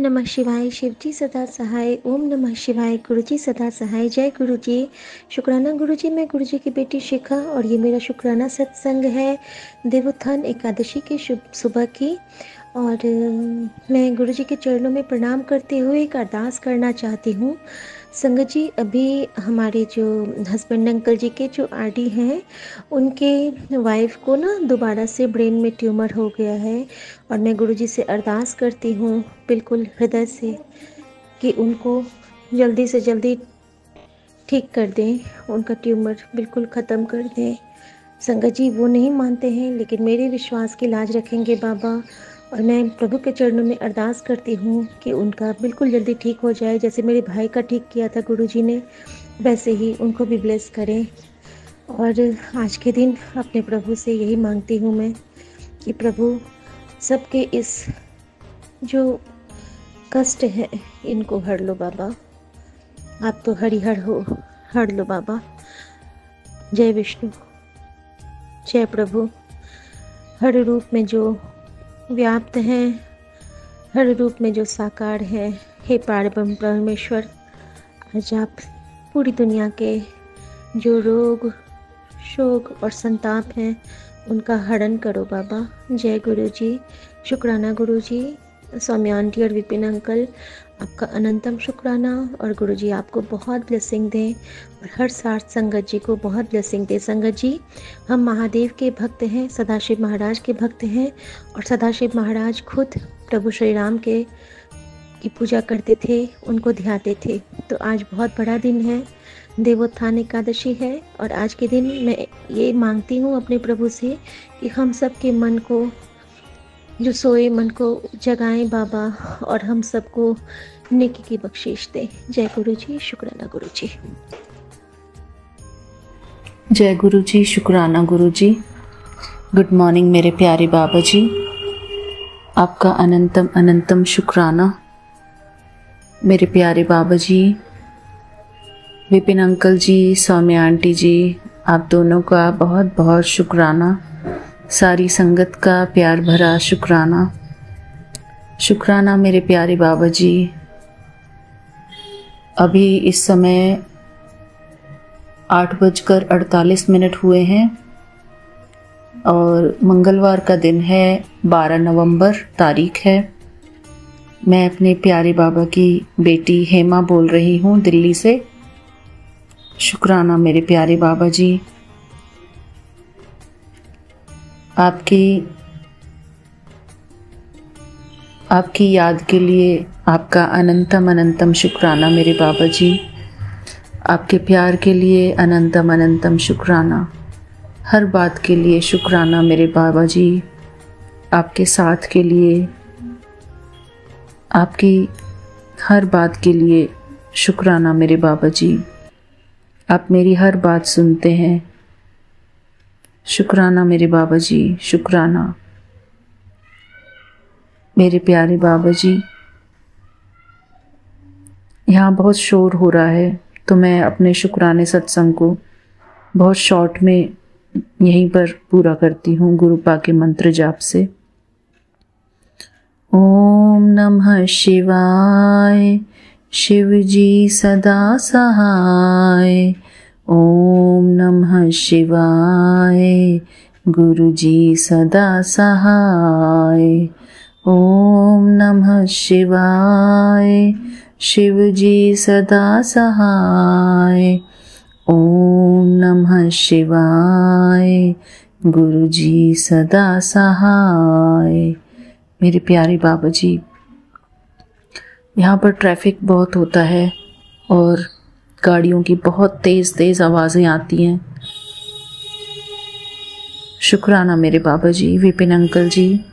नमः शिवाय। शिवजी सदा सहाय। ओम नमः शिवाय। गुरुजी सदा सहाय। जय गुरुजी। शुक्राना गुरुजी। मैं गुरुजी की बेटी शिखा और ये मेरा शुक्राना सत्संग है देवोत्थान एकादशी की शुभ सुबह की। और मैं गुरुजी के चरणों में प्रणाम करते हुए एक अरदास करना चाहती हूँ। संगत जी, अभी हमारे जो हस्बैंड अंकल जी के जो आरडी हैं, उनके वाइफ को ना दोबारा से ब्रेन में ट्यूमर हो गया है। और मैं गुरुजी से अरदास करती हूँ बिल्कुल हृदय से कि उनको जल्दी से जल्दी ठीक कर दें, उनका ट्यूमर बिल्कुल ख़त्म कर दें। संगत जी, वो नहीं मानते हैं लेकिन मेरे विश्वास की लाज रखेंगे बाबा। और मैं प्रभु के चरणों में अरदास करती हूँ कि उनका बिल्कुल जल्दी ठीक हो जाए। जैसे मेरे भाई का ठीक किया था गुरुजी ने, वैसे ही उनको भी ब्लेस करें। और आज के दिन अपने प्रभु से यही मांगती हूँ मैं कि प्रभु सबके इस जो कष्ट है इनको हर लो बाबा। आप तो हरिहर हो, हर लो बाबा। जय विष्णु, जय प्रभु। हर रूप में जो व्याप्त हैं, हर रूप में जो साकार है, हे पारब्रह्म परमेश्वर, आज आप पूरी दुनिया के जो रोग शोक और संताप हैं उनका हरण करो बाबा। जय गुरु जी। शुक्राना गुरु जी। स्वामी आंटी और विपिन अंकल, आपका अनंतम शुक्राना। और गुरु जी आपको बहुत ब्लेसिंग दें और हर साथ संगत जी को बहुत ब्लेसिंग दें। संगत जी, हम महादेव के भक्त हैं, सदाशिव महाराज के भक्त हैं। और सदाशिव महाराज खुद प्रभु श्री राम के की पूजा करते थे, उनको ध्याते थे। तो आज बहुत बड़ा दिन है, देवोत्थान एकादशी है। और आज के दिन मैं ये मांगती हूँ अपने प्रभु से कि हम सब के मन को, जो सोए मन को जगाएं बाबा, और हम सबको नेकी की बख्शीश दें। जय गुरु जी। शुक्राना गुरु जी। जय गुरु जी। शुक्राना गुरु जी। गुड मॉर्निंग मेरे प्यारे बाबा जी, आपका अनंतम अनंतम शुक्राना। मेरे प्यारे बाबा जी, विपिन अंकल जी, स्वामी आंटी जी, आप दोनों का बहुत बहुत शुक्राना। सारी संगत का प्यार भरा शुक्राना। शुक्राना मेरे प्यारे बाबा जी। अभी इस समय 8:48 हुए हैं और मंगलवार का दिन है, 12 नवंबर तारीख है। मैं अपने प्यारे बाबा की बेटी हेमा बोल रही हूँ दिल्ली से। शुक्राना मेरे प्यारे बाबा जी। आपकी याद के लिए आपका अनंतम अनंतम शुक्राना मेरे बाबा जी। आपके प्यार के लिए अनंतम अनंतम शुक्राना। हर बात के लिए शुक्राना मेरे बाबा जी। आपके साथ के लिए, आपकी हर बात के लिए शुक्राना मेरे बाबा जी। आप मेरी हर बात सुनते हैं। शुक्राना मेरे बाबा जी। शुक्राना मेरे प्यारे बाबा जी। यहाँ बहुत शोर हो रहा है तो मैं अपने शुक्राने सत्संग को बहुत शॉर्ट में यहीं पर पूरा करती हूँ गुरुपा के मंत्र जाप से। ओम नमः शिवाय। शिव जी सदा सहाय। ओम नमः शिवाय। गुरु जी सदा सहाय। ओम नमः शिवाय। शिव जी सदा सहाय। ओम नमः शिवाय। गुरु जी सदा सहाय। मेरे प्यारे बाबा जी, यहाँ पर ट्रैफिक बहुत होता है और गाड़ियों की बहुत तेज़ तेज़ आवाज़ें आती हैं। शुक्राना मेरे बाबा जी। विपिन अंकल जी,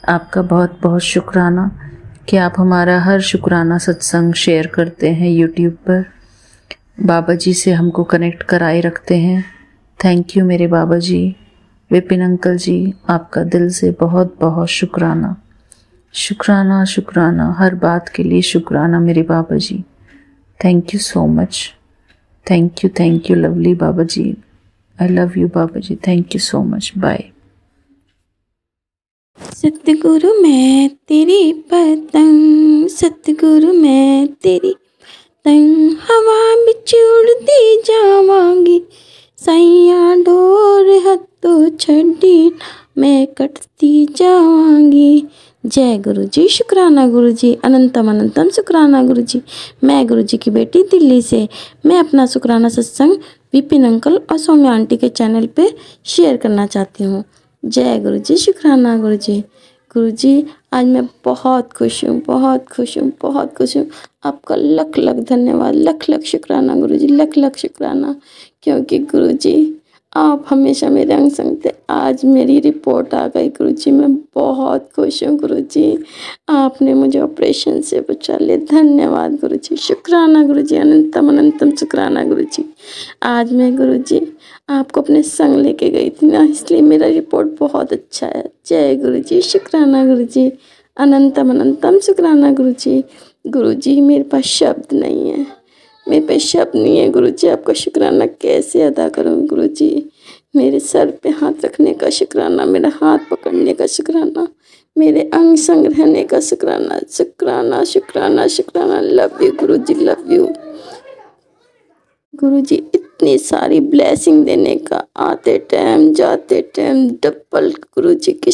आपका बहुत बहुत शुक्राना कि आप हमारा हर शुक्राना सत्संग शेयर करते हैं यूट्यूब पर। बाबा जी से हमको कनेक्ट कराए रखते हैं। थैंक यू मेरे बाबा जी। विपिन अंकल जी, आपका दिल से बहुत बहुत शुक्राना। शुक्राना शुक्राना, हर बात के लिए शुक्राना मेरे बाबा जी। Thank you so much. Thank you lovely बाबा जी। आई लव यू बाबा जी। Thank you so much. Bye. सतगुरु मैं तेरी पतंग, सतगुरु मैं तेरी पतंग, हवा बिच उड़दी जावांगी, साइयां डोर हथों छड्डी मैं कटती जावांगी। जय गुरु जी, शुक्राना गुरु जी, अनंतम अनंतम शुक्राना गुरु जी। मैं गुरु जी की बेटी दिल्ली से, मैं अपना शुक्राना सत्संग विपिन अंकल और सौम्या आंटी के चैनल पे शेयर करना चाहती हूँ। जय गुरु जी, शुक्राना गुरु जी। गुरु जी, आज मैं बहुत खुश हूँ, बहुत खुश हूँ, बहुत खुश हूँ। आपका लख लख धन्यवाद, लख लख शुक्राना गुरु जी, लख लख शुक्राना। क्योंकि गुरु जी आप हमेशा मेरे अंग संग थे। आज मेरी रिपोर्ट आ गई गुरु जी, मैं बहुत खुश हूँ गुरु जी। आपने मुझे ऑपरेशन से बचा लिया, धन्यवाद गुरु जी, शुक्राना गुरु जी, अनंतम अनंतम शुक्राना गुरु जी। आज मैं गुरु जी आपको अपने संग लेके गई थी ना, इसलिए मेरा रिपोर्ट बहुत अच्छा है। जय गुरु जी, शुक्राना गुरु जी, अनंतम अनंतम शुक्राना गुरु जी। गुरु जी मेरे पास शब्द नहीं है, मेरे पे शब्द नहीं है गुरु जी, आपका शुक्राना कैसे अदा करूं गुरु जी। मेरे सर पे हाथ रखने का शुक्राना, मेरा हाथ पकड़ने का शुक्राना, मेरे अंग संग रहने का शुक्राना, शुक्राना शुक्राना शुक्राना। लव यू गुरु जी, लव यू गुरु जी। इतनी सारी ब्लेसिंग देने का, आते टाइम जाते टाइम डबल गुरु जी की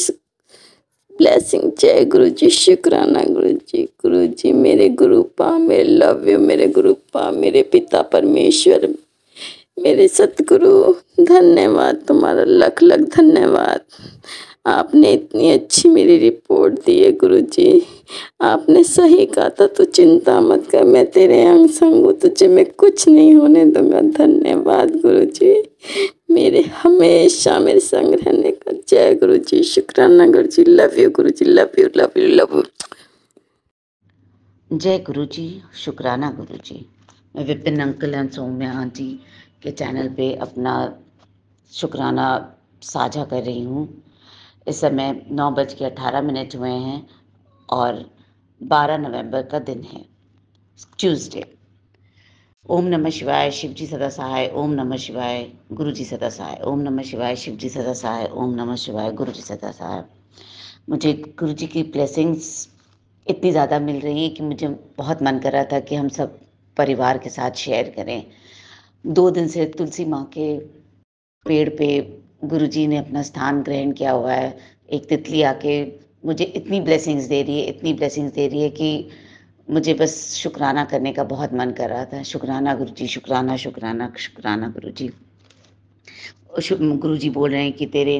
ब्लेसिंग। जय गुरु जी, शुक्राना गुरु जी। गुरु जी मेरे गुरु पा, मेरे लव यू मेरे गुरु पा, मेरे पिता परमेश्वर, मेरे सतगुरु, धन्यवाद तुम्हारा, लख लख धन्यवाद। आपने इतनी अच्छी मेरी रिपोर्ट दी है गुरु जी। आपने सही कहा था, तो चिंता मत कर, मैं तेरे अंग संग हूँ, तुझे मैं कुछ नहीं होने दूंगा। धन्यवाद गुरु जी, मेरे हमेशा मेरे संग रहने का। जय गुरु जी, शुक्राना गुरु जी, लव यू गुरु जी, love you love you love you. जय गुरु जी, शुक्राना गुरु जी। मैं Vipin uncle and Saumya aunty के चैनल पे अपना शुक्राना साझा कर रही हूँ। इस समय 9:18 हुए हैं और 12 नवंबर का दिन है, ट्यूसडे। ओम नमः शिवाय, शिव जी सदा सहाय। ओम नमः शिवाय, गुरु जी सदा सहाय। ओम नमः शिवाय, शिव जी सदा सहाय। ओम नमः शिवाय, गुरु जी सदा सहाय। मुझे गुरु जी की ब्लेसिंग्स इतनी ज़्यादा मिल रही है कि मुझे बहुत मन कर रहा था कि हम सब परिवार के साथ शेयर करें। 2 दिन से तुलसी माँ के पेड़ पे गुरुजी ने अपना स्थान ग्रहण किया हुआ है। एक तितली आके मुझे इतनी ब्लेसिंग्स दे रही है, इतनी ब्लेसिंग्स दे रही है कि मुझे बस शुक्राना करने का बहुत मन कर रहा था। शुक्राना गुरुजी, शुक्राना शुक्राना शुक्राना गुरुजी। गुरुजी बोल रहे हैं कि तेरे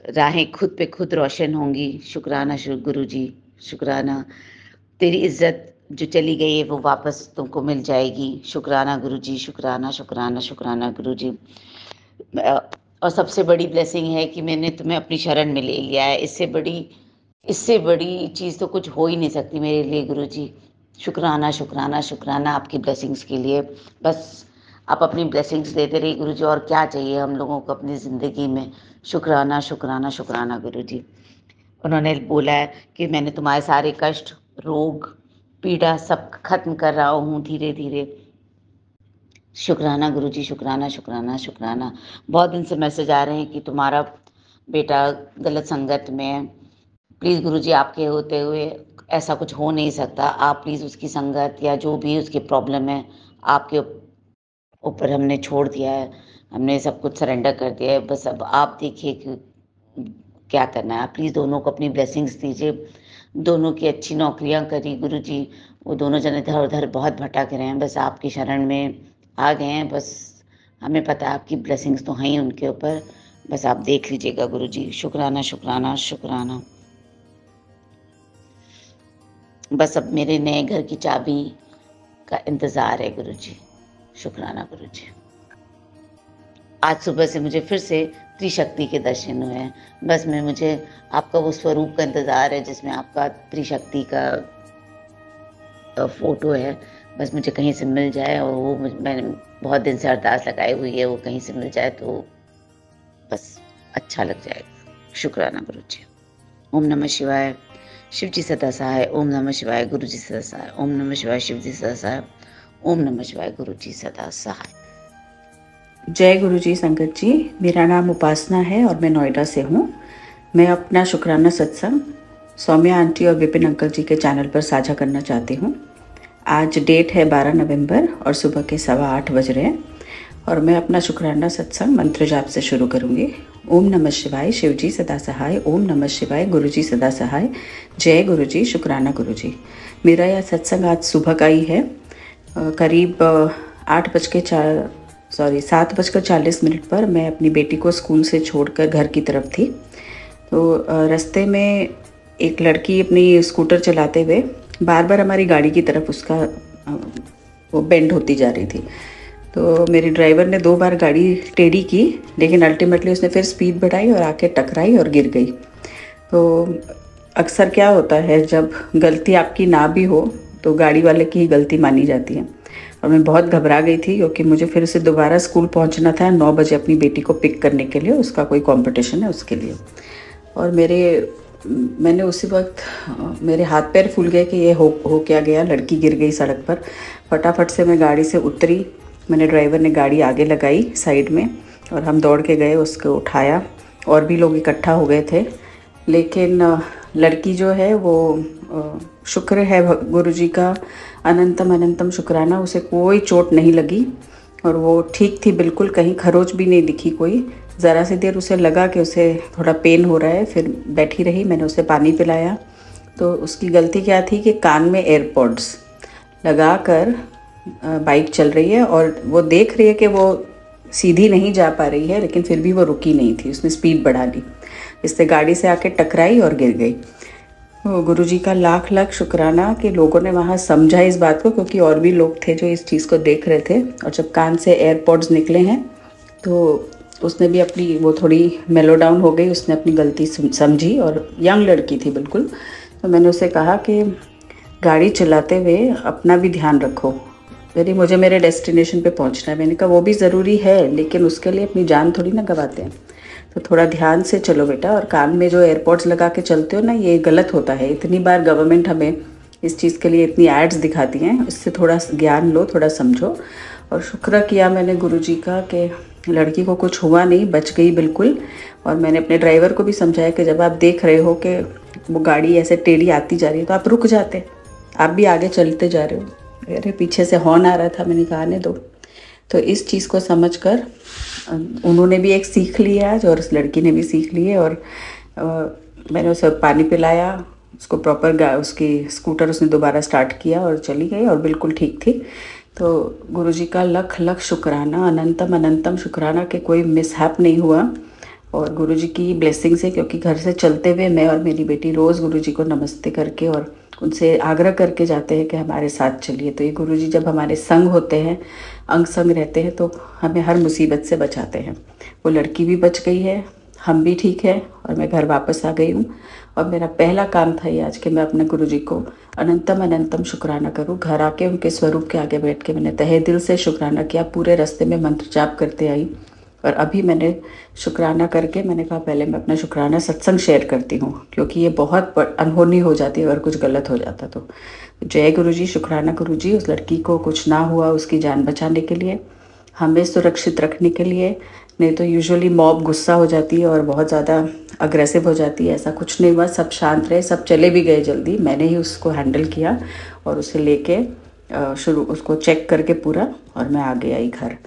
राहें खुद पे खुद रोशन होंगी। शुक्राना गुरुजी, शुक्राना। तेरी इज्जत जो चली गई है वो वापस तुमको मिल जाएगी। शुक्राना गुरुजी, शुक्राना शुक्राना शुक्राना गुरुजी। और सबसे बड़ी ब्लेसिंग है कि मैंने तुम्हें अपनी शरण में ले लिया है। इससे बड़ी चीज़ तो कुछ हो ही नहीं सकती मेरे लिए गुरुजी। शुक्राना शुक्राना शुक्राना आपकी ब्लेसिंग्स के लिए। बस आप अपनी ब्लेसिंग्स देते रहिए गुरुजी, और क्या चाहिए हम लोगों को अपनी ज़िंदगी में। शुक्राना शुक्राना शुक्राना गुरुजी। उन्होंने बोला है कि मैंने तुम्हारे सारे कष्ट, रोग, पीड़ा सब खत्म कर रहा हूँ धीरे धीरे। शुक्राना गुरुजी, शुक्राना शुक्राना शुक्राना। बहुत दिन से मैसेज आ रहे हैं कि तुम्हारा बेटा गलत संगत में है। प्लीज़ गुरुजी, आपके होते हुए ऐसा कुछ हो नहीं सकता। आप प्लीज़ उसकी संगत या जो भी उसकी प्रॉब्लम है आपके ऊपर हमने छोड़ दिया है, हमने सब कुछ सरेंडर कर दिया है। बस अब आप देखिए कि क्या करना है। आप प्लीज़ दोनों को अपनी ब्लेसिंग्स दीजिए। दोनों की अच्छी नौकरियां करी गुरुजी। वो दोनों जने इधर उधर बहुत भटक रहे हैं, बस आपकी शरण में आ गए हैं। बस हमें पता है आपकी ब्लेसिंग्स तो हैं ही उनके ऊपर, बस आप देख लीजिएगा गुरुजी। शुक्राना शुक्राना शुक्राना। बस अब मेरे नए घर की चाबी का इंतज़ार है गुरुजी। शुक्राना गुरुजी। आज सुबह से मुझे फिर से त्रिशक्ति के दर्शन हुए हैं। बस मुझे आपका वो स्वरूप का इंतज़ार है जिसमें आपका त्रिशक्ति का फोटो है। बस मुझे कहीं से मिल जाए, और वो मैंने बहुत दिन से अरदास लगाई हुई है, वो कहीं से मिल जाए तो बस अच्छा लग जाएगा। शुक्राना गुरुजी। ओम नमः शिवाय, शिव जी सदा सहाय। ओम नमः शिवाय, गुरु जी सदा सहाय। ओम नमः शिवाय, शिव जी सदा सहाय। ओम नमः शिवाय, गुरु जी सदा सहाय। जय गुरु जी। संगत जी, मेरा नाम उपासना है और मैं नोएडा से हूँ। मैं अपना शुक्राना सत्संग सौम्या आंटी और विपिन अंकल जी के चैनल पर साझा करना चाहती हूँ। आज डेट है 12 नवंबर और सुबह के 8:15 बज रहे हैं और मैं अपना शुक्राना सत्संग मंत्र जाप से शुरू करूँगी। ओम नमः शिवाय, शिवजी सदा सहाय। ओम नमः शिवाय, गुरुजी सदा सहाय। जय गुरुजी, शुक्राना गुरुजी। मेरा यह सत्संग आज सुबह का ही है। करीब 7:40 पर मैं अपनी बेटी को स्कूल से छोड़कर घर की तरफ थी। तो रास्ते में एक लड़की अपनी स्कूटर चलाते हुए बार बार हमारी गाड़ी की तरफ उसका वो बेंड होती जा रही थी। तो मेरे ड्राइवर ने 2 बार गाड़ी टेढ़ी की, लेकिन अल्टीमेटली उसने फिर स्पीड बढ़ाई और आके टकराई और गिर गई। तो अक्सर क्या होता है, जब गलती आपकी ना भी हो तो गाड़ी वाले की ही गलती मानी जाती है। और मैं बहुत घबरा गई थी क्योंकि मुझे फिर से दोबारा स्कूल पहुंचना था 9 बजे अपनी बेटी को पिक करने के लिए। उसका कोई कंपटीशन है उसके लिए। और मैंने उसी वक्त मेरे हाथ पैर फूल गए कि ये हो क्या गया, लड़की गिर गई सड़क पर। फटाफट से मैं गाड़ी से उतरी। मैंने ड्राइवर ने गाड़ी आगे लगाई साइड में और हम दौड़ के गए, उसको उठाया। और भी लोग इकट्ठा हो गए थे, लेकिन लड़की जो है वो शुक्र है गुरुजी का, अनंतम अनंतम शुक्राना, उसे कोई चोट नहीं लगी और वो ठीक थी बिल्कुल, कहीं खरोच भी नहीं दिखी कोई। ज़रा सी देर उसे लगा कि उसे थोड़ा पेन हो रहा है, फिर बैठी रही। मैंने उसे पानी पिलाया। तो उसकी गलती क्या थी कि कान में एयरपॉड्स लगा कर बाइक चल रही है और वो देख रही है कि वो सीधी नहीं जा पा रही है, लेकिन फिर भी वो रुकी नहीं थी। उसने स्पीड बढ़ा ली, इससे गाड़ी से आके टकराई और गिर गई। गुरुजी का लाख लाख शुक्राना कि लोगों ने वहाँ समझा इस बात को, क्योंकि और भी लोग थे जो इस चीज़ को देख रहे थे। और जब कान से एयरपॉड्स निकले हैं तो उसने भी अपनी वो थोड़ी मेलो डाउन हो गई, उसने अपनी गलती समझी और यंग लड़की थी बिल्कुल। तो मैंने उसे कहा कि गाड़ी चलाते हुए अपना भी ध्यान रखो, यदि मुझे मेरे डेस्टिनेशन पे पहुंचना है। मैंने कहा वो भी ज़रूरी है, लेकिन उसके लिए अपनी जान थोड़ी ना गंवाते हैं। तो थोड़ा ध्यान से चलो बेटा। और कान में जो एयरपॉड्स लगा के चलते हो ना, ये गलत होता है। इतनी बार गवर्नमेंट हमें इस चीज़ के लिए इतनी एड्स दिखाती हैं, इससे थोड़ा ज्ञान लो, थोड़ा समझो। और शुक्र किया मैंने गुरुजी का कि लड़की को कुछ हुआ नहीं, बच गई बिल्कुल। और मैंने अपने ड्राइवर को भी समझाया कि जब आप देख रहे हो कि वो गाड़ी ऐसे टेढ़ी आती जा रही है तो आप रुक जाते, आप भी आगे चलते जा रहे हो। अरे पीछे से हॉर्न आ रहा था, मैंने कहा आने दो। तो इस चीज़ को समझकर उन्होंने भी एक सीख लिया आज और उस लड़की ने भी सीख ली है। और मैंने उसे पानी पिलाया, उसको प्रॉपर उसकी स्कूटर उसने दोबारा स्टार्ट किया और चली गई और बिल्कुल ठीक थी। तो गुरुजी का लख लख शुक्राना, अनंतम अनंतम शुक्राना कि कोई मिसहैप नहीं हुआ। और गुरुजी की ब्लेसिंग से, क्योंकि घर से चलते हुए मैं और मेरी बेटी रोज़ गुरुजी को नमस्ते करके और उनसे आग्रह करके जाते हैं कि हमारे साथ चलिए। तो ये गुरुजी जब हमारे संग होते हैं, अंग संग रहते हैं, तो हमें हर मुसीबत से बचाते हैं। वो लड़की भी बच गई है, हम भी ठीक है और मैं घर वापस आ गई हूँ। और मेरा पहला काम था ये आज कि मैं अपने गुरुजी को अनंतम अनंतम शुक्राना करूँ। घर आके उनके स्वरूप के आगे बैठ के मैंने तहे दिल से शुक्राना किया। पूरे रास्ते में मंत्र जाप करते आई और अभी मैंने शुक्राना करके मैंने कहा पहले मैं अपना शुक्राना सत्संग शेयर करती हूँ, क्योंकि ये बहुत अनहोनी हो जाती है अगर कुछ गलत हो जाता तो। जय गुरुजी, शुक्राना गुरुजी। उस लड़की को कुछ ना हुआ, उसकी जान बचाने के लिए, हमें सुरक्षित रखने के लिए। नहीं तो यूजुअली मॉब गुस्सा हो जाती है और बहुत ज़्यादा अग्रेसिव हो जाती है। ऐसा कुछ नहीं हुआ, सब शांत रहे, सब चले भी गए जल्दी। मैंने ही उसको हैंडल किया और उसे लेके उसको चेक करके पूरा, और मैं आगे आई घर।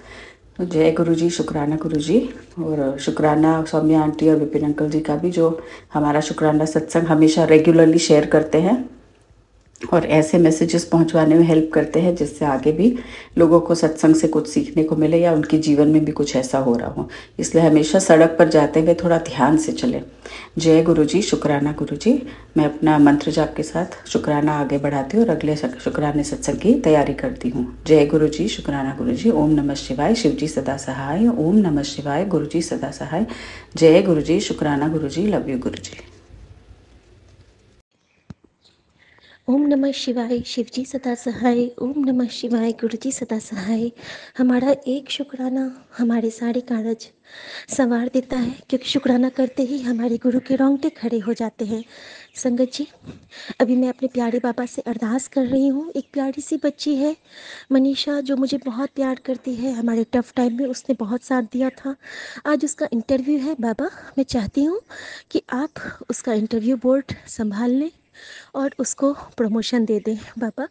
तो जय गुरुजी, शुक्राना गुरुजी। और शुक्राना सौम्या आंटी और विपिन अंकल जी का भी, जो हमारा शुक्राना सत्संग हमेशा रेगुलरली शेयर करते हैं और ऐसे मैसेजेस पहुंचवाने में हेल्प करते हैं जिससे आगे भी लोगों को सत्संग से कुछ सीखने को मिले या उनके जीवन में भी कुछ ऐसा हो रहा हो। इसलिए हमेशा सड़क पर जाते हुए थोड़ा ध्यान से चले। जय गुरुजी, शुक्राना गुरुजी। मैं अपना मंत्र जाप के साथ शुक्राना आगे बढ़ाती हूँ और अगले शुक्राने सत्संग की तैयारी करती हूँ। जय गुरुजी, शुक्राना गुरुजी। ओम नमः शिवाय, शिवजी सदा सहाय। ओम नमः शिवाय, गुरुजी सदा सहाय। जय गुरुजी, शुक्राना गुरुजी। लव यू गुरुजी। ओम नमः शिवाय, शिवजी सदा सहाय। ओम नमः शिवाय, गुरुजी सदा सहाय। हमारा एक शुक्राना हमारे सारे कारज संवार देता है, क्योंकि शुक्राना करते ही हमारे गुरु के रोंगटे खड़े हो जाते हैं। संगत जी, अभी मैं अपने प्यारे बाबा से अरदास कर रही हूँ। एक प्यारी सी बच्ची है मनीषा, जो मुझे बहुत प्यार करती है। हमारे टफ टाइम में उसने बहुत साथ दिया था। आज उसका इंटरव्यू है। बाबा, मैं चाहती हूँ कि आप उसका इंटरव्यू बोर्ड संभाल लें और उसको प्रमोशन दे दें बाबा।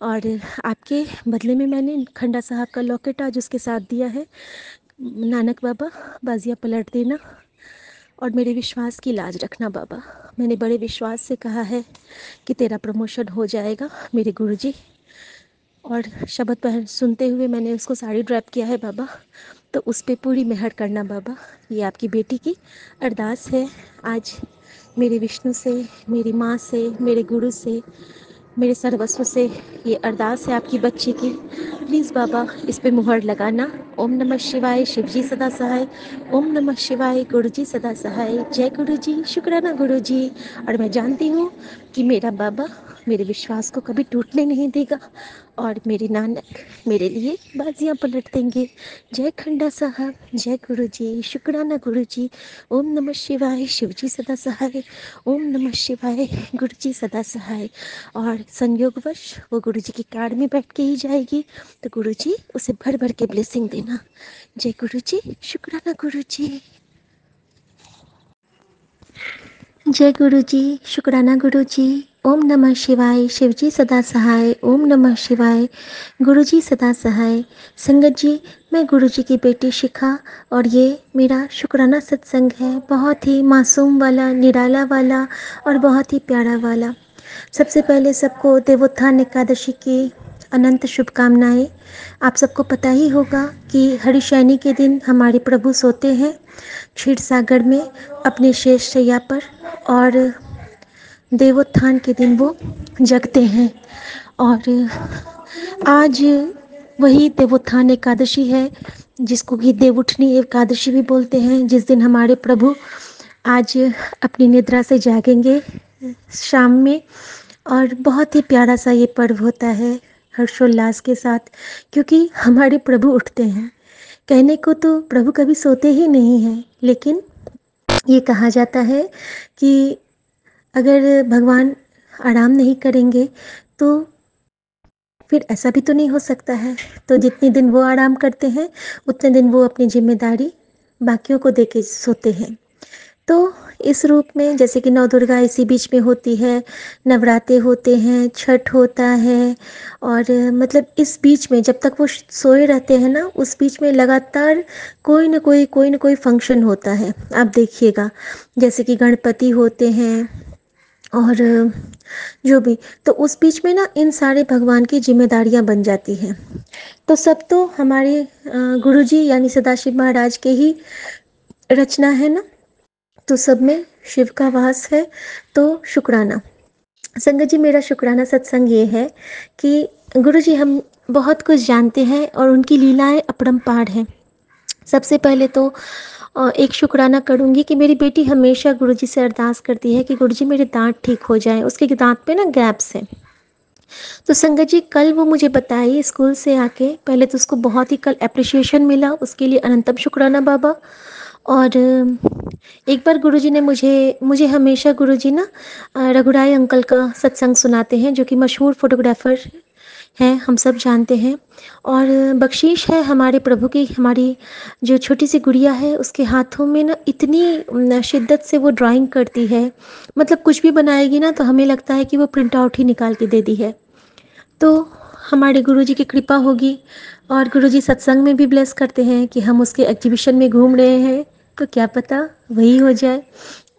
और आपके बदले में मैंने खंडा साहब का लॉकेट आज उसके साथ दिया है। नानक बाबा, बाजियाँ पलट देना और मेरे विश्वास की लाज रखना बाबा। मैंने बड़े विश्वास से कहा है कि तेरा प्रमोशन हो जाएगा मेरे गुरुजी। और शब्द पहन सुनते हुए मैंने उसको साड़ी ड्रैप किया है बाबा, तो उस पर पूरी मेहर करना बाबा। ये आपकी बेटी की अरदास है। आज मेरे विष्णु से, मेरी माँ से, मेरे गुरु से, मेरे सर्वस्व से ये अरदास है आपकी बच्ची की। प्लीज़ बाबा, इस पे मुहर लगाना। ओम नमः शिवाय, शिवजी सदा सहाय। ओम नमः शिवाय, गुरुजी सदा सहाय। जय गुरुजी, शुक्राना गुरुजी। और मैं जानती हूँ कि मेरा बाबा मेरे विश्वास को कभी टूटने नहीं देगा और मेरे नानक मेरे लिए बाजियाँ पलट देंगे। जय खंडा साहब, जय गुरुजी, शुक्राना गुरुजी। ओम नमः शिवाय, शिवजी सदा सहाय। ओम नमः शिवाय, गुरुजी सदा सहाय। और संयोगवश वो गुरुजी की कार में बैठ के ही जाएगी, तो गुरुजी उसे भर भर के ब्लेसिंग देना। जय गुरुजी, शुक्राना गुरुजी। जय गुरुजी, शुक्राना गुरुजी। ओम नमः शिवाय, शिवजी सदा सहाय। ओम नमः शिवाय, गुरुजी सदा सहाय। संगत जी, मैं गुरुजी की बेटी शिखा और ये मेरा शुक्राना सत्संग है। बहुत ही मासूम वाला, निराला वाला और बहुत ही प्यारा वाला। सबसे पहले सबको देवोत्थान एकादशी की अनंत शुभकामनाएं। आप सबको पता ही होगा कि हरिशयनी के दिन हमारे प्रभु सोते हैं क्षीर सागर में अपने शेष शैया पर, और देवोत्थान के दिन वो जगते हैं। और आज वही देवोत्थान एकादशी है, जिसको कि देवउठनी एकादशी भी बोलते हैं, जिस दिन हमारे प्रभु आज अपनी निद्रा से जागेंगे शाम में। और बहुत ही प्यारा सा ये पर्व होता है हर्षोल्लास के साथ, क्योंकि हमारे प्रभु उठते हैं। कहने को तो प्रभु कभी सोते ही नहीं हैं, लेकिन ये कहा जाता है कि अगर भगवान आराम नहीं करेंगे तो फिर ऐसा भी तो नहीं हो सकता है। तो जितने दिन वो आराम करते हैं उतने दिन वो अपनी जिम्मेदारी बाकियों को दे के सोते हैं। तो इस रूप में जैसे कि नौ दुर्गा इसी बीच में होती है, नवरात्रे होते हैं, छठ होता है, और मतलब इस बीच में जब तक वो सोए रहते हैं ना, उस बीच में लगातार कोई ना कोई फंक्शन होता है। आप देखिएगा, जैसे कि गणपति होते हैं और जो भी, तो उस बीच में ना इन सारे भगवान की जिम्मेदारियां बन जाती हैं। तो सब तो हमारे गुरुजी यानी सदाशिव महाराज के ही रचना है ना, तो सब में शिव का वास है। तो शुक्राना संगत जी, मेरा शुक्राना सत्संग ये है कि गुरुजी हम बहुत कुछ जानते हैं और उनकी लीलाएं अपरंपार हैं। सबसे पहले तो एक शुक्राना करूँगी कि मेरी बेटी हमेशा गुरुजी से अरदास करती है कि गुरुजी मेरे दांत ठीक हो जाएं। उसके दांत पे ना गैप्स हैं। तो संगत जी, कल वो मुझे बताई स्कूल से आके, पहले तो उसको बहुत ही कल एप्रिशिएशन मिला, उसके लिए अनंतम शुक्राना बाबा। और एक बार गुरुजी ने मुझे हमेशा गुरुजी ना रघुराय अंकल का सत्संग सुनाते हैं, जो कि मशहूर फोटोग्राफर हैं, हम सब जानते हैं। और बख्शीश है हमारे प्रभु की, हमारी जो छोटी सी गुड़िया है उसके हाथों में ना इतनी शिद्दत से वो ड्राइंग करती है, मतलब कुछ भी बनाएगी ना तो हमें लगता है कि वो प्रिंट आउट ही निकाल के दे दी है। तो हमारे गुरुजी की कृपा होगी। और गुरुजी सत्संग में भी ब्लेस करते हैं कि हम उसके एग्जीबिशन में घूम रहे हैं, तो क्या पता वही हो जाए।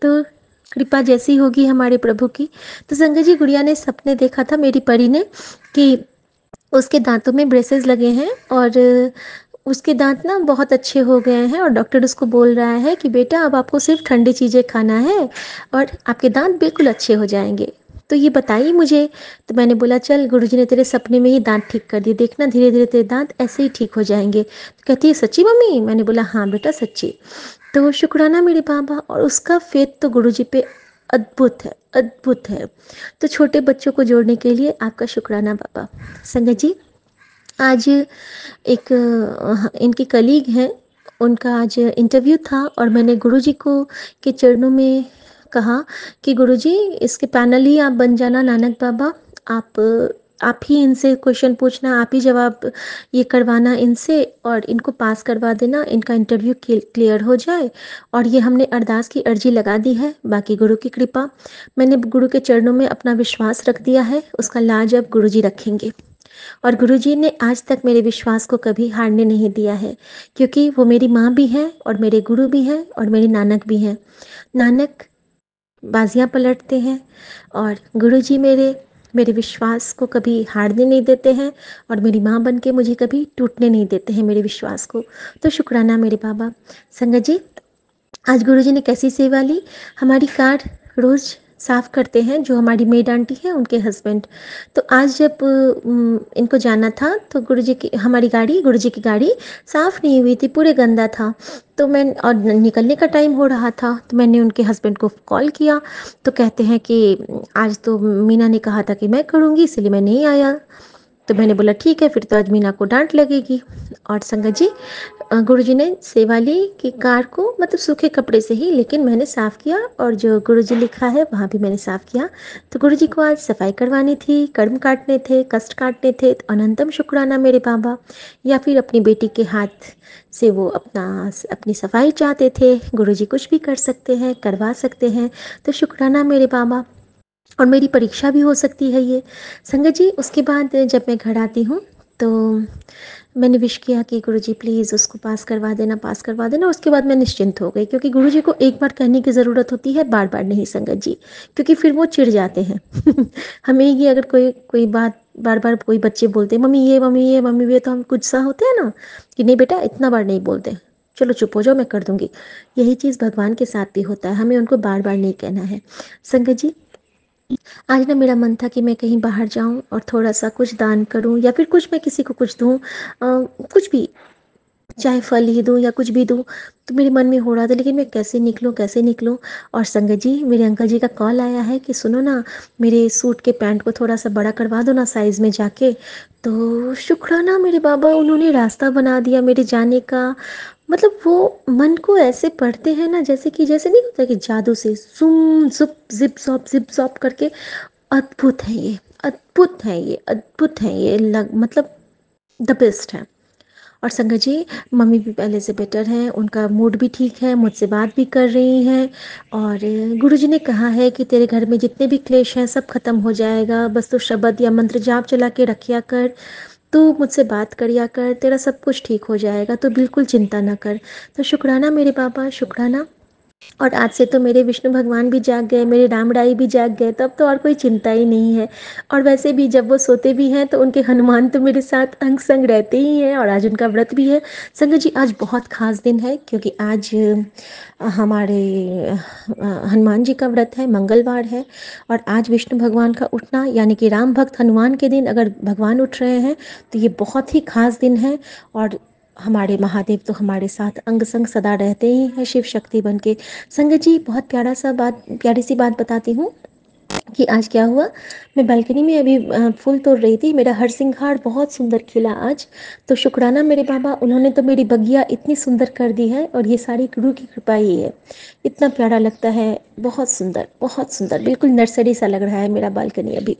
तो कृपा जैसी होगी हमारे प्रभु की। तो संगत जी, गुड़िया ने सपने देखा था, मेरी परी ने, कि उसके दांतों में ब्रेसेस लगे हैं और उसके दांत ना बहुत अच्छे हो गए हैं, और डॉक्टर उसको बोल रहा है कि बेटा अब आपको सिर्फ ठंडी चीज़ें खाना है और आपके दांत बिल्कुल अच्छे हो जाएंगे। तो ये बताइए मुझे। तो मैंने बोला चल, गुरुजी ने तेरे सपने में ही दांत ठीक कर दिए, देखना धीरे धीरे तेरे दांत ऐसे ही ठीक हो जाएंगे। तो कहती है सच्ची मम्मी? मैंने बोला हाँ बेटा सच्ची। तो शुक्राना मेरे बाबा। और उसका फेथ तो गुरुजी पे अद्भुत है, अद्भुत है। तो छोटे बच्चों को जोड़ने के लिए आपका शुक्राना बाबा। संगत जी, आज एक इनकी कलीग हैं, उनका आज इंटरव्यू था और मैंने गुरुजी को के चरणों में कहा कि गुरुजी इसके पैनल ही आप बन जाना नानक बाबा, आप ही इनसे क्वेश्चन पूछना, आप ही जवाब ये करवाना इनसे और इनको पास करवा देना, इनका इंटरव्यू क्लियर हो जाए। और ये हमने अरदास की अर्जी लगा दी है, बाकी गुरु की कृपा, मैंने गुरु के चरणों में अपना विश्वास रख दिया है, उसका लाज अब गुरुजी रखेंगे। और गुरुजी ने आज तक मेरे विश्वास को कभी हारने नहीं दिया है, क्योंकि वो मेरी माँ भी हैं और मेरे गुरु भी हैं और मेरे नानक भी हैं। नानक बाजियाँ पलटते हैं और गुरुजी मेरे मेरे विश्वास को कभी हारने नहीं देते हैं और मेरी माँ बन के मुझे कभी टूटने नहीं देते हैं मेरे विश्वास को। तो शुक्राना मेरे बाबा। संगत जी, आज गुरुजी ने कैसी सेवा ली। हमारी कार रोज़ साफ़ करते हैं, जो हमारी मेड आंटी है उनके हस्बैंड। तो आज जब इनको जाना था तो गुरुजी की गुरुजी की गाड़ी साफ़ नहीं हुई थी, पूरे गंदा था। तो मैं और निकलने का टाइम हो रहा था, तो मैंने उनके हस्बैंड को कॉल किया। तो कहते हैं कि आज तो मीना ने कहा था कि मैं करूँगी, इसलिए मैं नहीं आया। तो मैंने बोला ठीक है, फिर तो आज मीना को डांट लगेगी। और संगत जी, गुरुजी ने सेवा ली कि कार को मतलब सूखे कपड़े से ही, लेकिन मैंने साफ़ किया और जो गुरुजी लिखा है वहाँ भी मैंने साफ़ किया। तो गुरुजी को आज सफाई करवानी थी, कर्म काटने थे, कष्ट काटने थे। तो अनंतम शुक्राना मेरे बाबा। या फिर अपनी बेटी के हाथ से वो अपनी सफाई चाहते थे, गुरुजी कुछ भी कर सकते हैं, करवा सकते हैं। तो शुक्राना मेरे बाबा। और मेरी परीक्षा भी हो सकती है ये। संगत जी, उसके बाद जब मैं घर आती हूँ तो मैंने विश किया कि गुरुजी प्लीज़ उसको पास करवा देना, पास करवा देना। उसके बाद मैं निश्चिंत हो गई, क्योंकि गुरुजी को एक बार कहने की ज़रूरत होती है, बार बार नहीं संगत जी, क्योंकि फिर वो चिढ़ जाते हैं। हमें ये अगर कोई बात बार बार कोई बच्चे बोलते हैं मम्मी ये मम्मी ये मम्मी ये, तो हम कुछ सा होते हैं ना कि नहीं बेटा इतना बार नहीं बोलते, चलो चुप हो जाओ मैं कर दूंगी। यही चीज़ भगवान के साथ भी होता है, हमें उनको बार बार नहीं कहना है। संगत जी, आज ना मेरा मन था कि मैं कहीं बाहर जाऊं और थोड़ा सा कुछ दान करूं या फिर कुछ मैं किसी को कुछ दूं, कुछ भी, चाहे फल ही दूं या कुछ भी दूं। तो मेरे मन में हो रहा था लेकिन मैं कैसे निकलूं, कैसे निकलूं। और संगत जी, मेरे अंकल जी का कॉल आया है कि सुनो ना, मेरे सूट के पैंट को थोड़ा सा बड़ा करवा दो ना साइज़ में जाके। तो शुक्राना मेरे बाबा, उन्होंने रास्ता बना दिया मेरे जाने का। मतलब वो मन को ऐसे पढ़ते हैं ना, जैसे नहीं होता कि जादू से सुम सुप जिप सॉप करके। अद्भुत है ये, अद्भुत है ये, अद्भुत है ये, मतलब द बेस्ट है। और संगत जी, मम्मी भी पहले से बेटर हैं, उनका मूड भी ठीक है, मुझसे बात भी कर रही हैं। और गुरुजी ने कहा है कि तेरे घर में जितने भी क्लेश हैं सब खत्म हो जाएगा, बस तो शब्द या मंत्र जाप चला के रखिया कर, तू मुझसे बात करिया कर, तेरा सब कुछ ठीक हो जाएगा, तो बिल्कुल चिंता ना कर। तो शुक्राना मेरे पापा, शुक्राना। और आज से तो मेरे विष्णु भगवान भी जाग गए, मेरे रामड़ाई भी जाग गए, तब तो और कोई चिंता ही नहीं है। और वैसे भी जब वो सोते भी हैं तो उनके हनुमान तो मेरे साथ अंग संग रहते ही हैं, और आज उनका व्रत भी है। संगत जी, आज बहुत खास दिन है, क्योंकि आज हमारे हनुमान जी का व्रत है, मंगलवार है। और आज विष्णु भगवान का उठना, यानी कि राम भक्त हनुमान के दिन अगर भगवान उठ रहे हैं तो ये बहुत ही खास दिन है। और हमारे महादेव तो हमारे साथ अंग संग सदा रहते ही हैं, शिव शक्ति बन के। संगत जी, बहुत प्यारी सी बात बताती हूँ कि आज क्या हुआ। मैं बालकनी में अभी फूल तोड़ रही थी, मेरा हरसिंघार बहुत सुंदर खिला आज। तो शुक्राना मेरे बाबा, उन्होंने तो मेरी बगिया इतनी सुंदर कर दी है, और ये सारी गुरु की कृपा ही है। इतना प्यारा लगता है, बहुत सुंदर, बहुत सुंदर, बिल्कुल नर्सरी सा लग रहा है मेरा बालकनी अभी।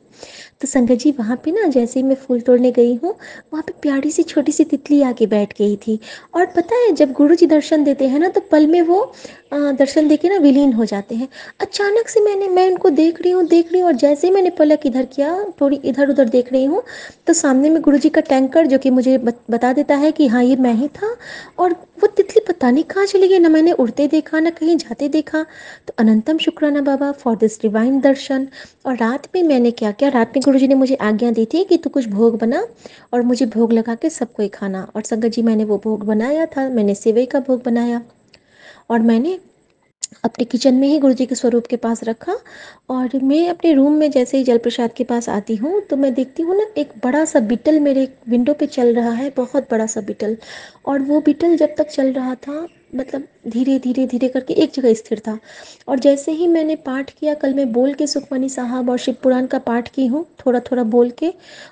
तो संगत जी, वहाँ पे ना जैसे ही मैं फूल तोड़ने गई हूँ, वहाँ पे प्यारी सी छोटी सी तितली आके बैठ गई थी। और पता है, जब गुरु जी दर्शन देते हैं ना तो पल में वो दर्शन देके ना विलीन हो जाते हैं। अचानक से मैं उनको देख रही हूँ, और जैसे ही मैंने पलक इधर किया, थोड़ी इधर उधर देख रही हूँ, तो सामने में गुरु जी का टैंकर, जो कि मुझे बता देता है कि हाँ ये मैं ही था। और वो तितली पता नहीं कहाँ चली गई, ना मैंने उड़ते देखा ना कहीं जाते देखा। तो अनंतम शुक्राना बाबा फॉर दिस डिवाइन दर्शन। और रात में मैंने क्या किया, रात में गुरुजी ने मुझे आज्ञा दी थी कि तू कुछ भोग बना और मुझे भोग लगा के सबको ही खाना। और संगत जी, मैंने वो भोग बनाया था, मैंने सेवई का भोग बनाया, और मैंने अपने किचन में ही गुरुजी के स्वरूप के पास रखा। और मैं अपने रूम में जैसे ही जल प्रसाद के पास आती हूँ तो मैं देखती हूँ ना, एक बड़ा सा बीटल मेरे विंडो पे चल रहा है, बहुत बड़ा सा बीटल। और वो बीटल जब तक चल रहा था, मतलब धीरे धीरे धीरे करके एक जगह स्थिर था। और जैसे ही मैंने पाठ किया, कल मैं बोल के सुखमनी साहब और शिव पुराण का पाठ की हूँ, थोड़ा थोड़ा बोल के,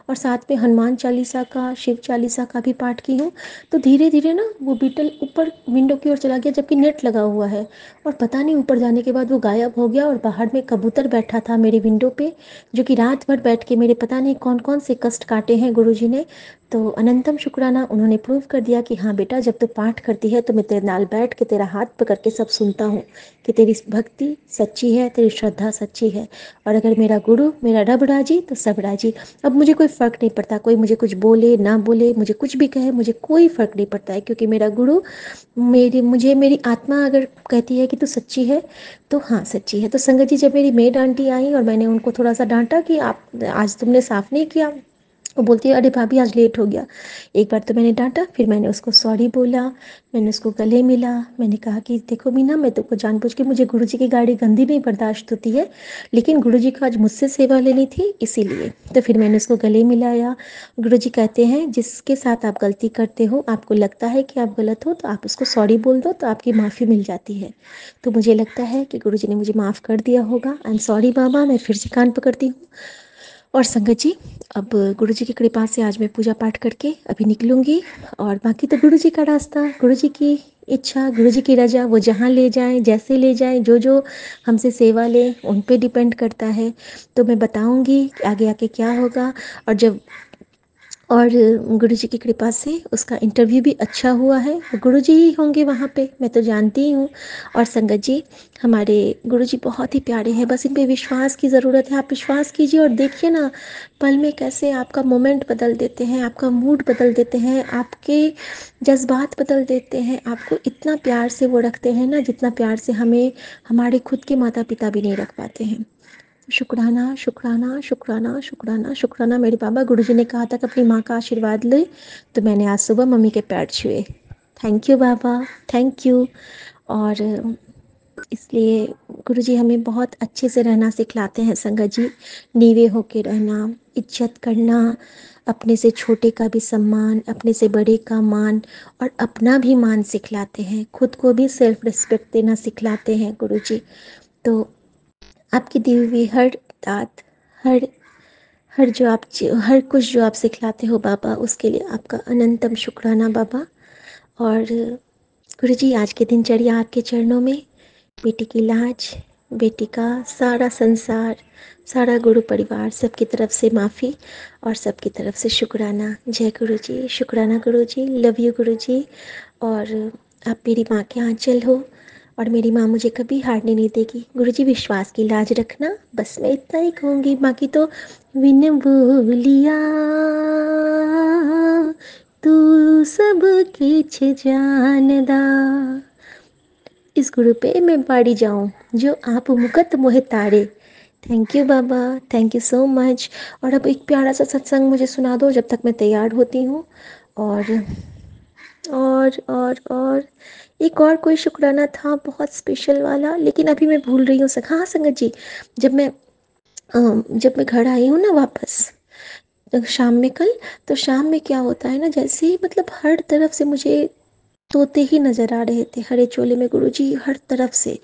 और साथ में हनुमान चालीसा का, शिव चालीसा का भी पाठ की हूँ। तो धीरे धीरे ना वो बीटल ऊपर विंडो की ओर चला गया, जबकि नेट लगा हुआ है, और पता नहीं ऊपर जाने के बाद वो गायब हो गया। और बाहर में कबूतर बैठा था मेरी विंडो पे, जो कि रात भर बैठ के मेरे पता नहीं कौन कौन से कष्ट काटे हैं गुरुजी ने। तो अनंतम शुक्राना, उन्होंने प्रूव कर दिया कि हाँ बेटा, जब तू पाठ करती है तो मैं तेरे नाल बैठ के तेरा हाथ पकड़ के सब सुनता हूँ कि तेरी भक्ति सच्ची है, तेरी श्रद्धा सच्ची है। और अगर मेरा गुरु, मेरा रब राजी तो सब राजी। अब मुझे कोई फ़र्क नहीं पड़ता, कोई मुझे कुछ बोले ना बोले, मुझे कुछ भी कहे, मुझे कोई फ़र्क नहीं पड़ता है, क्योंकि मेरा गुरु मेरी आत्मा अगर कहती है कि तू सच्ची है तो हाँ सच्ची है। तो संगत जी, जब मेरी मेड आंटी आई और मैंने उनको थोड़ा सा डांटा कि आप आज तुमने साफ़ नहीं किया, वो बोलती है अरे भाभी आज लेट हो गया। एक बार तो मैंने डांटा, फिर मैंने उसको सॉरी बोला, मैंने उसको गले मिला, मैंने कहा कि देखो मीना, मैं तुमको जानबूझ के, मुझे गुरुजी की गाड़ी गंदी नहीं बर्दाश्त होती है, लेकिन गुरुजी को आज मुझसे सेवा लेनी थी इसीलिए। तो फिर मैंने उसको गले मिलाया। गुरुजी कहते हैं जिसके साथ आप गलती करते हो, आपको लगता है कि आप गलत हो, तो आप उसको सॉरी बोल दो तो आपकी माफ़ी मिल जाती है। तो मुझे लगता है कि गुरुजी ने मुझे माफ़ कर दिया होगा। आई एम सॉरी बाबा, मैं फिर से कान पकड़ती हूँ। और संगत जी, अब गुरुजी की कृपा से आज मैं पूजा पाठ करके अभी निकलूँगी, और बाकी तो गुरुजी का रास्ता, गुरुजी की इच्छा, गुरुजी की रजा, वो जहाँ ले जाएं, जैसे ले जाएं, जो जो हमसे सेवा लें, उन पे डिपेंड करता है। तो मैं बताऊँगी आगे आके क्या होगा। और जब और गुरुजी की कृपा से उसका इंटरव्यू भी अच्छा हुआ है। गुरुजी ही होंगे वहाँ पे, मैं तो जानती ही हूँ। और संगत जी, हमारे गुरुजी बहुत ही प्यारे हैं, बस इन पे विश्वास की ज़रूरत है। आप विश्वास कीजिए और देखिए ना, पल में कैसे आपका मोमेंट बदल देते हैं, आपका मूड बदल देते हैं, आपके जज्बात बदल देते हैं। आपको इतना प्यार से वो रखते हैं ना, जितना प्यार से हमें हमारे खुद के माता पिता भी नहीं रख पाते हैं। शुक्राना शुक्राना शुक्राना शुक्राना शुक्राना। मेरे बाबा गुरुजी ने कहा था कि अपनी माँ का आशीर्वाद ले, तो मैंने आज सुबह मम्मी के पैर छुए। Thank you Baba, thank you. और इसलिए गुरुजी हमें बहुत अच्छे से रहना सिखलाते हैं संगत जी। नीवे होके रहना, इज्जत करना, अपने से छोटे का भी सम्मान, अपने से बड़े का मान, और अपना भी मान सिखलाते हैं, खुद को भी सेल्फ रिस्पेक्ट देना सिखलाते हैं गुरुजी। तो आपकी दी हुई हर दात, हर हर जो आप हर कुछ जो आप सिखलाते हो बाबा, उसके लिए आपका अनंतम शुक्राना बाबा। और गुरुजी, आज की दिनचर्या आपके चरणों में, बेटी की लाज, बेटी का सारा संसार, सारा गुरु परिवार, सबकी तरफ से माफ़ी और सबकी तरफ से शुक्राना। जय गुरुजी, शुक्राना गुरुजी, लव यू गुरुजी। और आप मेरी माँ के आंचल हो, और मेरी माँ मुझे कभी हारने नहीं देगी। गुरुजी, विश्वास की लाज रखना, बस मैं इतना ही कहूँगी, बाकी तो विन बोलिया तू सब किछ जानदा, इस गुरु पे मैं बाड़ी जाऊं, जो आप मुकत मोहे तारे। Thank you Baba, thank you so much. और अब एक प्यारा सा सत्संग मुझे सुना दो, जब तक मैं तैयार होती हूँ। और और एक और कोई शुक्राना था बहुत स्पेशल वाला, लेकिन अभी मैं भूल रही हूँ। हाँ संगत जी, जब मैं घर आई हूँ ना वापस शाम में कल, तो शाम में क्या होता है ना, जैसे ही मतलब हर तरफ से मुझे तोते ही नज़र आ रहे थे, हरे चोले में गुरुजी हर तरफ से।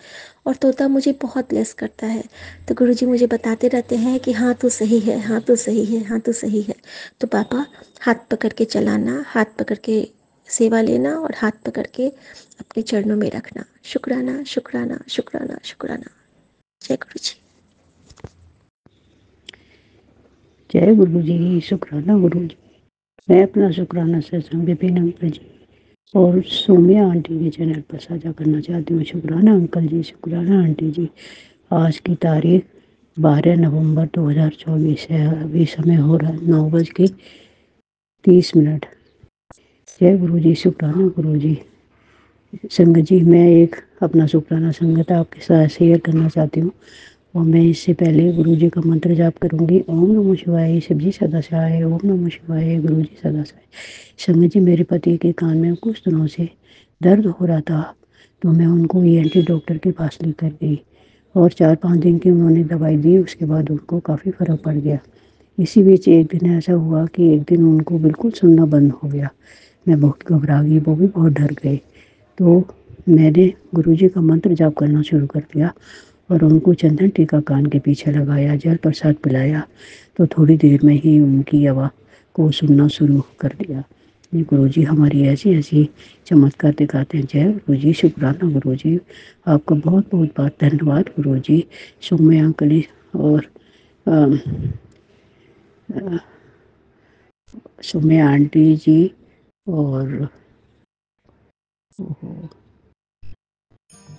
और तोता मुझे बहुत ब्लेस करता है, तो गुरुजी मुझे बताते रहते हैं कि हाँ तू सही है, हाँ तू सही है, हाँ तू सही है। तो पापा, हाथ पकड़ के चलाना, हाथ पकड़ के सेवा लेना, और हाथ पकड़ के अपने चरणों में रखना। शुक्राना शुक्राना शुक्राना शुक्राना। जय गुरुजी। जय गुरु जी, शुक्राना गुरु जी। मैं अपना शुक्राना सत्संग विपिन अंकल जी और सोमिया आंटी के चैनल पर साझा करना चाहती हूँ। शुक्राना अंकल जी, शुक्राना आंटी जी। आज की तारीख 12 नवंबर 2024 है। अभी समय हो रहा है 9:30। जय गुरु जी, शुक्राना गुरु जी। संगत जी, मैं एक अपना शुक्राना संगत आपके साथ शेयर करना चाहती हूँ, और मैं इससे पहले गुरु जी का मंत्र जाप करूँगी। ओम नमः शिवाय, शिव जी सदा सहाय, ओम नमः शिवाय, गुरु जी सदा सहाय। संगत जी, मेरे पति के कान में कुछ दिनों से दर्द हो रहा था, तो मैं उनको ENT डॉक्टर के पास लेकर गई, और 4-5 दिन की उन्होंने दवाई दी। उसके बाद उनको काफ़ी फ़र्क पड़ गया। इसी बीच एक दिन ऐसा हुआ कि एक दिन उनको बिल्कुल सुनना बंद हो गया। मैं बहुत घबरा गई, वो भी बहुत डर गए। तो मैंने गुरुजी का मंत्र जाप करना शुरू कर दिया और उनको चंदन टीका कान के पीछे लगाया, जल प्रसाद पिलाया, तो थोड़ी देर में ही उनकी आवाज़ को सुनना शुरू कर दिया। ये गुरुजी हमारी ऐसी ऐसी चमत्कार दिखाते हैं। जय गुरुजी, शुक्राना गुरुजी, आपका बहुत बहुत बात धन्यवाद गुरुजी। सौम्या अंकल और सौम्या आंटी जी और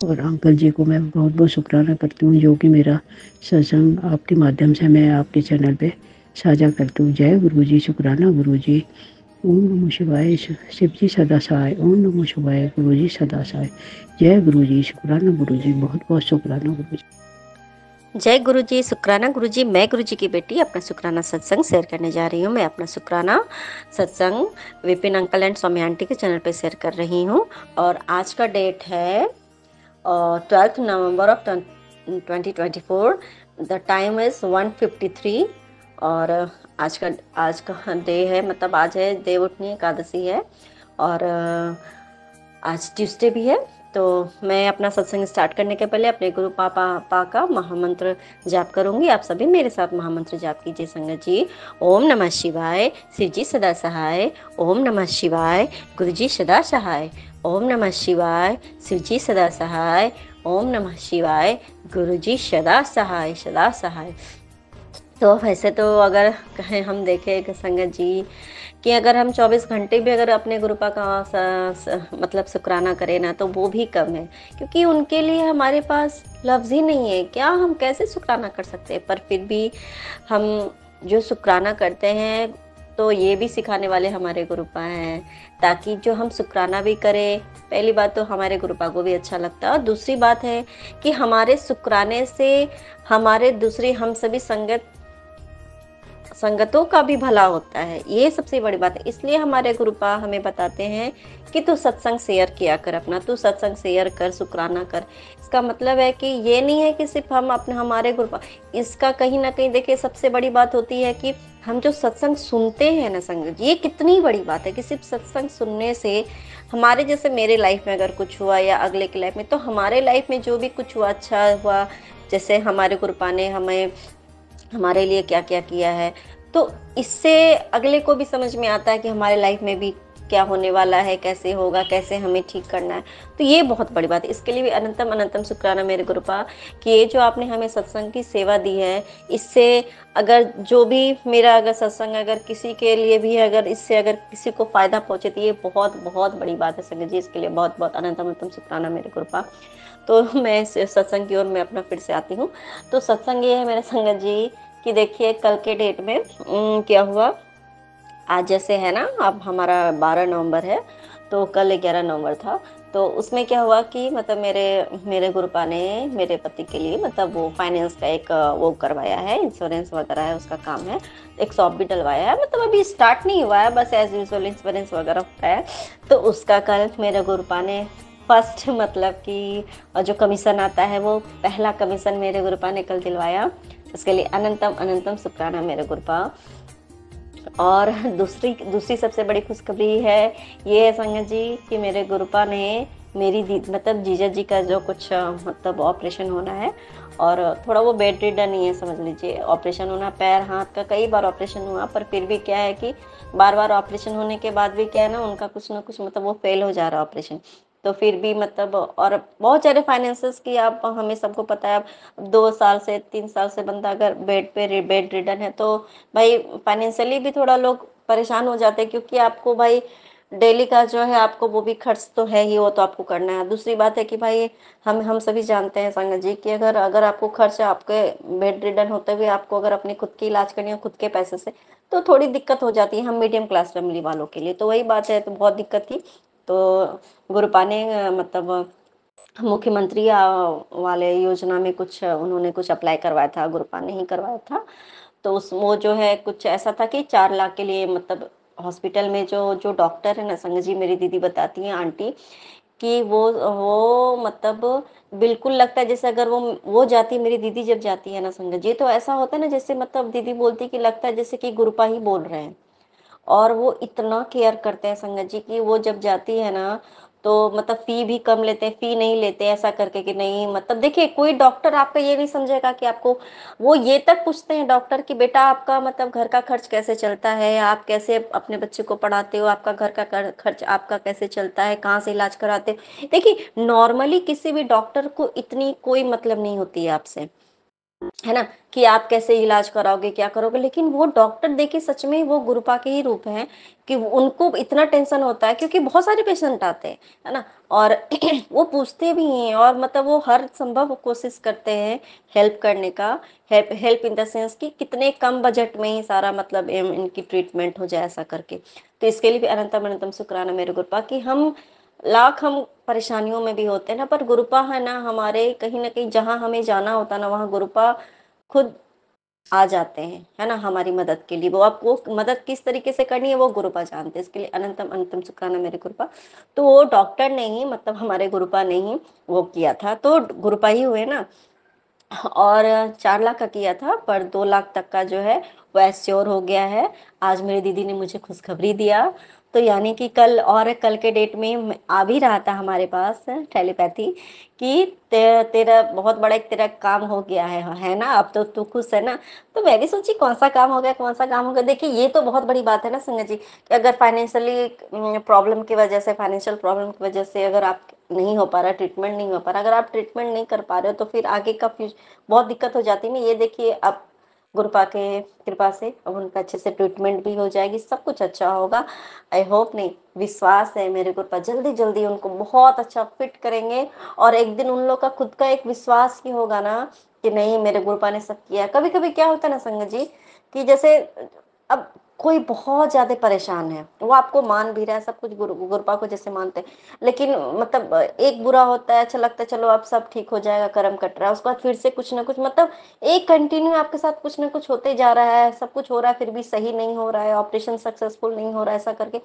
अंकल जी को मैं बहुत बहुत शुक्राना करती हूँ, जो कि मेरा सत्संग आपके माध्यम से मैं आपके चैनल पे साझा करती हूँ। जय गुरु जी, शुक्राना गुरु जी। ओम नमो शिवाय, शिव जी सदा सहाय। ओम नमो शिवाय, गुरु जी सदा सहाय। जय गुरु जी, शुक्राना गुरु जी, बहुत बहुत शुक्राना गुरु जी। जय गुरु जी, शुक्राना गुरु जी। मैं गुरु जी की बेटी अपना शुक्राना सत्संग शेयर करने जा रही हूँ। मैं अपना शुक्राना सत्संग Vipin uncle and Saumya aunty के चैनल पे शेयर कर रही हूँ। और आज का डेट है 12 November of 2024। The time is 1:53 और आज का डे है, मतलब आज है देवउठनी एकादशी है और आज ट्यूसडे भी है। तो मैं अपना सत्संग स्टार्ट करने के पहले अपने गुरु पापा का महामंत्र जाप करूंगी। आप सभी मेरे साथ महामंत्र जाप कीजिए संगत जी। ओम नमः शिवाय, शिव जी सदा सहाय। ओम नमः शिवाय, गुरु जी सदा सहाय। ओम नमः शिवाय, शिव जी सदा सहाय। ओम नमः शिवाय, गुरु जी सदा सहाय, सदा सहाय। तो वैसे तो अगर कहें हम देखें संगत जी कि अगर हम 24 घंटे भी अगर अपने गुरुपा का मतलब शुक्राना करें ना, तो वो भी कम है, क्योंकि उनके लिए हमारे पास लफ्ज़ ही नहीं है। क्या हम कैसे शुक्राना कर सकते हैं? पर फिर भी हम जो शुक्राना करते हैं तो ये भी सिखाने वाले हमारे गुरुपा हैं, ताकि जो हम शुक्राना भी करें, पहली बात तो हमारे गुरुपा को भी अच्छा लगता है और दूसरी बात है कि हमारे शुक्राने से हमारे दूसरी हम सभी संगतों का भी भला होता है। ये सबसे बड़ी बात है। इसलिए हमारे गुरुपा हमें बताते हैं कि तू सत्संग शेयर किया कर, अपना तू सत्संग शेयर कर, शुक्राना कर। इसका मतलब है कि ये नहीं है कि सिर्फ हम अपने हमारे गुरुपा, इसका कहीं ना कहीं देखिए सबसे बड़ी बात होती है कि हम जो सत्संग सुनते हैं ना संगत, ये कितनी बड़ी बात है कि सिर्फ सत्संग सुनने से हमारे, जैसे मेरे लाइफ में अगर कुछ हुआ या अगले की लाइफ में, तो हमारे लाइफ में जो भी कुछ हुआ अच्छा हुआ, जैसे हमारे गुरुपा ने हमें हमारे लिए क्या क्या किया है, तो इससे अगले को भी समझ में आता है कि हमारे लाइफ में भी क्या होने वाला है, कैसे होगा, कैसे हमें ठीक करना है। तो ये बहुत बड़ी बात है। इसके लिए भी अनंतम अनंतम शुक्राना मेरे गुरुपा कि ये जो आपने हमें सत्संग की सेवा दी है, इससे अगर जो भी मेरा अगर सत्संग अगर किसी के लिए भी अगर इससे अगर किसी को फायदा पहुंचे, तो ये बहुत बहुत बड़ी बात है संगत जी। इसके लिए बहुत बहुत अनंतम अनंतम शुक्राना मेरे गुरुपा। तो मैं सत्संग की ओर मैं अपना फिर से आती हूँ। तो सत्संग ये है मेरे संगत जी कि देखिए कल के डेट में क्या हुआ। आज जैसे है ना, अब हमारा 12 नवंबर है, तो कल 11 नवंबर था। तो उसमें क्या हुआ कि मतलब मेरे गुरुपा ने मेरे पति के लिए मतलब वो फाइनेंस का एक वो करवाया है, इंश्योरेंस वगैरह है, उसका काम है। एक शॉप भी डलवाया है, मतलब अभी स्टार्ट नहीं हुआ है, बस एज यूजुअल इंश्योरेंस वगैरह होता है। तो उसका कल मेरे गुरुपा ने फर्स्ट मतलब कि जो कमीशन आता है, वो पहला कमीशन मेरे गुरुपा ने कल दिलवाया। उसके लिए अनंतम अनंतम शुक्राना मेरे गुरुपा। और दूसरी सबसे बड़ी खुशखबरी है ये है संगत जी कि मेरे गुरुपा ने मेरी मतलब जीजा जी का जो कुछ मतलब ऑपरेशन होना है, और थोड़ा वो बेड रिडन ही है, समझ लीजिए ऑपरेशन होना, पैर हाथ का कई बार ऑपरेशन हुआ, पर फिर भी क्या है कि बार बार ऑपरेशन होने के बाद भी क्या है ना, उनका कुछ ना कुछ मतलब वो फेल हो जा रहा है ऑपरेशन। तो फिर भी मतलब और बहुत सारे फाइनेंसेस की आप हमें सबको पता है, अब 2 साल से 3 साल से बंदा अगर बेड रिडन है, तो भाई फाइनेंशियली भी थोड़ा लोग परेशान हो जाते हैं, क्योंकि आपको भाई डेली का जो है आपको वो भी खर्च तो है ही, वो तो आपको करना है। दूसरी बात है कि भाई हम सभी जानते हैं संगत जी कि अगर आपको खर्च आपके बेड रिडन होते हुए आपको अगर अपनी खुद की इलाज करनी हो खुद के पैसे से, तो थोड़ी दिक्कत हो जाती है हम मीडियम क्लास फैमिली वालों के लिए। तो वही बात है, तो बहुत दिक्कत थी। तो गुरुपा ने मतलब मुख्यमंत्री वाले योजना में कुछ उन्होंने कुछ अप्लाई करवाया था, गुरुपा ने ही करवाया था। तो वो जो है कुछ ऐसा था कि 4 लाख के लिए मतलब हॉस्पिटल में जो डॉक्टर है ना संगत जी, मेरी दीदी बताती हैं आंटी कि वो मतलब बिल्कुल लगता है जैसे अगर वो जाती, मेरी दीदी जब जाती है ना संगत जी, तो ऐसा होता है ना जैसे मतलब दीदी बोलती कि लगता है जैसे कि गुरुपा ही बोल रहे हैं। और वो इतना केयर करते हैं संगत जी कि वो जब जाती है ना, तो मतलब फी भी कम लेते हैं, फी नहीं लेते ऐसा करके कि नहीं, मतलब देखिए कोई डॉक्टर आपका ये नहीं समझेगा कि आपको, वो ये तक पूछते हैं डॉक्टर कि बेटा आपका मतलब घर का खर्च कैसे चलता है, आप कैसे अपने बच्चे को पढ़ाते हो, आपका घर का खर्च आपका कैसे चलता है, कहाँ से इलाज कराते हो। देखिए नॉर्मली किसी भी डॉक्टर को इतनी कोई मतलब नहीं होती है आपसे, है ना, कि आप कैसे इलाज कराओगे क्या करोगे, लेकिन वो डॉक्टर देखिए सच में वो गुरुपा के ही रूप हैं कि उनको इतना टेंशन होता है क्योंकि बहुत सारे पेशेंट आते हैं, है ना, और वो पूछते भी हैं और मतलब वो हर संभव कोशिश करते हैं हेल्प करने का, help help in the sense कि कितने कम बजट में ही सारा मतलब इनकी ट्रीटमेंट हो जाए ऐसा करके। तो इसके लिए भी अनंतम अनंतम शुक्राना मेरे गुरुपा कि हम लाख हम परेशानियों में भी होते हैं ना, पर गुरुपा है ना हमारे कहीं ना कहीं जहाँ हमें जाना होता है ना वहाँ गुरुपा खुद आ जाते हैं, है ना, हमारी मदद के लिए। वो आपको मदद किस तरीके से करनी है वो गुरुपा जानते हैं, इसके लिए अनंतम अनंतम शुक्राना मेरे गुरुपा। तो वो डॉक्टर ने ही मतलब हमारे गुरुपा ने ही वो किया था, तो गुरुपा ही हुए ना। और 4 लाख का किया था पर 2 लाख तक का जो है वो एश्योर हो गया है। आज मेरी दीदी ने मुझे खुशखबरी दिया, तो यानी कि कल, और कल के डेट में आ भी रहा था हमारे पास टेलीपैथी कि तेरा बहुत बड़ा एक तेरा काम हो गया है ना, अब तो तू खुश है ना। तो मैं भी सोची कौन सा काम हो गया, कौन सा काम हो गया। देखिए ये तो बहुत बड़ी बात है ना संगत जी कि अगर फाइनेंशियली प्रॉब्लम की वजह से, फाइनेंशियल प्रॉब्लम की वजह से अगर आप नहीं हो पा रहा, ट्रीटमेंट नहीं हो पा रहा, अगर आप ट्रीटमेंट नहीं कर पा रहे हो तो फिर आगे का बहुत दिक्कत हो जाती है ना। ये देखिए अब गुरुपा के कृपा से अब उनका अच्छे से ट्रीटमेंट भी हो जाएगी, सब कुछ अच्छा होगा। आई होप, नहीं विश्वास है मेरे गुरुपा जल्दी जल्दी उनको बहुत अच्छा फिट करेंगे, और एक दिन उन लोग का खुद का एक विश्वास ही होगा ना कि नहीं मेरे गुरुपा ने सब किया। कभी कभी क्या होता है ना संगत जी कि जैसे अब कोई बहुत ज्यादा परेशान है, वो आपको मान भी रहा है सब कुछ, गुरुपा को जैसे मानते हैं, लेकिन मतलब एक बुरा होता है, अच्छा लगता है चलो अब सब ठीक हो जाएगा, कर्म कट रहा है, उसके बाद फिर से कुछ ना कुछ मतलब एक कंटिन्यू आपके साथ कुछ ना कुछ होते जा रहा है, सब कुछ हो रहा है फिर भी सही नहीं हो रहा है, ऑपरेशन सक्सेसफुल नहीं हो रहा है ऐसा करके।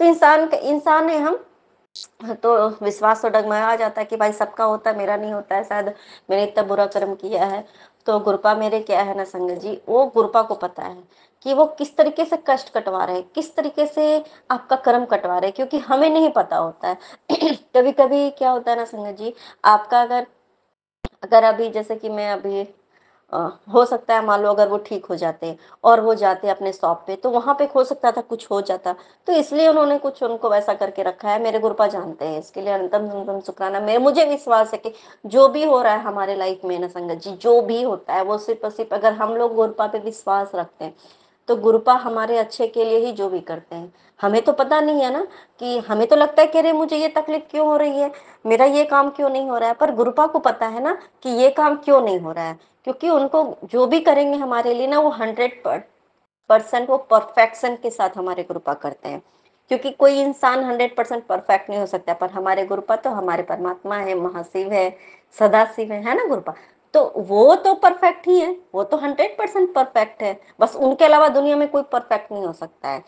तो इंसान है हम, तो विश्वास तो डगमगा जाता है कि भाई सबका होता है मेरा नहीं होता है, शायद मैंने इतना बुरा कर्म किया है। तो गुरुपा मेरे क्या है ना संगत जी, वो गुरुपा को पता है कि वो किस तरीके से कष्ट कटवा रहे हैं, किस तरीके से आपका कर्म कटवा रहे हैं, क्योंकि हमें नहीं पता होता है। कभी कभी क्या होता है ना संगत जी, आपका अगर अगर अभी जैसे कि मैं अभी अ, हो सकता है मान लो अगर वो ठीक हो जाते और वो जाते अपने शॉप पे, तो वहां पे हो सकता था कुछ हो जाता, तो इसलिए उन्होंने कुछ उनको वैसा करके रखा है, मेरे गुरुपा जानते हैं। इसके लिए अंतम अंतम शुक्राना। मेरे मुझे विश्वास है कि जो भी हो रहा है हमारे लाइफ में ना संगत जी, जो भी होता है वो सिर्फ और सिर्फ अगर हम लोग गुरुपा पे विश्वास रखते हैं तो गुरुपा हमारे अच्छे के लिए ही जो भी करते हैं। हमें तो पता नहीं है ना, कि हमें तो लगता है कि अरे मुझे ये तकलीफ क्यों हो रही है, मेरा ये काम क्यों नहीं हो रहा है, पर गुरुपा को पता है ना कि ये काम क्यों नहीं हो रहा है, क्योंकि उनको जो भी करेंगे हमारे लिए ना वो 100% वो परफेक्शन के साथ हमारे गुरुपा करते हैं। क्योंकि कोई इंसान 100% परफेक्ट नहीं हो सकता, पर हमारे गुरुपा तो हमारे परमात्मा है, महाशिव है, सदाशिव है ना गुरुपा। तो वो तो परफेक्ट ही है, वो तो 100% परफेक्ट है, बस उनके अलावा दुनिया में कोई परफेक्ट नहीं हो सकता है।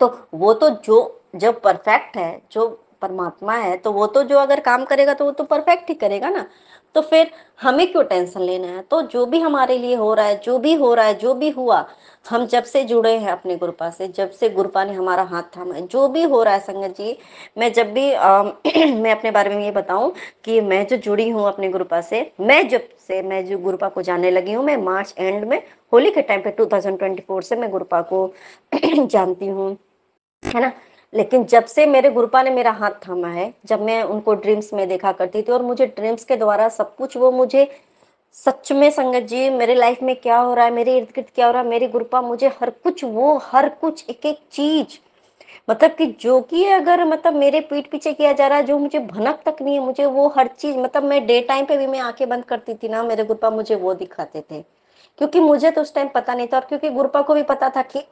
तो वो तो जो परफेक्ट है, जो परमात्मा है, तो वो तो जो अगर काम करेगा तो वो तो परफेक्ट ही करेगा ना। तो फिर हमें क्यों टेंशन लेना है। तो जो भी हमारे लिए हो रहा है, जो भी हो रहा है, जो भी हुआ, हम जब से जुड़े हैं अपने गुरुपा से, जब से गुरुपा ने हमारा हाथ थामा है, जो भी हो रहा है संगत जी, मैं जब भी मैं अपने बारे में ये बताऊं कि मैं जो जुड़ी हूँ अपने गुरुपा से, मैं जो गुरुपा को जानने लगी हूँ, मैं मार्च एंड में होली के टाइम पे 2024 से मैं गुरुपा को जानती हूँ, है ना। लेकिन जब से मेरे गुरुपा ने मेरा हाथ थामा है, जब मैं उनको ड्रीम्स में देखा करती थी और मुझे ड्रीम्स के द्वारा सब कुछ वो मुझे सच में संगत जी मेरे लाइफ में क्या हो रहा है, मेरे इर्द गिर्द क्या हो रहा है, मेरी गुरुपा मुझे हर कुछ, वो हर कुछ एक एक चीज, मतलब कि जो कि अगर मतलब मेरे पीठ पीछे किया जा रहा है, जो मुझे भनक तक नहीं है, मुझे वो हर चीज, मतलब मैं डे टाइम पे भी मैं आंखें बंद करती थी ना, मेरे गुरुपा मुझे वो दिखाते थे। क्योंकि मुझे तो उस टाइम पता नहीं था, और क्योंकि गुरुपा को भी पता था कि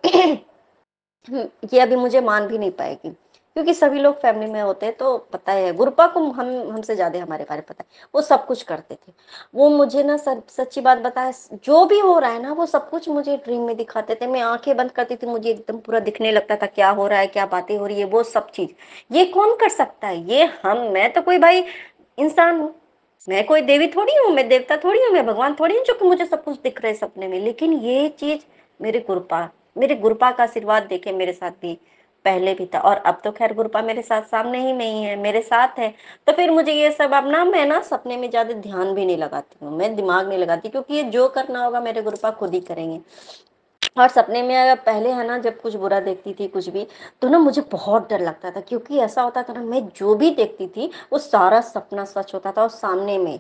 ये अभी मुझे मान भी नहीं पाएगी, क्योंकि सभी लोग फैमिली में होते हैं, तो पता है गुरुपा को हम हमसे ज्यादा हमारे बारे में पता है, वो सब कुछ करते थे। वो मुझे ना सच्ची बात बताए, जो भी हो रहा है ना वो सब कुछ मुझे ड्रीम में दिखाते थे, मैं आंखें बंद करती थी, मुझे एकदम पूरा दिखने लगता था क्या हो रहा है, क्या बातें हो रही है, वो सब चीज। ये कौन कर सकता है, ये हम, मैं तो कोई भाई इंसान हूँ, मैं कोई देवी थोड़ी हूँ, मैं देवता थोड़ी हूँ, मैं भगवान थोड़ी हूँ जो कि मुझे सब कुछ दिख रहा है सपने में। लेकिन ये चीज मेरे गुरुपा का आशीर्वाद देखे मेरे साथ भी पहले भी था, और अब तो खैर गुरुपा मेरे साथ सामने ही नहीं है, मेरे साथ है। तो फिर मुझे ये सब अब ना, मैं ना सपने में ज्यादा ध्यान भी नहीं लगाती हूँ, मैं दिमाग नहीं लगाती, क्योंकि ये जो करना होगा मेरे गुरुपा खुद ही करेंगे। और सपने में अगर पहले है ना, जब कुछ बुरा देखती थी कुछ भी, तो ना मुझे बहुत डर लगता था, क्योंकि ऐसा होता था ना, मैं जो भी देखती थी वो सारा सपना सच होता था, और सामने में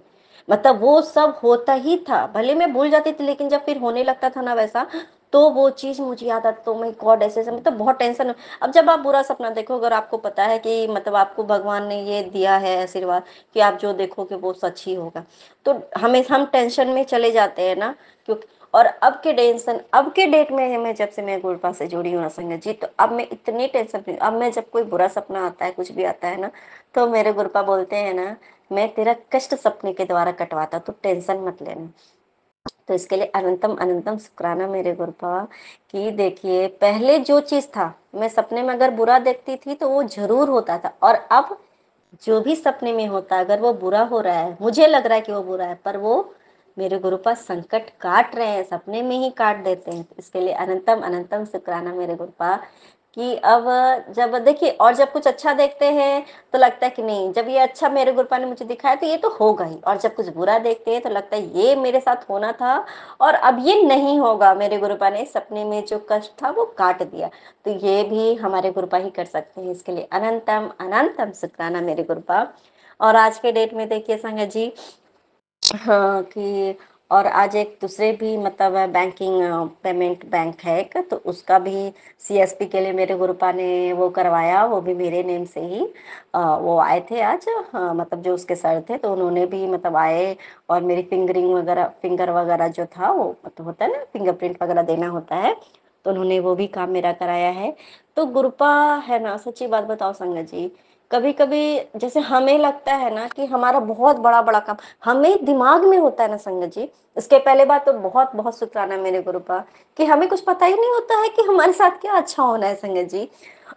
मतलब वो सब होता ही था, भले मैं भूल जाती थी, लेकिन जब फिर होने लगता था ना वैसा, तो वो चीज मुझे याद आता, तो मैं गॉड ऐसे ऐसे मतलब बहुत टेंशन। अब जब आप बुरा सपना देखो, अगर आपको पता है कि मतलब आपको भगवान ने ये दिया है आशीर्वाद कि आप जो देखोगे वो सच ही होगा, तो हम टेंशन में चले जाते हैं ना, क्योंकि और अब के टेंशन, अब के डेट में मैं जब से मैं गुरुपा से जुड़ी हूँ ना संगत जी, तो अब मैं इतनी टेंशन फ्री, अब मैं जब कोई बुरा सपना आता है कुछ भी आता है ना, तो मेरे गुरुपा बोलते हैं ना, मैं तेरा कष्ट सपने के द्वारा कटवाता, तो टेंशन मत लेना। तो इसके लिए अनंतम अनंतम शुक्राना मेरे गुरुपा, कि देखिए पहले जो चीज था, मैं सपने में अगर बुरा देखती थी तो वो जरूर होता था, और अब जो भी सपने में होता है, अगर वो बुरा हो रहा है, मुझे लग रहा है कि वो बुरा है, पर वो मेरे गुरु पास संकट काट रहे हैं, सपने में ही काट देते हैं। तो इसके लिए अनंतम अनंतम शुक्राना मेरे गुरु पा, कि अब जब देखिए, और जब कुछ अच्छा देखते हैं तो लगता है कि नहीं, जब ये अच्छा मेरे गुरुपा ने मुझे दिखाया तो ये तो होगा ही, और जब कुछ बुरा देखते हैं तो लगता है ये मेरे साथ होना था और अब ये नहीं होगा, मेरे गुरुपा ने सपने में जो कष्ट था वो काट दिया। तो ये भी हमारे गुरुपा ही कर सकते हैं, इसके लिए अनंतम अनंतम शुक्राना मेरे गुरुपा। और आज के डेट में देखिए संगत जी, हाँ कि और आज एक दूसरे भी मतलब बैंकिंग पेमेंट बैंक है एक, तो उसका भी सीएसपी के लिए मेरे गुरुपा ने वो करवाया, वो भी मेरे नेम से ही। वो आए थे आज, हाँ, मतलब जो उसके सर थे तो उन्होंने भी मतलब आए, और मेरी फिंगरिंग वगैरह, फिंगर वगैरह जो था वो मतलब होता है ना, फिंगरप्रिंट वगैरह देना होता है, तो उन्होंने वो भी काम मेरा कराया है। तो गुरुपा है ना, सच्ची बात बताओ संगत जी, कभी कभी जैसे हमें लगता है ना कि हमारा बहुत बड़ा बड़ा काम हमें दिमाग में होता है ना संगत जी, इसके पहले बात तो बहुत बहुत शुक्राना मेरे गुरु का, कि हमें कुछ पता ही नहीं होता है कि हमारे साथ क्या अच्छा होना है संगत जी।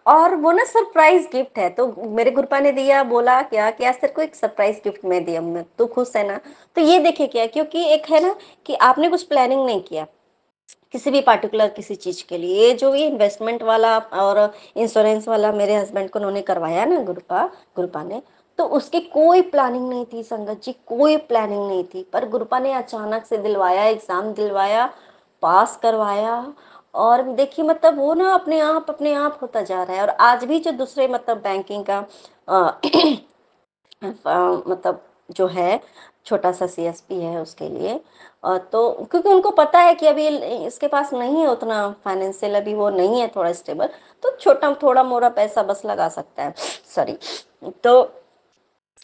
और वो ना सरप्राइज गिफ्ट है, तो मेरे गुरुपा ने दिया, बोला क्या कि आज तेरे को एक सरप्राइज गिफ्ट में दिया, मैं तू खुश है ना। तो ये देखिए क्या, क्योंकि एक है ना कि आपने कुछ प्लानिंग नहीं किया किसी भी पार्टिकुलर किसी चीज के लिए, ये जो ये इन्वेस्टमेंट वाला और इंश्योरेंस वाला मेरे हस्बैंड को उन्होंने करवाया ना गुरुपा ने, तो उसकी कोई प्लानिंग नहीं थी संगत जी, कोई प्लानिंग नहीं थी, पर गुरुपा ने अचानक से दिलवाया, एग्जाम दिलवाया, पास करवाया, और देखिए मतलब वो ना अपने आप होता जा रहा है। और आज भी जो दूसरे मतलब बैंकिंग का मतलब जो है छोटा सा सीएसपी है उसके लिए, तो क्योंकि उनको पता है कि अभी इसके पास नहीं है उतना फाइनेंशियल, अभी वो नहीं है थोड़ा स्टेबल, तो छोटा थोड़ा मोड़ा पैसा बस लगा सकता है, सॉरी। तो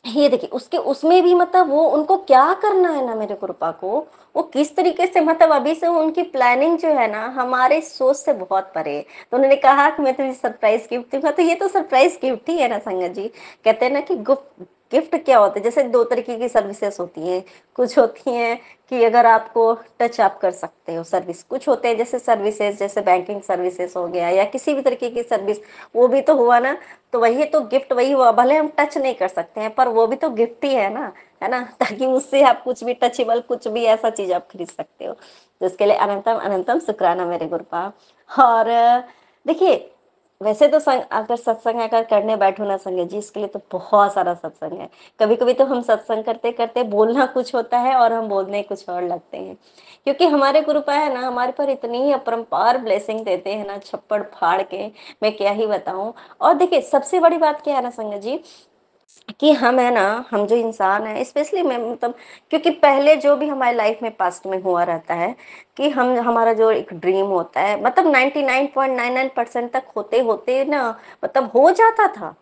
ये देखिए उसके उसमें भी मतलब वो उनको क्या करना है ना मेरे कृपा को, वो किस तरीके से मतलब अभी से उनकी प्लानिंग जो है ना हमारे सोच से बहुत परे है। तो उन्होंने कहा कि मैं तुझे सरप्राइज गिफ्ट दूंगा, तो ये तो सरप्राइज गिफ्ट ही है ना संगत जी। कहते हैं ना कि गिफ्ट गिफ्ट क्या होता है, जैसे दो तरीके की सर्विसेज होती हैं, कुछ होती हैं कि अगर आपको टच आप कर सकते हो सर्विस, कुछ होते हैं जैसे सर्विसेज, जैसे बैंकिंग सर्विसेज हो गया या किसी भी तरीके की सर्विस, वो भी तो हुआ ना। तो वही तो गिफ्ट वही हुआ, भले हम टच नहीं कर सकते हैं पर वो भी तो गिफ्ट ही है ना, ताकि उससे आप कुछ भी टचेबल कुछ भी ऐसा चीज आप खरीद सकते हो। तो इसके लिए अनंतम अनंतम शुक्राना मेरे गुरुपा। और देखिए वैसे तो अगर सत्संग अगर करने बैठो ना संगत जी, इसके लिए तो बहुत सारा सत्संग है। कभी कभी तो हम सत्संग करते करते बोलना कुछ होता है और हम बोलने कुछ और लगते हैं, क्योंकि हमारे गुरुपा है ना हमारे पर इतनी अपरंपार ब्लेसिंग देते हैं ना छप्पड़ फाड़ के, मैं क्या ही बताऊं। और देखिए सबसे बड़ी बात क्या है ना संगत जी, कि हम है ना, हम जो इंसान है स्पेशली मैं मतलब, क्योंकि पहले जो भी हमारे लाइफ में पास्ट में हुआ रहता है कि हम हमारा जो एक ड्रीम होता है मतलब 99.99% तक होते होते ना मतलब हो जाता था।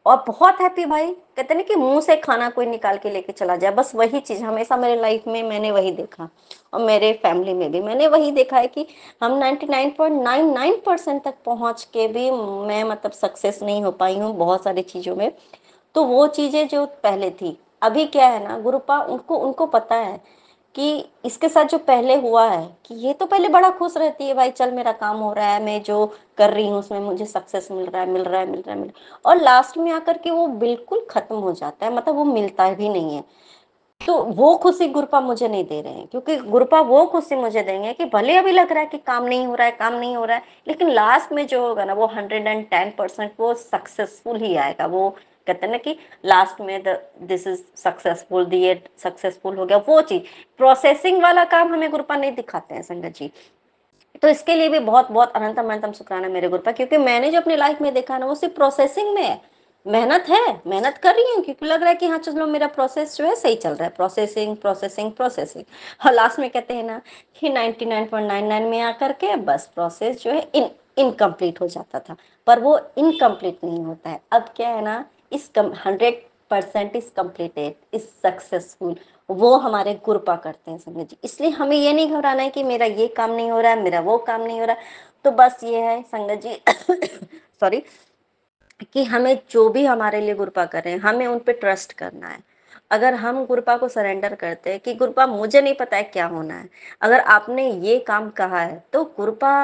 और बहुत हैप्पी भाई, कहते हैं ना कि मुंह से खाना कोई निकाल के लेके चला जाए, बस वही चीज हमेशा मेरे लाइफ में मैंने वही देखा, और मेरे फैमिली में भी मैंने वही देखा है कि हम 99.99% तक पहुंच के भी मैं मतलब सक्सेस नहीं हो पाई हूँ बहुत सारी चीजों में। तो वो चीजें जो पहले थी, अभी क्या है ना गुरुपा उनको उनको पता है कि इसके साथ जो पहले हुआ है कि ये तो पहले बड़ा खुश रहती है, भाई चल मेरा काम हो रहा है, मैं जो कर रही हूँ उसमें मुझे सक्सेस मिल रहा है मिल रहा है मिल रहा है मिल रहा है, और लास्ट में आकर के वो बिल्कुल खत्म हो जाता है, मतलब वो मिलता भी नहीं है। तो वो खुशी गुरुपा मुझे नहीं दे रहे हैं, क्योंकि गुरुपा वो खुशी मुझे देंगे कि भले अभी लग रहा है कि काम नहीं हो रहा है, काम नहीं हो रहा है, लेकिन लास्ट में जो होगा ना वो 110% वो सक्सेसफुल ही आएगा। वो कहते हैं ना कि लास्ट में दिस इज सक्सेसफुल, दिए सक्सेसफुल हो गया, वो चीज प्रोसेसिंग वाला काम हमें गुरुपा नहीं दिखाते हैं संगत जी। तो इसके लिए भी बहुत बहुत अनंतम अनंतम शुक्राना मेरे गुरुपा, क्योंकि मैंने जो अपनी लाइफ में देखा ना वो सिर्फ प्रोसेसिंग में है। मेहनत है, मेहनत कर रही हूँ, क्योंकि लग रहा है कि हाँ चलो मेरा प्रोसेस जो है सही चल रहा है, प्रोसेसिंग प्रोसेसिंग प्रोसेसिंग, और लास्ट में कहते हैं ना कि 99.99 में आकर के बस प्रोसेस जो है इनकम्प्लीट हो जाता था, पर वो इनकम्प्लीट नहीं होता है। अब क्या है ना, इस 100% इज कम्प्लीटेड, इज सक्सेसफुल, वो हमारे गुरुपा करते हैं संगत जी। इसलिए हमें ये नहीं घबराना है कि मेरा ये काम नहीं हो रहा है, मेरा वो काम नहीं हो रहा है। तो बस ये है संगत जी सॉरी, कि हमें जो भी हमारे लिए गुरुपा कर रहे हैं हमें उन पे ट्रस्ट करना है। अगर हम गुरुपा को सरेंडर करते हैं कि गुरुपा मुझे नहीं पता है क्या होना है, अगर आपने ये काम कहा है तो गुरुपा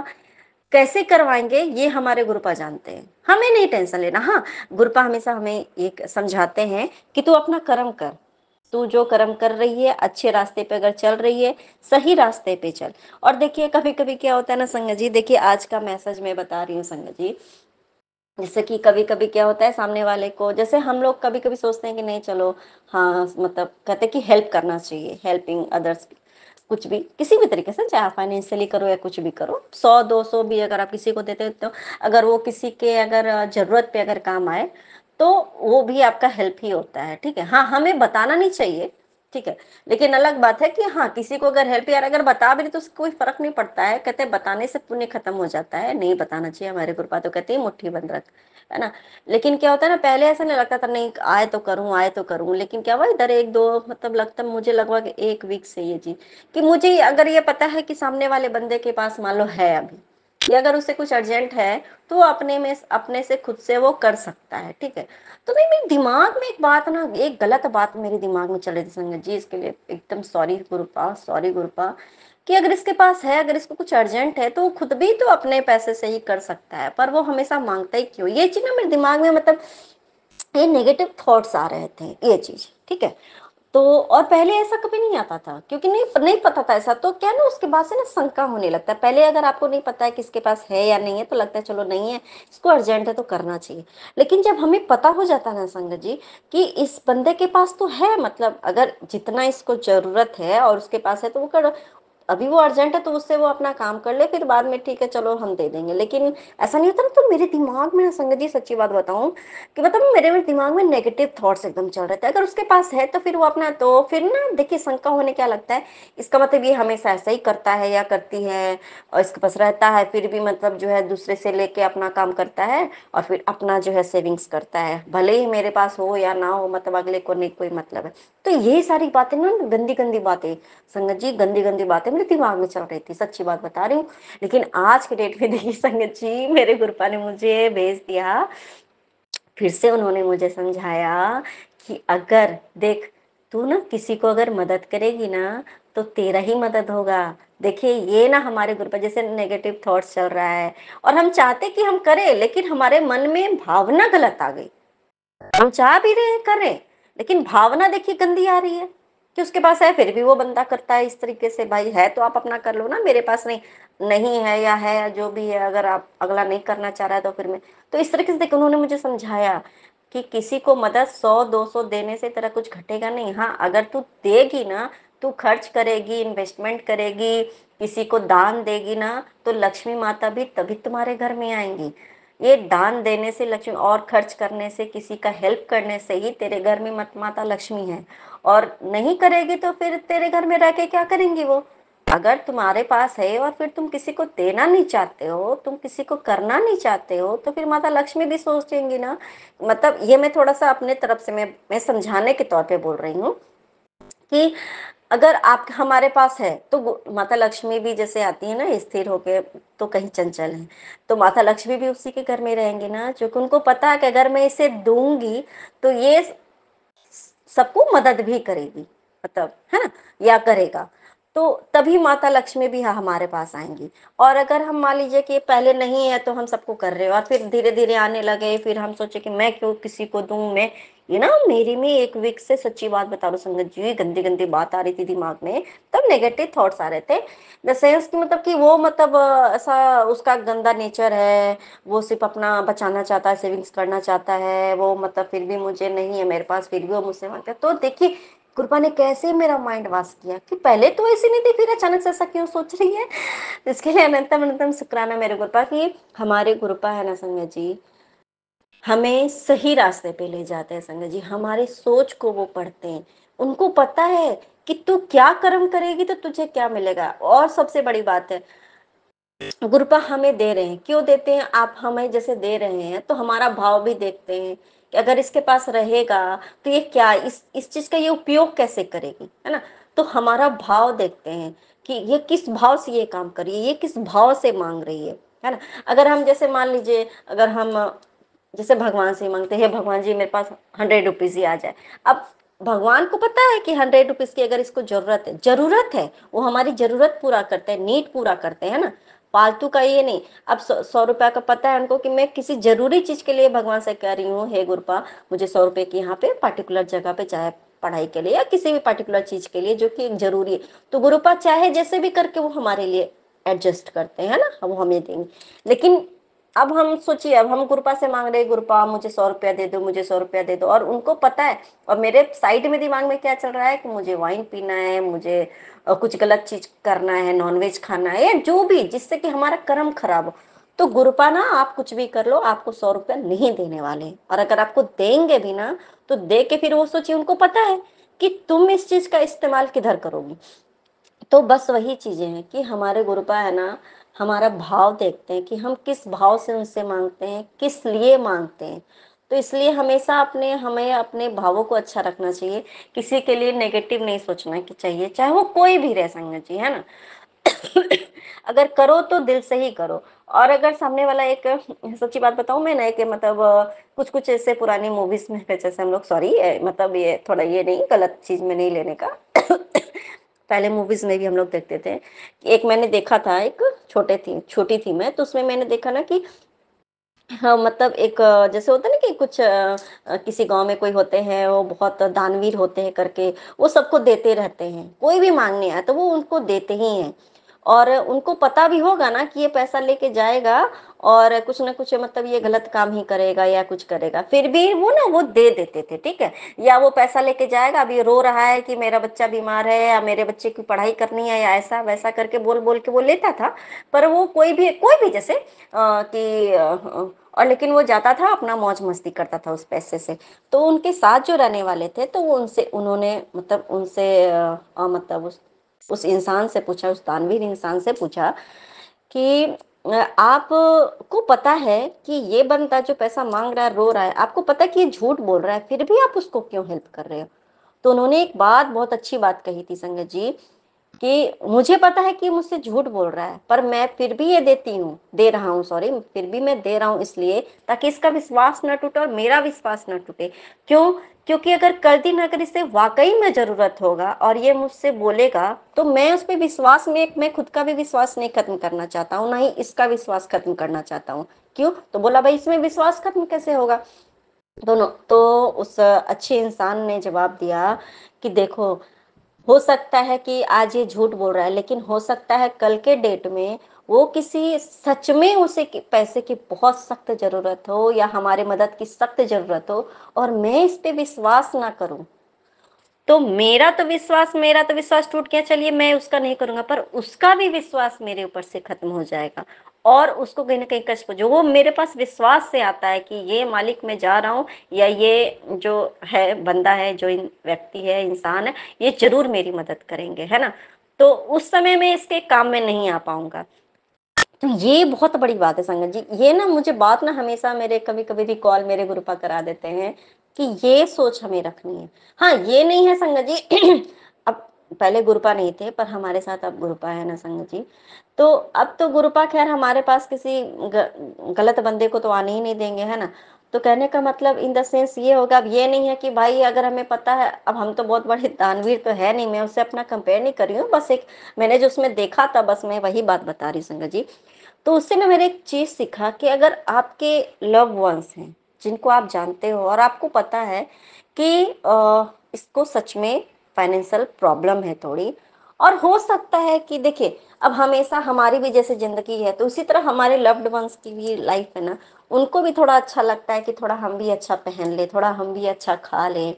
कैसे करवाएंगे ये हमारे गुरुपा जानते हैं, हमें नहीं टेंशन लेना। हाँ, गुरुपा हमेशा हमें ये समझाते हैं कि तू अपना कर्म कर, तू जो कर्म कर रही है अच्छे रास्ते पे अगर चल रही है, सही रास्ते पे चल। और देखिए कभी कभी क्या होता है ना संगत जी, देखिए आज का मैसेज मैं बता रही हूँ संगत जी, जैसे कि कभी कभी क्या होता है सामने वाले को, जैसे हम लोग कभी कभी सोचते हैं कि नहीं चलो, हाँ मतलब कहते हैं कि हेल्प करना चाहिए, हेल्पिंग अदर्स, कुछ भी किसी भी तरीके से, चाहे फाइनेंशियली करो या कुछ भी करो, 100-200 भी अगर आप किसी को देते हो तो अगर वो किसी के अगर जरूरत पे अगर काम आए तो वो भी आपका हेल्प ही होता है, ठीक है। हाँ, हमें बताना नहीं चाहिए, ठीक है, लेकिन अलग बात है कि हाँ किसी को अगर हेल्प, यार अगर बता भी तो उसको कोई फर्क नहीं पड़ता है, कहते हैं बताने से पुण्य खत्म हो जाता है, नहीं बताना चाहिए, हमारे गुरुपा तो कहते हैं मुट्ठी बंद रख, है ना। लेकिन क्या होता है ना, पहले ऐसा नहीं लगता था, नहीं आए तो करूं आए तो करूं, लेकिन क्या हुआ इधर एक दो मतलब लगता मुझे लगभग 1 वीक से ये चीज कि मुझे अगर ये पता है कि सामने वाले बंदे के पास मान लो है अभी, या अगर उसे कुछ अर्जेंट है तो वो अपने में अपने से खुद से वो कर सकता है, ठीक है। तो नहीं, मेरे दिमाग में एक बात ना, एक गलत बात मेरे दिमाग में चल रही थी संगत जी, इसके लिए एकदम सॉरी गुरुपा, सॉरी गुरुपा, कि अगर इसके पास है, अगर इसको कुछ अर्जेंट है तो वो खुद भी तो अपने पैसे से ही कर सकता है, पर वो हमेशा मांगता ही क्यों, ये चीज ना मेरे दिमाग में मतलब ये नेगेटिव थॉट्स आ रहे थे, ये चीज, ठीक है। तो और पहले ऐसा कभी नहीं आता था, क्योंकि नहीं नहीं पता था ऐसा, तो क्या ना उसके बाद से ना शंका होने लगता है। पहले अगर आपको नहीं पता है कि इसके पास है या नहीं है तो लगता है चलो नहीं है, इसको अर्जेंट है तो करना चाहिए। लेकिन जब हमें पता हो जाता है ना संगत जी कि इस बंदे के पास तो है, मतलब अगर जितना इसको जरूरत है और उसके पास है तो वो कर, अभी वो अर्जेंट है तो उससे वो अपना काम कर ले, फिर बाद में ठीक है चलो हम दे देंगे, लेकिन ऐसा नहीं होता ना। तो मेरे दिमाग में ना संगत जी सच्ची बात बताऊं कि मतलब मेरे दिमाग में नेगेटिव थॉट्स एकदम चल रहे थे, अगर उसके पास है तो फिर वो अपना, तो फिर ना देखिए शंका होने क्या लगता है, इसका मतलब ये हमेशा ऐसा ही करता है या करती है, और इसके पास रहता है फिर भी मतलब जो है दूसरे से लेके अपना काम करता है और फिर अपना जो है सेविंग्स करता है, भले ही मेरे पास हो या ना हो, मतलब अगले को नहीं कोई मतलब है। तो ये सारी बातें ना, गंदी गंदी बातें संगत जी, गंदी गंदी बातें मेरे दिमाग में चल रही थी, सच्ची बात बता रही हूँ। लेकिन आज के डेट में देखिए संगत जी, मेरे गुरुपा ने मुझे भेज दिया, फिर से उन्होंने मुझे समझाया कि अगर देख, तू ना किसी को अगर मदद करेगी ना तो तेरा ही मदद होगा। देखिए ये ना हमारे ग्रुप पर जैसे नेगेटिव थॉट्स चल रहा है और हम चाहते कि हम करें, लेकिन हमारे मन में भावना गलत आ गई, हम चाह भी रहे हैं करें, लेकिन भावना देखिए गंदी आ रही है कि उसके पास है फिर भी वो बंदा करता है इस तरीके से। भाई है तो आप अपना कर लो ना, मेरे पास नहीं, नहीं है या है जो भी है, अगर आप अगला नहीं करना चाह रहा है तो फिर मैं, तो इस तरीके से देखिए उन्होंने मुझे समझाया कि किसी को मदद 100-200 देने से तेरा कुछ घटेगा नहीं। हाँ, अगर तू देगी ना, तू खर्च करेगी, इन्वेस्टमेंट करेगी, किसी को दान देगी ना, तो लक्ष्मी माता भी तभी तुम्हारे घर में आएंगी। ये दान देने से लक्ष्मी, और खर्च करने से, किसी का हेल्प करने से ही तेरे घर में मत माता लक्ष्मी है। और नहीं करेगी तो फिर तेरे घर में रह के क्या करेंगी वो। अगर तुम्हारे पास है और फिर तुम किसी को देना नहीं चाहते हो, तुम किसी को करना नहीं चाहते हो, तो फिर माता लक्ष्मी भी सोचेंगी ना। मतलब ये मैं थोड़ा सा अपने तरफ से मैं समझाने के तौर पे बोल रही हूँ कि अगर आप हमारे पास है तो माता लक्ष्मी भी जैसे आती है ना स्थिर होके, तो कहीं चंचल है, तो माता लक्ष्मी भी उसी के घर में रहेंगी ना, क्योंकि उनको पता है कि अगर मैं इसे दूंगी तो ये सबको मदद भी करेगी, मतलब है ना, या करेगा, तो तभी माता लक्ष्मी भी हमारे पास आएंगी। और अगर हम मान लीजिए कि पहले नहीं है तो हम सबको कर रहे हो और फिर धीरे धीरे आने लगे, फिर हम सोचे कि मैं क्यों किसी को दूं, मैं ये ना मेरी में एक वीक से सच्ची बात बता रहा हूँ संगत जी, गंदी गंदी बात आ रही थी दिमाग में, तब नेगेटिव थॉट्स आ रहे थे। द सेंस की मतलब कि वो मतलब ऐसा उसका गंदा नेचर है, वो सिर्फ अपना बचाना चाहता है, सेविंग्स करना चाहता है वो, मतलब फिर भी मुझे नहीं है मेरे पास, फिर भी वो मुझसे मांगता है। तो देखिए कृपा ने कैसे मेरा माइंड वॉश किया कि पहले तो ऐसी नहीं थी, फिर अचानक से ऐसा क्यों सोच रही है। इसके लिए अनंतम अनंतम शुक्राना मेरे कृपा की हमारे कृपा है ना संगत जी, हमें सही रास्ते पे ले जाते हैं संगत जी, हमारी सोच को वो पढ़ते हैं, उनको पता है कि तू क्या कर्म करेगी तो तुझे क्या मिलेगा। और सबसे बड़ी बात है गुरुपा हमें दे रहे हैं, क्यों देते हैं, आप हमें जैसे दे रहे हैं तो हमारा भाव भी देखते हैं कि अगर इसके पास रहेगा तो ये क्या इस चीज का ये उपयोग कैसे करेगी, है ना। तो हमारा भाव देखते हैं कि ये किस भाव से ये काम कर रही है, ये किस भाव से मांग रही है ना। अगर हम जैसे मान लीजिए अगर हम जैसे भगवान से मांगते हैं भगवान जी मेरे पास 100 रुपीज ही आ जाए, अब भगवान को पता है कि 100 रुपीज की अगर इसको जरूरत है वो हमारी जरूरत पूरा करते हैं, नीड पूरा करते हैं ना, फालतू का ये नहीं। अब 100 रुपया का पता है उनको कि मैं किसी जरूरी चीज के लिए भगवान से कह रही हूँ, हे गुरुपा मुझे 100 रुपए की यहाँ पे पर्टिकुलर जगह पे चाहे पढ़ाई के लिए या किसी भी पर्टिकुलर चीज के लिए जो कि जरूरी है, तो गुरुपा चाहे जैसे भी करके वो हमारे लिए एडजस्ट करते हैं ना, वो हमें देंगे। लेकिन अब हम सोचिए, अब हम गुरुपा से मांग रहे गुरुपा मुझे 100 रुपया दे दो, मुझे 100 रुपया दे दो, और उनको पता है और मेरे साइड में दिमाग में क्या चल रहा है कि मुझे वाइन पीना है, मुझे कुछ गलत चीज करना है, नॉनवेज खाना है, या जो भी जिससे कि हमारा कर्म खराब हो। तो गुरुपा ना आप कुछ भी कर लो आपको 100 रुपया नहीं देने वाले, और अगर आपको देंगे भी ना तो दे के फिर वो सोचिए उनको पता है कि तुम इस चीज का इस्तेमाल किधर करोगी। तो बस वही चीजें हैं कि हमारे गुरुपा है ना हमारा भाव देखते हैं कि हम किस भाव से उनसे मांगते हैं, किस लिए मांगते हैं। तो इसलिए हमेशा हमें अपने भावों को अच्छा रखना चाहिए, किसी के लिए नेगेटिव नहीं सोचना कि चाहिए, चाहे वो कोई भी रहे संगत जी, है ना। अगर करो तो दिल से ही करो। और अगर सामने वाला एक सच्ची बात बताऊं मैं ना, एक मतलब कुछ कुछ ऐसे पुरानी मूवीज में जैसे हम लोग, सॉरी मतलब ये थोड़ा ये नहीं गलत चीज में नहीं लेने का, पहले मूवीज में भी हम लोग देखते थे। एक मैंने देखा था, एक छोटी थी मैं, तो उसमें मैंने देखा ना कि हाँ मतलब एक जैसे होता है ना कि कुछ किसी गांव में कोई होते हैं वो बहुत दानवीर होते हैं करके, वो सबको देते रहते हैं, कोई भी मांगने आए तो वो उनको देते ही हैं। और उनको पता भी होगा ना कि ये पैसा लेके जाएगा और कुछ ना कुछ मतलब ये गलत काम ही करेगा या कुछ करेगा, फिर भी वो ना वो दे देते थे, ठीक है। या वो पैसा लेके जाएगा, अभी रो रहा है कि मेरा बच्चा बीमार है या मेरे बच्चे की पढ़ाई करनी है या ऐसा वैसा करके बोल बोल के वो लेता था। पर वो कोई भी जैसे और लेकिन वो जाता था अपना मौज मस्ती करता था उस पैसे से। तो उनके साथ जो रहने वाले थे तो वो उनसे उन्होंने मतलब उनसे मतलब उस इंसान से पूछा, उस दानवीर इंसान से पूछा कि आप को पता है कि ये बंदा जो पैसा मांग रहा है रो रहा है, आपको पता है कि ये झूठ बोल रहा है, फिर भी आप उसको क्यों हेल्प कर रहे हो। तो उन्होंने एक बात बहुत अच्छी बात कही थी संगत जी, कि मुझे पता है कि मुझसे झूठ बोल रहा है पर मैं फिर भी ये दे रहा हूँ, सॉरी फिर भी मैं दे रहा हूँ इसलिए ताकि इसका विश्वास न टूटे और मेरा विश्वास न टूटे। क्यों? क्योंकि अगर कल दिन अगर इसे वाकई में जरूरत होगा और ये मुझसे बोलेगा तो मैं उस पर विश्वास में मैं खुद का भी विश्वास नहीं खत्म करना चाहता हूँ, ना ही इसका विश्वास खत्म करना चाहता हूँ। क्यों? तो बोला भाई इसमें विश्वास खत्म कैसे होगा। दोनों तो उस अच्छे इंसान ने जवाब दिया कि देखो, हो सकता है कि आज ये झूठ बोल रहा है लेकिन हो सकता है कल के डेट में वो किसी सच में उसे पैसे की बहुत सख्त जरूरत हो या हमारे मदद की सख्त जरूरत हो और मैं इस पे विश्वास ना करूं, तो मेरा तो विश्वास टूट गया, चलिए मैं उसका नहीं करूंगा, पर उसका भी विश्वास मेरे ऊपर से खत्म हो जाएगा। और उसको कहीं ना कहीं कष्ट जो वो मेरे पास विश्वास से आता है कि ये मालिक मैं जा रहा हूँ या ये जो है बंदा है जो व्यक्ति है इंसान है ये जरूर मेरी मदद करेंगे, है ना। तो उस समय में इसके काम में नहीं आ पाऊंगा। तो ये बहुत बड़ी बात है संगत जी, ये ना मुझे बात ना हमेशा मेरे कभी कभी रिकॉल मेरे गुरुपा करा देते हैं कि ये सोच हमें रखनी है। हाँ ये नहीं है संगत जी अब पहले गुरुपा नहीं थे पर हमारे साथ अब गुरुपा है ना संगत जी। तो अब तो गुरुपा खैर हमारे पास किसी गलत बंदे को तो आने ही नहीं देंगे, है ना। तो कहने का मतलब इन द सेंस ये होगा, अब ये नहीं है कि भाई अगर हमें पता है, अब हम तो बहुत बड़े दानवीर तो है नहीं, मैं उससे अपना कंपेयर नहीं कर रही हूँ, बस एक मैंने जो उसमें देखा था बस मैं वही बात बता रही हूँ संगत जी। तो उससे ना मैंने एक चीज सीखा कि अगर आपके लव वंस हैं जिनको आप जानते हो और आपको पता है कि इसको सच में फाइनेंशियल प्रॉब्लम है थोड़ी, और हो सकता है कि देखिए अब हमेशा हमारी भी जैसे जिंदगी है तो उसी तरह हमारे लव्ड वंस की भी लाइफ है ना, उनको भी थोड़ा अच्छा लगता है कि थोड़ा हम भी अच्छा पहन ले, थोड़ा हम भी अच्छा खा ले,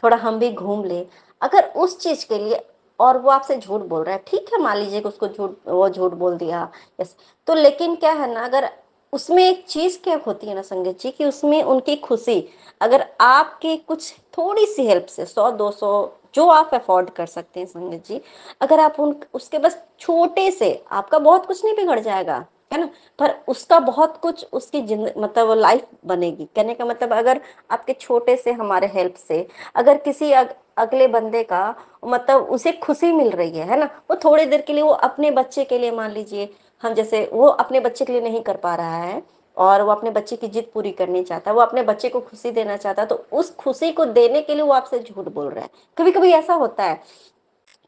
थोड़ा हम भी घूम ले। अगर उस चीज के लिए और वो आपसे झूठ बोल रहा है, ठीक है मान लीजिए कि उसको वो झूठ बोल दिया, यस, तो लेकिन क्या है ना, अगर उसमें एक चीज क्या होती है ना संगत जी, कि उसमें उनकी खुशी, अगर आपकी कुछ थोड़ी सी हेल्प से 100-200 जो आप अफोर्ड कर सकते हैं संगत जी, अगर आप उन उसके बस छोटे से, आपका बहुत कुछ नहीं बिगड़ जाएगा है ना, पर उसका बहुत कुछ उसकी मतलब लाइफ बनेगी। कहने का मतलब अगर आपके छोटे से हमारे हेल्प से अगर किसी अगले बंदे का मतलब उसे खुशी मिल रही है ना, वो थोड़ी देर के लिए वो अपने बच्चे के लिए, मान लीजिए हम जैसे वो अपने बच्चे के लिए नहीं कर पा रहा है और वो अपने बच्चे की जिद पूरी करनी चाहता है, वो अपने बच्चे को खुशी देना चाहता है, तो उस खुशी को देने के लिए वो आपसे झूठ बोल रहा है। कभी कभी ऐसा होता है,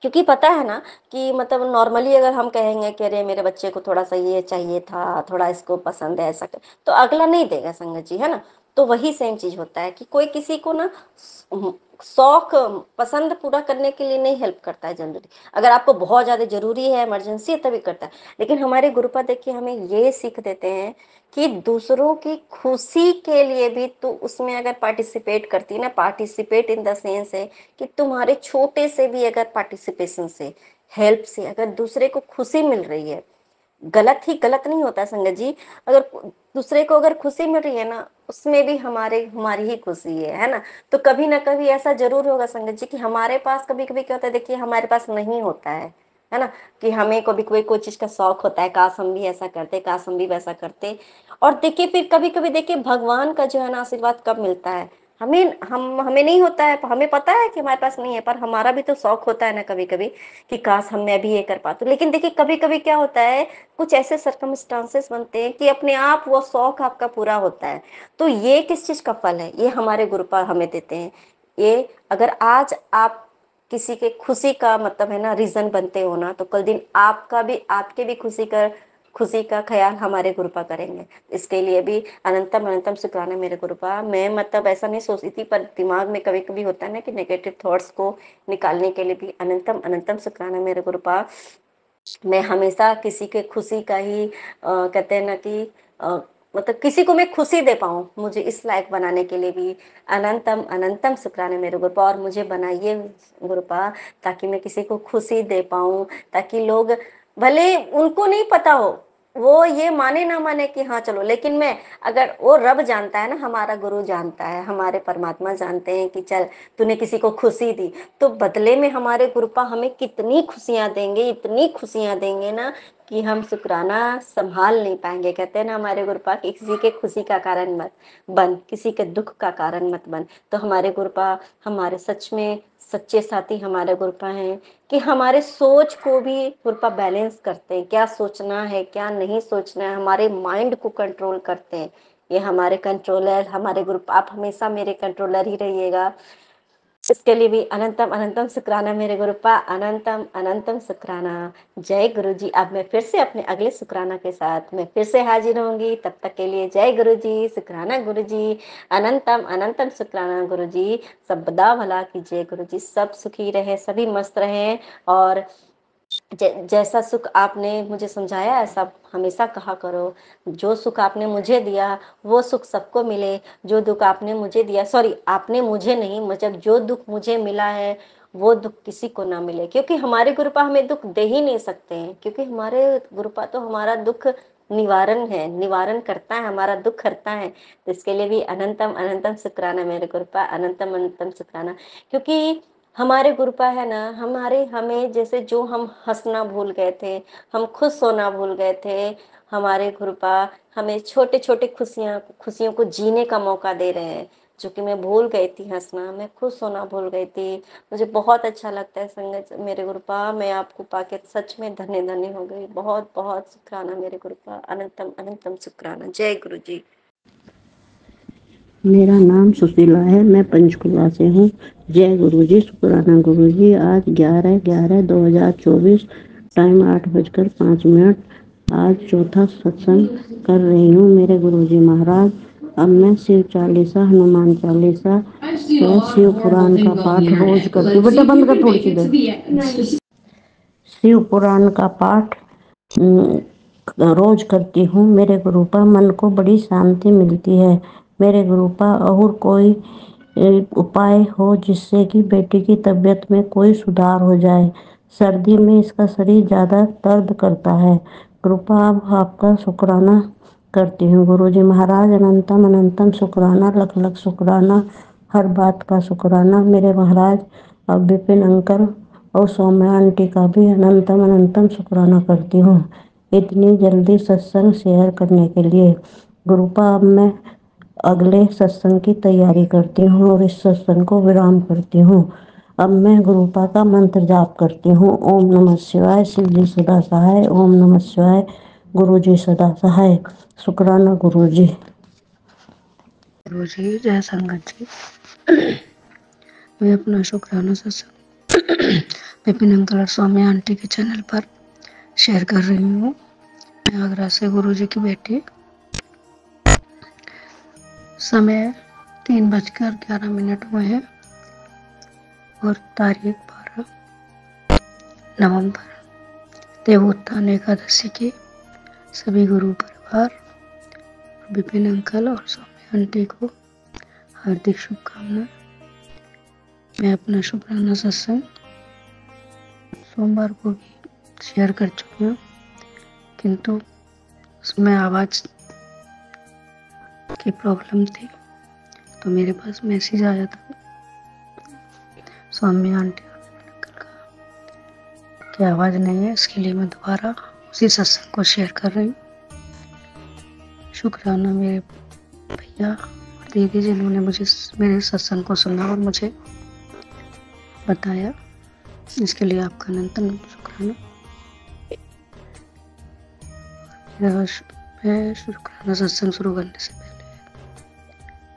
क्योंकि पता है ना कि मतलब नॉर्मली अगर हम कहेंगे कि अरे मेरे बच्चे को थोड़ा सा ये चाहिए था, थोड़ा इसको पसंद है ऐसा तो अगला नहीं देगा संगत जी, है ना। तो वही सेम चीज होता है कि कोई किसी को ना शौक पसंद पूरा करने के लिए नहीं हेल्प करता है जनरली, अगर आपको बहुत ज्यादा जरूरी है, इमरजेंसी है, तभी करता है। लेकिन हमारे गुरुपा देखिए हमें ये सीख देते हैं कि दूसरों की खुशी के लिए भी तो उसमें अगर पार्टिसिपेट करती है ना, पार्टिसिपेट इन द सेंस है कि तुम्हारे छोटे से भी अगर पार्टिसिपेशन से, हेल्प से अगर दूसरे को खुशी मिल रही है, गलत ही गलत नहीं होता संगत जी, अगर दूसरे को अगर खुशी मिल रही है ना, उसमें भी हमारी ही खुशी है ना। तो कभी ना कभी ऐसा जरूर होगा संगत जी कि हमारे पास कभी कभी क्या होता है, देखिए हमारे पास नहीं होता है ना, कि हमें कभी कोई चीज का शौक होता है, काश हम भी ऐसा करते, काश हम भी वैसा करते। और देखिए फिर कभी कभी देखिए भगवान का जो है ना आशीर्वाद कब मिलता है, हमें नहीं होता है, हमें पता है कि हमारे पास नहीं है, पर हमारा भी तो शौक होता है ना कभी कभी कि काश हम मैं भी ये कर पाती। लेकिन देखिए कभी कभी क्या होता है, कुछ ऐसे सर्कमस्टांसेस बनते हैं कि अपने आप वो शौक आपका पूरा होता है। तो ये किस चीज का फल है, ये हमारे गुरुपाल हमें देते हैं। ये अगर आज आप किसी के खुशी का मतलब है ना रीजन बनते हो ना, तो कल दिन आपका भी, आपके भी खुशी का ख्याल हमारे गुरुपा करेंगे। इसके लिए भी अनंतम अनंतम शुक्राना मेरे गुरुपा। मैं मतलब ऐसा नहीं सोचती थी, पर दिमाग में कभी कभी होता है ना कि नेगेटिव थॉट्स को निकालने के लिए भी अनंतम अनंतम शुक्राना मेरे गुरुपा। मैं हमेशा किसी के खुशी का ही कहते हैं ना कि मतलब किसी को मैं खुशी दे पाऊँ, मुझे इस लायक बनाने के लिए भी अनंतम अनंतम शुक्राने मेरे गुरुपा। और मुझे बनाइए गुरुपा ताकि मैं किसी को खुशी दे पाऊँ, ताकि लोग भले उनको नहीं पता हो, वो ये माने ना माने कि हाँ चलो, लेकिन मैं, अगर वो रब जानता है ना, हमारा गुरु जानता है, हमारे परमात्मा जानते हैं कि चल तूने किसी को खुशी दी, तो बदले में हमारे गुरुपा हमें कितनी खुशियां देंगे, इतनी खुशियां देंगे ना कि हम शुक्राना संभाल नहीं पाएंगे। कहते हैं ना हमारे गुरुपा कि किसी के खुशी का कारण मत बन, किसी के दुख का कारण मत बन। तो हमारे गुरुपा हमारे सच में सच्चे साथी हमारे गुरुपा हैं कि हमारे सोच को भी गुरुपा बैलेंस करते हैं, क्या सोचना है क्या नहीं सोचना है, हमारे माइंड को कंट्रोल करते हैं। ये हमारे कंट्रोलर हमारे गुरुपा, आप हमेशा मेरे कंट्रोलर ही रहिएगा। इसके लिए भी अनंतम अनंतम शुक्राना मेरे गुरुपा, अनंतम अनंतम शुक्राना। जय गुरु जी। अब मैं फिर से अपने अगले शुक्राना के साथ मैं फिर से हाजिर होंगी, तब तक के लिए जय गुरु जी, शुक्राना गुरु जी, अनंतम अनंतम शुक्राना गुरु जी। सबदा भला कीजिए गुरु जी, सब सुखी रहे, सभी मस्त रहे। और जैसा सुख आपने मुझे समझाया ऐसा हमेशा कहा करो। जो सुख आपने मुझे दिया वो सुख सबको मिले, जो दुख आपने मुझे दिया, सॉरी आपने मुझे नहीं, मतलब जो दुख मुझे मिला है वो दुख किसी को ना मिले, क्योंकि हमारे गुरुपा हमें दुख दे ही नहीं सकते हैं, क्योंकि हमारे गुरुपा तो हमारा दुख निवारण है, निवारण करता है, हमारा दुख हरता है। तो इसके लिए भी अनंतम अनंतम शुक्राना मेरे गुरुपा, अनंतम अनंतम शुक्राना। क्योंकि हमारे गुरुपा है ना, हमें जैसे जो हम हंसना भूल गए थे, हम खुश होना भूल गए थे, हमारे गुरुपा हमें छोटे छोटे खुशियों को जीने का मौका दे रहे हैं। जो कि मैं भूल गई थी हंसना, मैं खुश होना भूल गई थी। मुझे बहुत अच्छा लगता है संगत मेरे गुरुपा, मैं आपको पाके सच में धन्य धन्य हो गई। बहुत बहुत शुक्राना मेरे गुरुपा, अनंतम अनंतम शुक्राना। जय गुरु जी। मेरा नाम सुशीला है, मैं पंचकुला से हूँ। जय गुरु जी, शुक्राना गुरु जी। आज 11/11/2024, टाइम 8:05। आज चौथा सत्संग कर रही हूँ। मेरे गुरु जी महाराज अब मैं शिव चालीसा, हनुमान चालीसा व शिव पुराण का पाठ रोज करती हूँ। बेटा बंद कर थोड़ी सी देर। शिव पुराण का पाठ रोज करती हूँ। मेरे गुरु पर मन को बड़ी शांति मिलती है। मेरे गुरु पर और कोई उपाय हो जिससे कि बेटी की तबीयत में कोई सुधार हो जाए। सर्दी में इसका शरीर ज़्यादा दर्द करता है। कृपा अब आपका शुक्राना करती हूँ। गुरुजी महाराज अनंतम अनंतम शुक्राना, लख लख शुक्राना, हर बात का शुक्राना। मेरे महाराज अब विपिन अंकल और सौम्या आंटी का भी अनंतम अनंतम शुक्राना करती हूँ इतनी जल्दी सत्संग शेयर करने के लिए। गुरुपा अब मैं अगले सत्संग की तैयारी करती हूँ और इस सत्संग को विराम करती हूँ। अब मैं गुरुपा का मंत्र जाप करती हूँ। ओम नमः शिवाय, शिव जी सदा सहाय। ओम नमः शिवाय, गुरु जी सदा सहाय। शुक्राना गुरु जी। गुरु जी जय संगत जी। मैं अपना शुक्राना सत्संग विपिन अंकल और स्वामी आंटी के चैनल पर शेयर कर रही हूँ। मैं आगरा से गुरु जी की बेटी। समय 3:11 हुए हैं और तारीख 12 नवंबर, देवोत्थान एकादशी की सभी गुरु परिवार, विपिन अंकल और स्वामी आंटी को हार्दिक शुभकामनाएं। मैं अपना शुक्राना सत्संग सोमवार को भी शेयर कर चुकी हूँ, किंतु उसमें आवाज़ की प्रॉब्लम थी तो मेरे पास मैसेज आया था स्वामी आंटी और अंकल का कि आवाज़ नहीं है। इसके लिए मैं दोबारा उसी सत्संग को शेयर कर रही हूँ। शुक्राना मेरे भैया और दीदी जिन्होंने मुझे मेरे सत्संग को सुना और मुझे बताया, इसके लिए आपका अनंतम शुक्राना। मैं शुक्राना सत्संग शुरू करने से पहले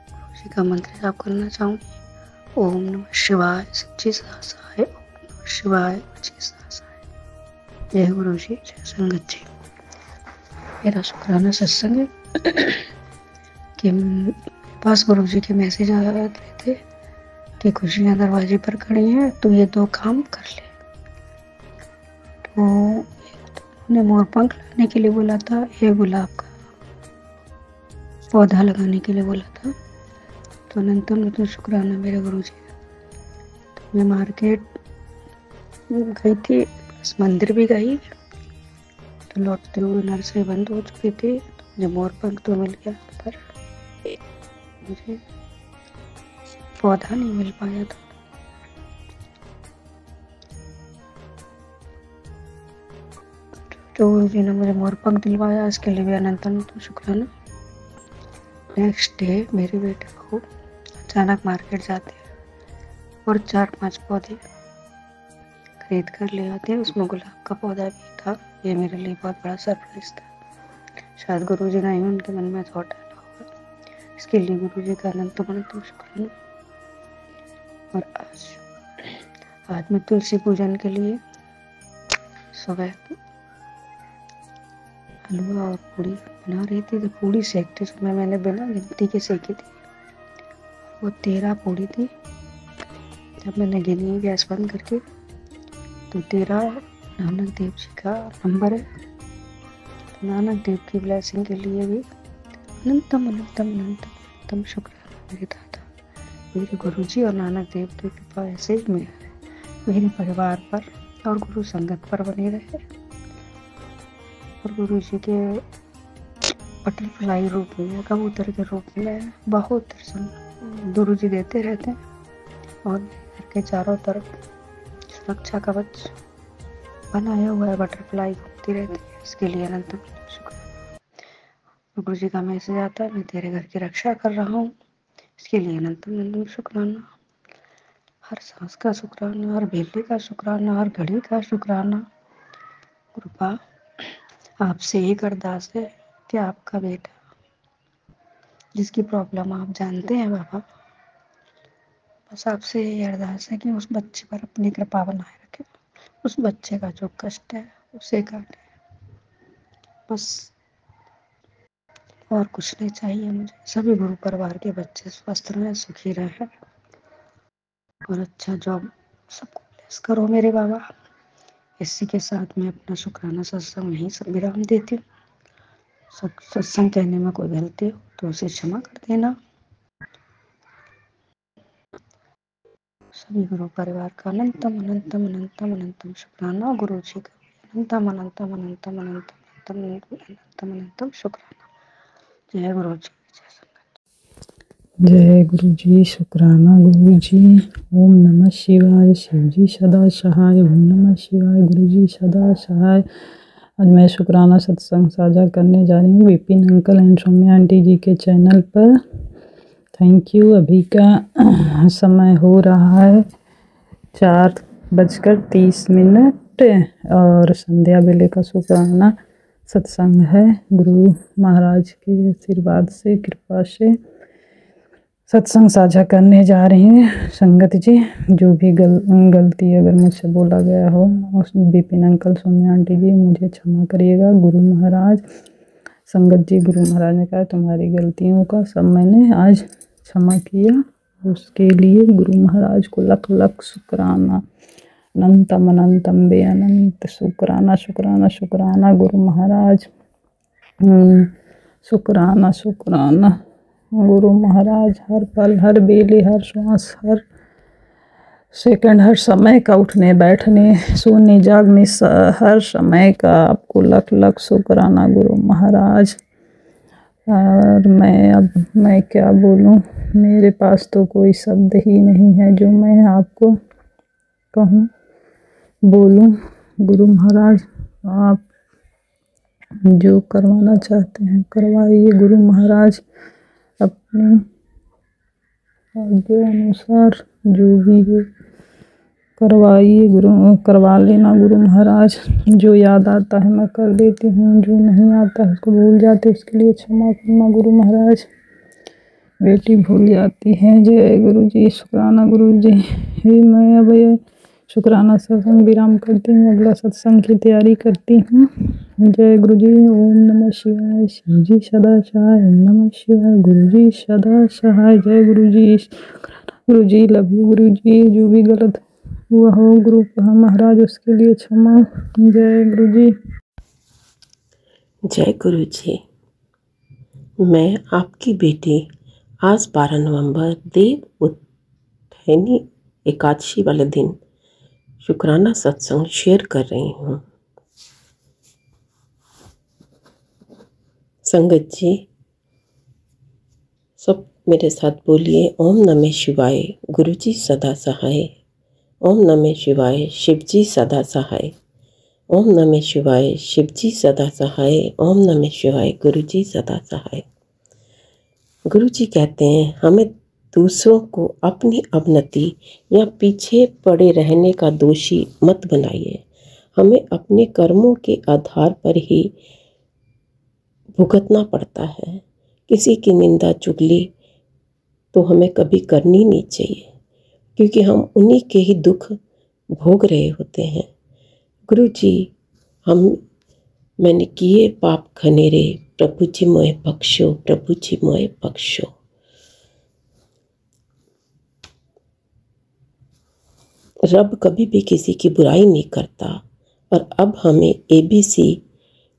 गुरु जी का मंत्र जाप करना चाहूँगी। ओम नमः शिवाय, सच्ची सदा सहाय। ओम नमः शिवाय, सच्ची सदा सहाय। जय गुरु जी, जय संगत जी। मेरा शुक्राना सत्संग है कि मेरे पास गुरु जी के मैसेज आ रहे थे कि खुशियाँ दरवाजे पर खड़ी हैं, तो ये 2 काम कर ले। तो एक तो उन्होंने मोरपंख लाने के लिए बोला था, एक गुलाब का पौधा लगाने के लिए बोला था। तो अनंतम तो शुक्राना मेरे गुरु जी। तो मैं मार्केट गई थी, बस मंदिर भी गई, तो लौटते हुए नर्सरी बंद हो चुकी थी। तो मुझे मोरपंख तो मिल गया, पर मुझे पौधा नहीं मिल पाया था। तो गुरु जी ने मुझे मोरपंख दिलवाया, इसके लिए भी अनंतम तो शुक्राना। नेक्स्ट डे मेरे बेटे को अचानक मार्केट जाते हैं और 4-5 पौधे खरीद कर ले आते हैं। उसमें गुलाब का पौधा भी था। ये मेरे लिए बहुत बड़ा सरप्राइज था। शायद गुरु जी ने उनके मन में थॉट डाला होगा, इसके लिए गुरु जी का अनंतम शुक्राना। और आज मैं तुलसी पूजन के लिए सुबह हलवा और पूड़ी बना रही थी। तो पूड़ी सेकते समय मैंने बिना गिनती के सेकी थी, वो 13 पूड़ी थी। जब मैंने गिनी गैस बंद करके, तो 13 नानक देव जी का नंबर है। तो नानक देव की ब्लेसिंग के लिए भी अनंतम अनंतम अनंतम अनंतम शुक्राना मेरे दादा, मेरे गुरु जी और नानक देव की कृपा ऐसे ही मेरे परिवार पर और गुरु संगत पर बनी रहे। और गुरु जी के बटरफ्लाई रूप में, कबूतर के रूप में बहुत दर्शन गुरु जी देते रहते हैं और घर के चारों तरफ सुरक्षा कवच बनाया हुआ है, बटरफ्लाई घूमती रहती है। इसके लिए अनंत शुक्राना। गुरु जी का मैसेज आता है, मैं तेरे घर की रक्षा कर रहा हूँ, इसके लिए अनंतम शुक्राना। हर सांस का शुक्राना, हर बेले का शुक्राना, हर घड़ी का शुक्राना। कृपा आपसे एक अरदास है कि आपका बेटा जिसकी प्रॉब्लम आप जानते हैं बाबा, बस आपसे यही अरदास है कि उस बच्चे पर अपनी कृपा बनाए रखें। उस बच्चे का जो कष्ट है उसे काटे, बस और कुछ नहीं चाहिए मुझे। सभी गुरु परिवार के बच्चे स्वस्थ रहें, सुखी रहें और अच्छा जॉब सबको ब्लेस करो मेरे बाबा। इसी के साथ मैं अपना शुक्राना सत्संग यहीं सब विराम देती हूँ। सत्संग कहने में कोई गलती हो तो उसे क्षमा कर देना। सभी गुरु परिवार का अनंतम अनंतम अनंतम अनंतम शुक्राना। गुरु जी का अनंतम अनंतम अनंतम अनंतम अनंतम अनंतम अनंतम शुक्राना। जय गुरु जी, जय संगत। जय गुरु जी, शुक्राना गुरु जी। ओम नमः शिवाय। शिव जी सदा सहाय। ओम नमः शिवाय। गुरु जी सदा सहाय। आज मैं शुक्राना सत्संग साझा करने जा रही हूँ Vipin uncle and Saumya aunty ji के चैनल पर। Thank you. अभी का समय हो रहा है 4:30 और संध्या बेले का शुक्राना सत्संग है। गुरु महाराज के आशीर्वाद से, कृपा से सत्संग साझा करने जा रहे हैं। संगत जी, जो भी गलती अगर मुझसे बोला गया हो, विपिन अंकल, सौम्या आंटी जी, मुझे क्षमा करिएगा। गुरु महाराज, संगत जी, गुरु महाराज ने कहा तुम्हारी गलतियों का सब मैंने आज क्षमा किया, उसके लिए गुरु महाराज को लख लख शुक्राना। अनंतम अनंतम बे अनंत शुक्राना शुक्राना शुक्राना गुरु महाराज। शुक्राना शुक्राना गुरु महाराज। हर पल, हर बेले, हर श्वास, हर सेकंड, हर समय का उठने बैठने, सोने जागने, हर समय का आपको लख लख शुक्राना गुरु महाराज। और मैं क्या बोलूं, मेरे पास तो कोई शब्द ही नहीं है जो मैं आपको कहूं, बोलूं। गुरु महाराज, आप जो करवाना चाहते हैं करवाइए गुरु महाराज। अपने आज्ञा अनुसार जो भी हो करवाइए गुरु, करवा लेना गुरु महाराज। जो याद आता है मैं कर देती हूँ, जो नहीं आता है उसको भूल जाते, उसके लिए क्षमा करना गुरु महाराज। बेटी भूल जाती है। जय गुरु जी, शुक्राना गुरु जी। मैं अब ये शुक्राना सत्संग विराम करती हूँ, अगला सत्संग की तैयारी करती हूँ। जय गुरु जी। ओम नमः शिवाय। शिव जी सदा सहाय। ओम नमः शिवाय। गुरु जी सदा सहाय। जय गुरु जी। गुरु जी, लव यू गुरु जी। जो भी गलत हुआ हो गुरु महाराज उसके लिए क्षमा। जय गुरु जी। जय गुरु जी। मैं आपकी बेटी आज 12 नवंबर देव उत्थानी एकादशी वाले दिन शुक्राना सत्संग शेयर कर रही हूँ। संगत जी, सब मेरे साथ बोलिए, ओम नमः शिवाय। गुरु जी सदा सहाय। ओम नमः शिवाय। शिव जी सदा सहाय। ओम नमः शिवाय। शिव जी सदा सहाय। ओम नमः शिवाय। गुरु जी सदा सहाय। गुरु जी कहते हैं, हमें दूसरों को अपनी अवनति या पीछे पड़े रहने का दोषी मत बनाइए। हमें अपने कर्मों के आधार पर ही भुगतना पड़ता है। किसी की निंदा चुगली तो हमें कभी करनी नहीं चाहिए, क्योंकि हम उन्हीं के ही दुख भोग रहे होते हैं। गुरु जी, मैंने किए पाप खनेरे, प्रभु जी मोए बख्शो, प्रभु जी मोए बख्शो। रब कभी भी किसी की बुराई नहीं करता, और अब हमें ABC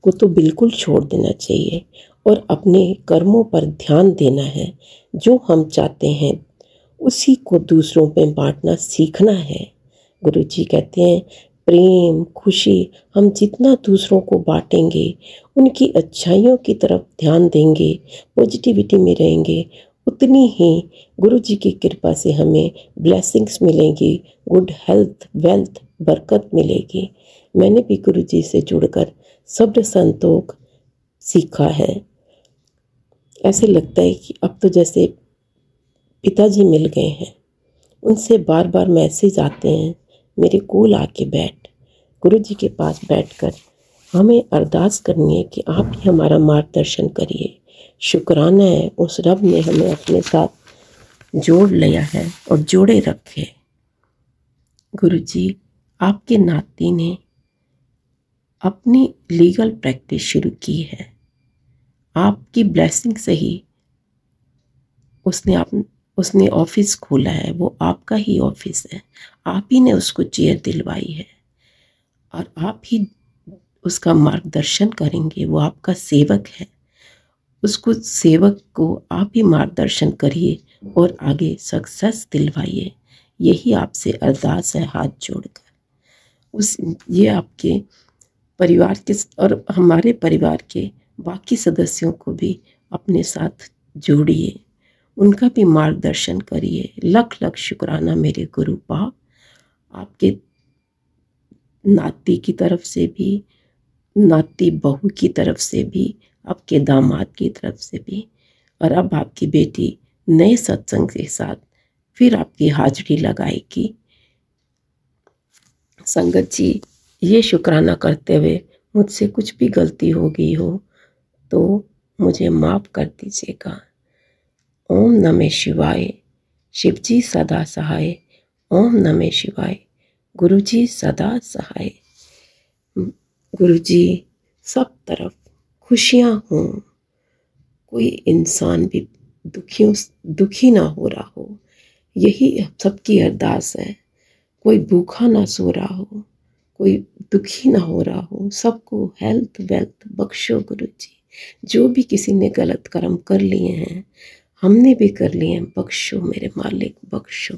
को तो बिल्कुल छोड़ देना चाहिए और अपने कर्मों पर ध्यान देना है। जो हम चाहते हैं उसी को दूसरों में बांटना सीखना है। गुरु जी कहते हैं, प्रेम, खुशी हम जितना दूसरों को बांटेंगे, उनकी अच्छाइयों की तरफ ध्यान देंगे, पॉजिटिविटी में रहेंगे, उतनी ही गुरु जी की कृपा से हमें ब्लेसिंग्स मिलेंगी, गुड हेल्थ, वेल्थ, बरकत मिलेगी। मैंने भी गुरु जी से जुड़कर सब्र संतोष सीखा है। ऐसे लगता है कि अब तो जैसे पिताजी मिल गए हैं। उनसे बार बार मैसेज आते हैं, मेरे कोल आके बैठ। गुरु जी के पास बैठकर हमें अरदास करनी है कि आप ही हमारा मार्गदर्शन करिए। शुक्राना है उस रब ने हमें अपने साथ जोड़ लिया है और जोड़े रखे। गुरु जी, आपके नाती ने अपनी लीगल प्रैक्टिस शुरू की है। आपकी ब्लेसिंग से ही उसने ऑफिस खोला है, वो आपका ही ऑफिस है, आप ही ने उसको चेयर दिलवाई है और आप ही उसका मार्गदर्शन करेंगे। वो आपका सेवक है, उसको सेवक को आप ही मार्गदर्शन करिए और आगे सक्सेस दिलवाइए। यही आपसे अरदास है हाथ जोड़कर। ये आपके परिवार के और हमारे परिवार के बाकी सदस्यों को भी अपने साथ जोड़िए, उनका भी मार्गदर्शन करिए। लख लख शुक्राना मेरे गुरु बाप, आपके नाती की तरफ से भी, नाती बहू की तरफ से भी, आपके दामाद की तरफ से भी, और अब आपकी बेटी नए सत्संग के साथ फिर आपकी हाजिरी लगाएगी। संगत जी, ये शुक्राना करते हुए मुझसे कुछ भी गलती हो गई हो तो मुझे माफ़ कर दीजिएगा। ओम नमः शिवाय। शिवजी सदा सहाय। ओम नमः शिवाय। गुरुजी सदा सहाय। गुरुजी, सब तरफ खुशियाँ हों, कोई इंसान भी दुखी ना हो रहा हो, यही सबकी अरदास है। कोई भूखा ना सो रहा हो, कोई दुखी ना हो रहा हो, सबको हेल्थ वेल्थ बख्शो गुरुजी। जो भी किसी ने गलत कर्म कर लिए हैं, हमने भी कर लिए हैं, बख्शो मेरे मालिक, बख्शो।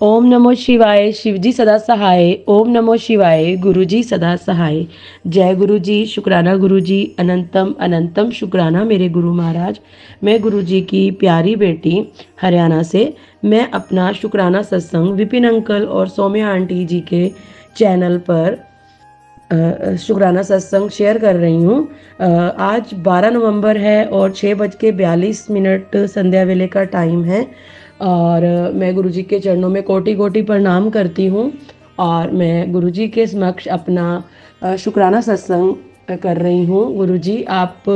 ओम नमो शिवाय। शिवजी सदा सहाय। ओम नमो शिवाय। गुरुजी सदा सहाय। जय गुरुजी। शुक्राना गुरुजी। अनंतम अनंतम शुक्राना मेरे गुरु महाराज। मैं गुरुजी की प्यारी बेटी हरियाणा से मैं अपना शुक्राना सत्संग विपिन अंकल और सौम्या आंटी जी के चैनल पर शुक्राना सत्संग शेयर कर रही हूँ। आज 12 नवंबर है और 6:42 संध्या वेले का टाइम है और मैं गुरुजी के चरणों में कोटि कोटि प्रणाम करती हूँ और मैं गुरुजी के समक्ष अपना शुक्राना सत्संग कर रही हूँ। गुरुजी, आप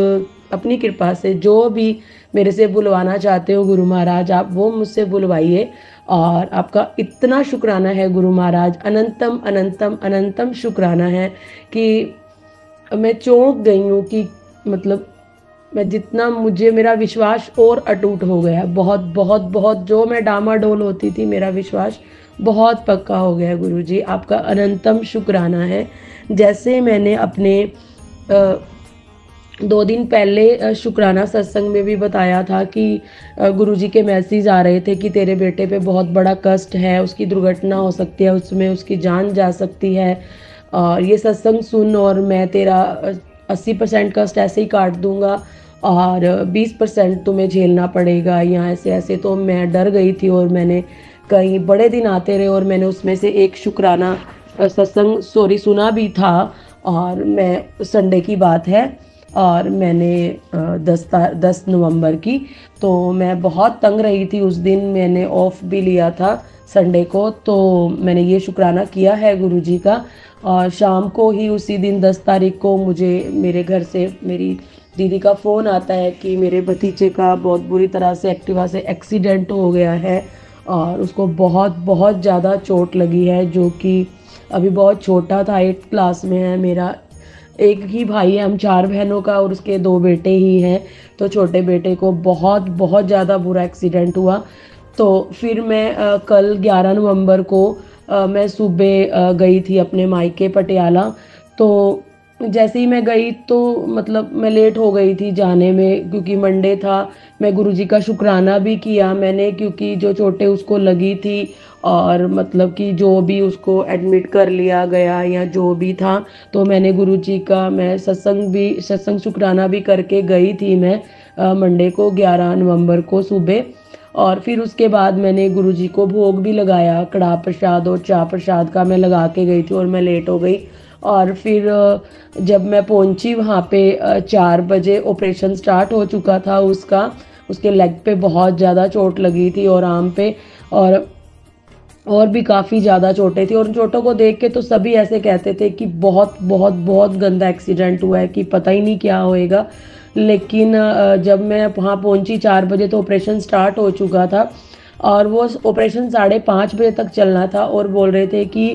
अपनी कृपा से जो भी मेरे से बुलवाना चाहते हो गुरु महाराज, आप वो मुझसे बुलवाइए। और आपका इतना शुक्राना है गुरु महाराज, अनंतम अनंतम अनंतम शुक्राना है कि मैं चौंक गई हूँ कि मतलब मैं जितना मुझे मेरा विश्वास और अटूट हो गया। बहुत बहुत बहुत जो मैं डामाडोल होती थी, मेरा विश्वास बहुत पक्का हो गया। गुरुजी, आपका अनंतम शुक्राना है। जैसे मैंने अपने 2 दिन पहले शुक्राना सत्संग में भी बताया था कि गुरुजी के मैसेज आ रहे थे कि तेरे बेटे पे बहुत बड़ा कष्ट है, उसकी दुर्घटना हो सकती है, उसमें उसकी जान जा सकती है और ये सत्संग सुन और मैं तेरा 80% कष्ट ऐसे ही काट दूंगा और 20% तुम्हें झेलना पड़ेगा या ऐसे ऐसे। तो मैं डर गई थी और मैंने कई बड़े दिन आते रहे और मैंने उसमें से एक शुक्राना सत्संग सुना भी था और मैं संडे की बात है और मैंने 10 नवंबर की, तो मैं बहुत तंग रही थी उस दिन, मैंने ऑफ भी लिया था संडे को, तो मैंने ये शुक्राना किया है गुरुजी का। और शाम को ही उसी दिन 10 तारीख को मुझे मेरे घर से मेरी दीदी का फ़ोन आता है कि मेरे भतीजे का बहुत बुरी तरह से एक्टिवा से एक्सीडेंट हो गया है और उसको बहुत बहुत ज़्यादा चोट लगी है, जो कि अभी बहुत छोटा था, 8th क्लास में है। मेरा एक ही भाई है, हम 4 बहनों का और उसके 2 बेटे ही हैं, तो छोटे बेटे को बहुत बहुत ज़्यादा बुरा एक्सीडेंट हुआ। तो फिर मैं कल 11 नवंबर को मैं सुबह गई थी अपने मायके पटियाला। तो जैसे ही मैं गई तो मतलब मैं लेट हो गई थी जाने में क्योंकि मंडे था। मैं गुरुजी का शुक्राना भी किया मैंने, क्योंकि जो चोटें उसको लगी थी और मतलब कि जो भी उसको एडमिट कर लिया गया या जो भी था, तो मैंने गुरुजी का मैं सत्संग शुक्राना भी करके गई थी मैं मंडे को 11 नवंबर को सुबह। और फिर उसके बाद मैंने गुरुजी को भोग भी लगाया, कड़ा प्रसाद और चा प्रसाद का मैं लगा के गई थी और मैं लेट हो गई। और फिर जब मैं पहुंची वहाँ पे 4 बजे ऑपरेशन स्टार्ट हो चुका था उसका, उसके लेग पे बहुत ज़्यादा चोट लगी थी और आर्म पे और भी काफ़ी ज़्यादा चोटें थी। और उन चोटों को देख के तो सभी ऐसे कहते थे कि बहुत बहुत बहुत गंदा एक्सीडेंट हुआ है कि पता ही नहीं क्या होएगा। लेकिन जब मैं वहाँ पहुँची 4 बजे तो ऑपरेशन स्टार्ट हो चुका था और वो ऑपरेशन 5:30 बजे तक चलना था और बोल रहे थे कि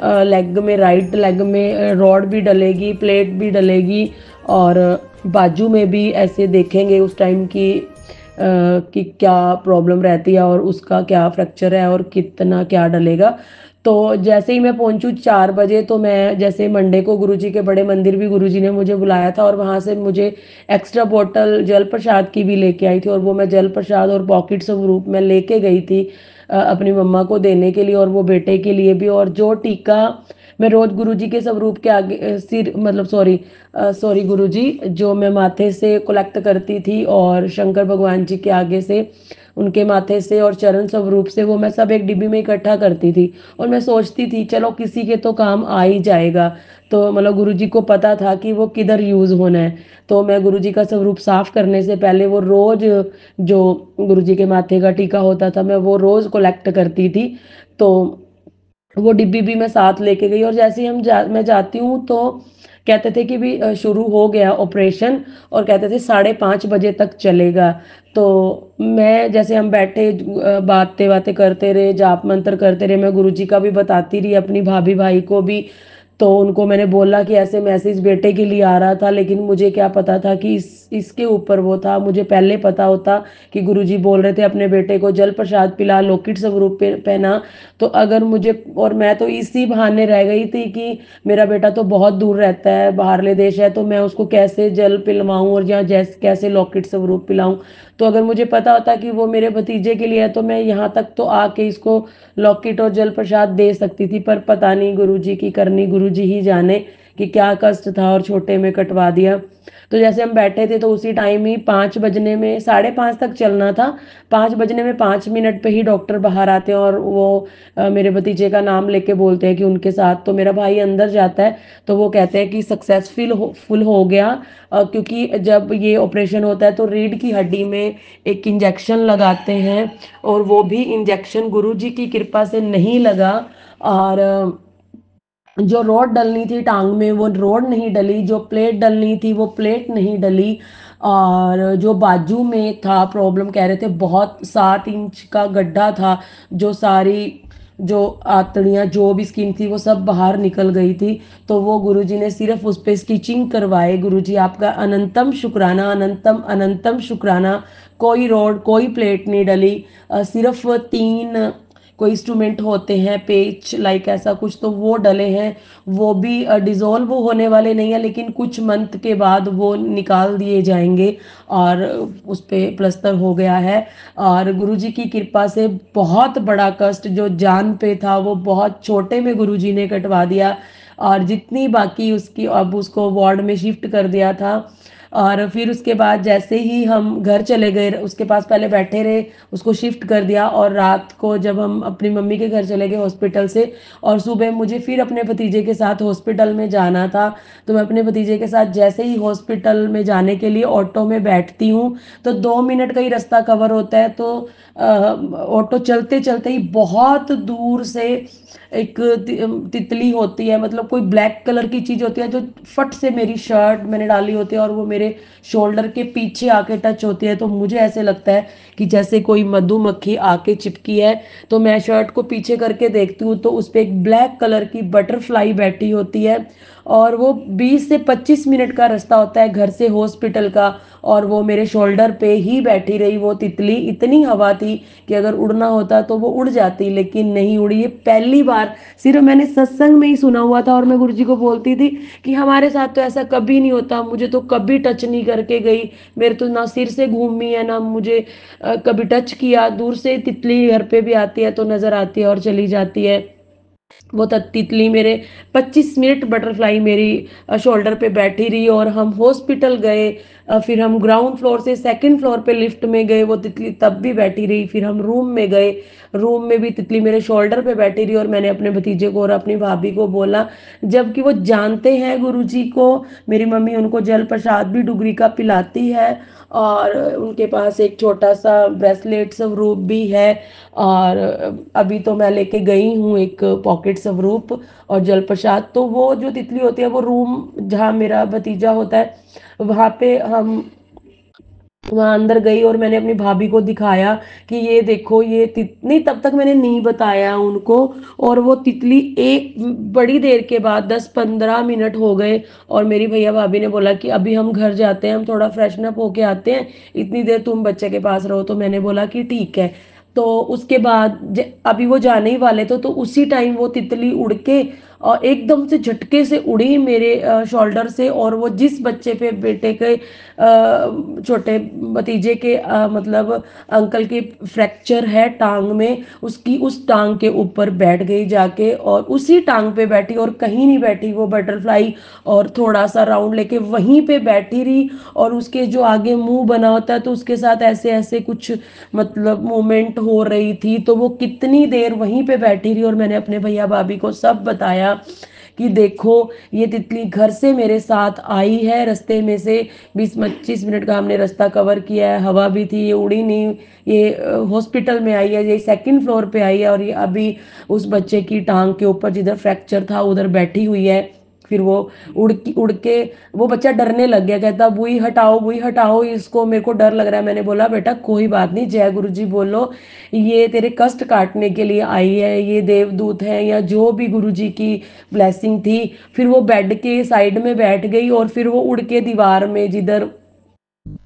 लेग में, राइट लेग में रॉड भी डलेगी, प्लेट भी डलेगी और बाजू में भी ऐसे देखेंगे उस टाइम कि क्या प्रॉब्लम रहती है और उसका क्या फ्रैक्चर है और कितना क्या डलेगा। तो जैसे ही मैं पहुंचू 4 बजे, तो मैं जैसे मंडे को गुरुजी के बड़े मंदिर भी गुरुजी ने मुझे बुलाया था और वहाँ से मुझे एक्स्ट्रा बोतल जल प्रसाद की भी लेके आई थी और वो मैं जल प्रसाद और पॉकेट स्वरूप में लेके गई थी अपनी मम्मा को देने के लिए और वो बेटे के लिए भी। और जो टीका मैं रोज गुरुजी के स्वरूप के आगे सिर मतलब सॉरी गुरुजी, जो मैं माथे से कलेक्ट करती थी और शंकर भगवान जी के आगे से, उनके माथे से और चरण स्वरूप से, वो मैं सब एक डिब्बी में इकट्ठा करती थी और मैं सोचती थी चलो किसी के तो काम आ ही जाएगा। तो मतलब गुरुजी को पता था कि वो किधर यूज होना है, तो मैं गुरुजी का स्वरूप साफ करने से पहले वो रोज जो गुरुजी के माथे का टीका होता था मैं वो रोज कलेक्ट करती थी। तो वो डिब्बी भी मैं साथ लेके गई और जैसे ही मैं जाती हूँ तो कहते थे कि भी शुरू हो गया ऑपरेशन और कहते थे 5:30 बजे तक चलेगा। तो मैं जैसे हम बैठे बातें बातें करते रहे, जाप मंत्र करते रहे, मैं गुरुजी का भी बताती रही अपनी भाभी भाई को भी। तो उनको मैंने बोला कि ऐसे मैसेज बेटे के लिए आ रहा था, लेकिन मुझे क्या पता था कि इसके ऊपर वो था। मुझे पहले पता होता कि गुरुजी बोल रहे थे अपने बेटे को जल प्रसाद पिला, लोकेट स्वरूप पहना, तो अगर मुझे, और मैं तो इसी बहाने रह गई थी कि मेरा बेटा तो बहुत दूर रहता है, बाहरले देश है, तो मैं उसको कैसे जल पिलवाऊं और या जैसे कैसे लॉकेट स्वरूप पिलाऊं। तो अगर मुझे पता होता कि वो मेरे भतीजे के लिए है तो मैं यहाँ तक तो आके इसको लॉकेट और जल प्रसाद दे सकती थी, पर पता नहीं गुरुजी की करनी, गुरुजी ही जाने कि क्या कष्ट था और छोटे में कटवा दिया। तो जैसे हम बैठे थे तो उसी टाइम ही 5 बजने में, 5:30 तक चलना था, 5 बजने में 5 मिनट पे ही डॉक्टर बाहर आते हैं और वो मेरे भतीजे का नाम लेके बोलते हैं कि उनके साथ। तो मेरा भाई अंदर जाता है तो वो कहते हैं कि सक्सेसफुल हो गया, क्योंकि जब ये ऑपरेशन होता है तो रीढ़ की हड्डी में एक इंजेक्शन लगाते हैं और वो भी इंजेक्शन गुरुजी की कृपा से नहीं लगा, और जो रोड डलनी थी टांग में वो रोड नहीं डली, जो प्लेट डलनी थी वो प्लेट नहीं डली, और जो बाजू में था प्रॉब्लम कह रहे थे बहुत 7 इंच का गड्ढा था, जो सारी जो आंतड़ियाँ जो भी स्किन थी वो सब बाहर निकल गई थी। तो वो गुरुजी ने सिर्फ उस पर स्टिचिंग करवाए। गुरुजी आपका अनंतम शुक्राना, अनंतम अनंतम शुक्राना। कोई रोड कोई प्लेट नहीं डली, सिर्फ 3 कोई इंस्ट्रूमेंट होते हैं पेच लाइक ऐसा कुछ, तो वो डले हैं, वो भी डिजोल्व होने वाले नहीं है, लेकिन कुछ मंथ के बाद वो निकाल दिए जाएंगे और उस पे प्लस्तर हो गया है। और गुरुजी की कृपा से बहुत बड़ा कष्ट जो जान पे था वो बहुत छोटे में गुरुजी ने कटवा दिया, और जितनी बाकी उसकी अब उसको वार्ड में शिफ्ट कर दिया था। और फिर उसके बाद जैसे ही हम घर चले गए, उसके पास पहले बैठे रहे, उसको शिफ्ट कर दिया, और रात को जब हम अपनी मम्मी के घर चले गए हॉस्पिटल से, और सुबह मुझे फिर अपने भतीजे के साथ हॉस्पिटल में जाना था, तो मैं अपने भतीजे के साथ जैसे ही हॉस्पिटल में जाने के लिए ऑटो में बैठती हूँ तो 2 मिनट का ही रास्ता कवर होता है, तो ऑटो चलते चलते ही बहुत दूर से एक तितली होती है, मतलब कोई ब्लैक कलर की चीज होती है जो फट से मेरी शर्ट मैंने डाली होती है और वो मेरे शोल्डर के पीछे आके टच होती है, तो मुझे ऐसे लगता है कि जैसे कोई मधुमक्खी आके चिपकी है। तो मैं शर्ट को पीछे करके देखती हूँ तो उस पर एक ब्लैक कलर की बटरफ्लाई बैठी होती है, और वो 20 से 25 मिनट का रास्ता होता है घर से हॉस्पिटल का, और वो मेरे शोल्डर पे ही बैठी रही वो तितली। इतनी हवा थी कि अगर उड़ना होता तो वो उड़ जाती, लेकिन नहीं उड़ी। ये पहली बार, सिर्फ मैंने सत्संग में ही सुना हुआ था और मैं गुरुजी को बोलती थी कि हमारे साथ तो ऐसा कभी नहीं होता, मुझे तो कभी टच नहीं करके गई, मेरे तो ना सिर से घूमी है ना मुझे कभी टच किया। दूर से तितली घर पे भी आती है तो नजर आती है और चली जाती है। वो तितली मेरे 25 मिनट बटरफ्लाई मेरी शोल्डर पे बैठी रही, और हम हॉस्पिटल गए, फिर हम ग्राउंड फ्लोर से 2nd फ्लोर पे लिफ्ट में गए, वो तितली तब भी बैठी रही, फिर हम रूम में गए, रूम में भी तितली मेरे शोल्डर पे बैठी रही, और मैंने अपने भतीजे को और अपनी भाभी को बोला, जबकि वो जानते हैं गुरुजी को, मेरी मम्मी उनको जल प्रसाद भी डुगरी का पिलाती है, और उनके पास एक छोटा सा ब्रेसलेट स्वरूप भी है, और अभी तो मैं लेके गई हूँ एक पॉकेट स्वरूप और जल प्रसाद। तो वो जो तितली होती है वो रूम जहाँ मेरा भतीजा होता है वहाँ पे हम वहाँ अंदर गई और मैंने अपनी भाभी को दिखाया कि ये देखो ये नहीं, तब तक मैंने नहीं बताया उनको। और वो तितली एक बड़ी देर के बाद 10-15 मिनट हो गए और मेरी भैया भाभी ने बोला कि अभी हम घर जाते हैं, हम थोड़ा फ्रेशन अप होके आते हैं, इतनी देर तुम बच्चे के पास रहो। तो मैंने बोला कि ठीक है। तो उसके बाद अभी वो जाने ही वाले थे, तो उसी टाइम वो तितली उड़ के और एकदम से झटके से उड़ी मेरे शोल्डर से, और वो जिस बच्चे पे बेटे के छोटे भतीजे के मतलब अंकल की फ्रैक्चर है टांग में, उसकी उस टांग के ऊपर बैठ गई जाके, और उसी टांग पे बैठी और कहीं नहीं बैठी वो बटरफ्लाई, और थोड़ा सा राउंड लेके वहीं पे बैठी रही। और उसके जो आगे मुंह बना होता है तो उसके साथ ऐसे ऐसे कुछ मतलब मूवमेंट हो रही थी, तो वो कितनी देर वहीं पे बैठी रही। और मैंने अपने भैया भाभी को सब बताया कि देखो ये तितली घर से मेरे साथ आई है, रास्ते में से 20-25 मिनट का हमने रास्ता कवर किया है, हवा भी थी, ये उड़ी नहीं, ये हॉस्पिटल में आई है, ये 2nd फ्लोर पे आई है, और ये अभी उस बच्चे की टांग के ऊपर जिधर फ्रैक्चर था उधर बैठी हुई है। फिर वो उड़ के वो बच्चा डरने लग गया, कहता बुई हटाओ इसको, मेरे को डर लग रहा है। मैंने बोला बेटा कोई बात नहीं, जय गुरु जी बोलो, ये तेरे कष्ट काटने के लिए आई है, ये देवदूत है या जो भी गुरु जी की ब्लेसिंग थी। फिर वो बेड के साइड में बैठ गई और फिर वो उड़ के दीवार में जिधर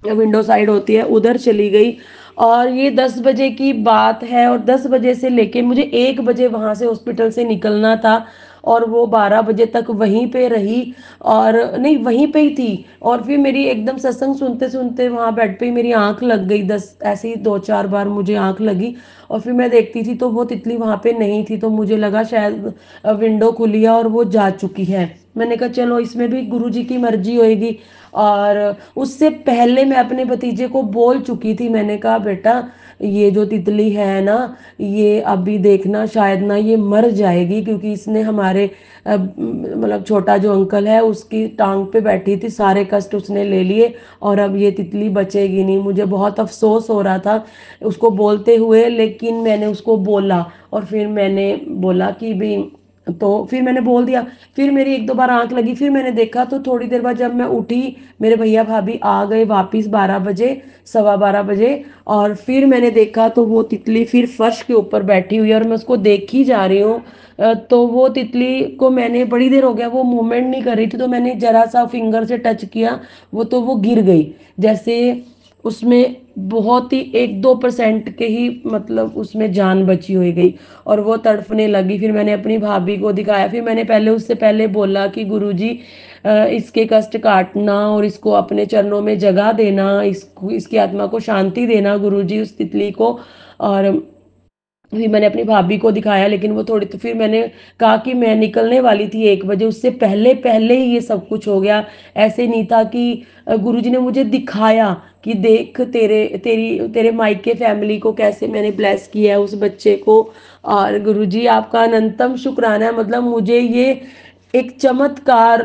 विंडो साइड होती है उधर चली गई। और ये 10 बजे की बात है, और 10 बजे से लेके मुझे 1 बजे वहां से हॉस्पिटल से निकलना था, और वो 12 बजे तक वहीं पे रही, और नहीं वहीं पे ही थी। और फिर मेरी एकदम सत्संग सुनते सुनते वहाँ बेड पे ही मेरी आंख लग गई, 10 ऐसे ही 2-4 बार मुझे आंख लगी। और फिर मैं देखती थी तो वो तितली वहाँ पे नहीं थी, तो मुझे लगा शायद विंडो खुली है और वो जा चुकी है। मैंने कहा चलो इसमें भी गुरु जी की मर्जी होएगी। और उससे पहले मैं अपने भतीजे को बोल चुकी थी, मैंने कहा बेटा ये जो तितली है ना, ये अभी देखना शायद ना ये मर जाएगी, क्योंकि इसने हमारे मतलब छोटा जो अंकल है उसकी टांग पे बैठी थी, सारे कष्ट उसने ले लिए, और अब ये तितली बचेगी नहीं। मुझे बहुत अफसोस हो रहा था उसको बोलते हुए, लेकिन मैंने उसको बोला, और फिर मैंने बोला कि भी, तो फिर मैंने बोल दिया। फिर मेरी 1-2 बार आंख लगी, फिर मैंने देखा, तो थोड़ी देर बाद जब मैं उठी मेरे भैया भाभी आ गए वापिस 12 बजे, 12:15 बजे, और फिर मैंने देखा तो वो तितली फिर फर्श के ऊपर बैठी हुई है और मैं उसको देखी जा रही हूँ। तो वो तितली को मैंने बड़ी देर हो गया वो मूवमेंट नहीं कर रही थी, तो मैंने जरा सा फिंगर से टच किया तो वो गिर गई, जैसे उसमें बहुत ही 1-2% के ही मतलब उसमें जान बची हुई गई, और वो तड़फने लगी। फिर मैंने अपनी भाभी को दिखाया, फिर मैंने उससे पहले बोला कि गुरुजी इसके कष्ट काटना और इसको अपने चरणों में जगह देना, इसकी आत्मा को शांति देना गुरुजी उस तितली को। और फिर मैंने अपनी भाभी को दिखाया, लेकिन वो थोड़ी, तो फिर मैंने कहा कि मैं निकलने वाली थी 1 बजे, उससे पहले पहले ही ये सब कुछ हो गया। ऐसे नहीं था कि गुरुजी ने मुझे दिखाया कि देख तेरे मायके फैमिली को कैसे मैंने ब्लेस किया है उस बच्चे को। और गुरुजी आपका अनंतम शुक्राना है, मतलब मुझे ये एक चमत्कार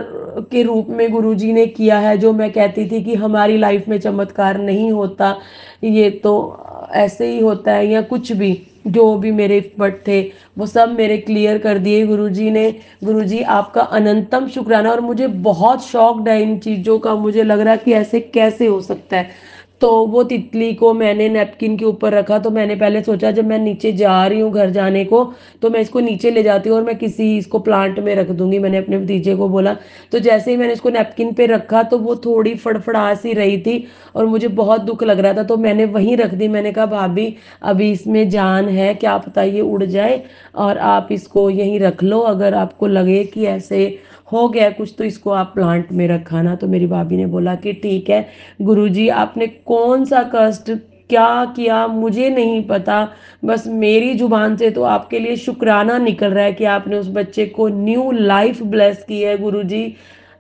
के रूप में गुरुजी ने किया है। जो मैं कहती थी कि हमारी लाइफ में चमत्कार नहीं होता, ये तो ऐसे ही होता है, या कुछ भी जो भी मेरे बट थे वो सब मेरे क्लियर कर दिए गुरुजी ने। गुरुजी आपका अनंतम शुक्राना। और मुझे बहुत शॉक्ड है इन चीज़ों का, मुझे लग रहा है कि ऐसे कैसे हो सकता है। तो वो तितली को मैंने नैपकिन के ऊपर रखा, तो मैंने पहले सोचा जब मैं नीचे जा रही हूँ घर जाने को तो मैं इसको नीचे ले जाती हूँ और मैं इसको प्लांट में रख दूंगी, मैंने अपने भतीजे को बोला। तो जैसे ही मैंने इसको नैपकिन पे रखा तो वो थोड़ी फड़फड़ा सी रही थी और मुझे बहुत दुख लग रहा था, तो मैंने वहीं रख दी। मैंने कहा भाभी अभी इसमें जान है, क्या पता ये उड़ जाए, और आप इसको यहीं रख लो, अगर आपको लगे कि ऐसे हो गया कुछ तो इसको आप प्लांट में रखाना। तो मेरी भाभी ने बोला कि ठीक है गुरुजी, आपने कौन सा कष्ट क्या किया मुझे नहीं पता, बस मेरी जुबान से तो आपके लिए शुक्राना निकल रहा है कि आपने उस बच्चे को न्यू लाइफ ब्लेस की है। गुरुजी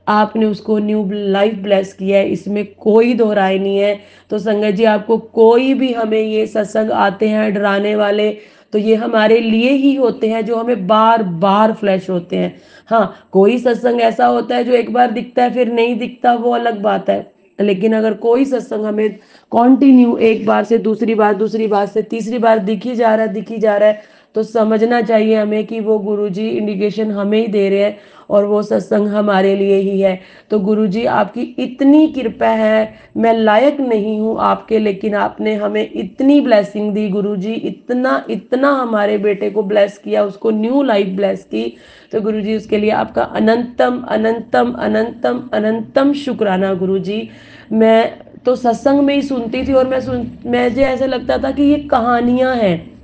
आपने उसको न्यू लाइफ ब्लेस किया है, इसमें कोई दो राय नहीं है। तो संगत जी, आपको कोई भी हमें ये सत्संग आते हैं डराने वाले, तो ये हमारे लिए ही होते हैं, जो हमें बार बार फ्लैश होते हैं। हाँ, कोई सत्संग ऐसा होता है जो एक बार दिखता है फिर नहीं दिखता, वो अलग बात है। लेकिन अगर कोई सत्संग हमें कॉन्टिन्यू एक बार से दूसरी बार से तीसरी बार दिखी जा रहा है तो समझना चाहिए हमें कि वो गुरुजी इंडिकेशन हमें ही दे रहे हैं और वो सत्संग हमारे लिए ही है। तो गुरुजी आपकी इतनी कृपा है, मैं लायक नहीं हूँ आपके, लेकिन आपने हमें इतनी ब्लेसिंग दी गुरुजी, इतना इतना हमारे बेटे को ब्लेस किया, उसको न्यू लाइफ ब्लेस की। तो गुरुजी उसके लिए आपका अनंतम अनंतम अनंतम अनंतम शुक्राना गुरुजी। मैं तो सत्संग में ही सुनती थी और मुझे ऐसे लगता था कि ये कहानियां हैं,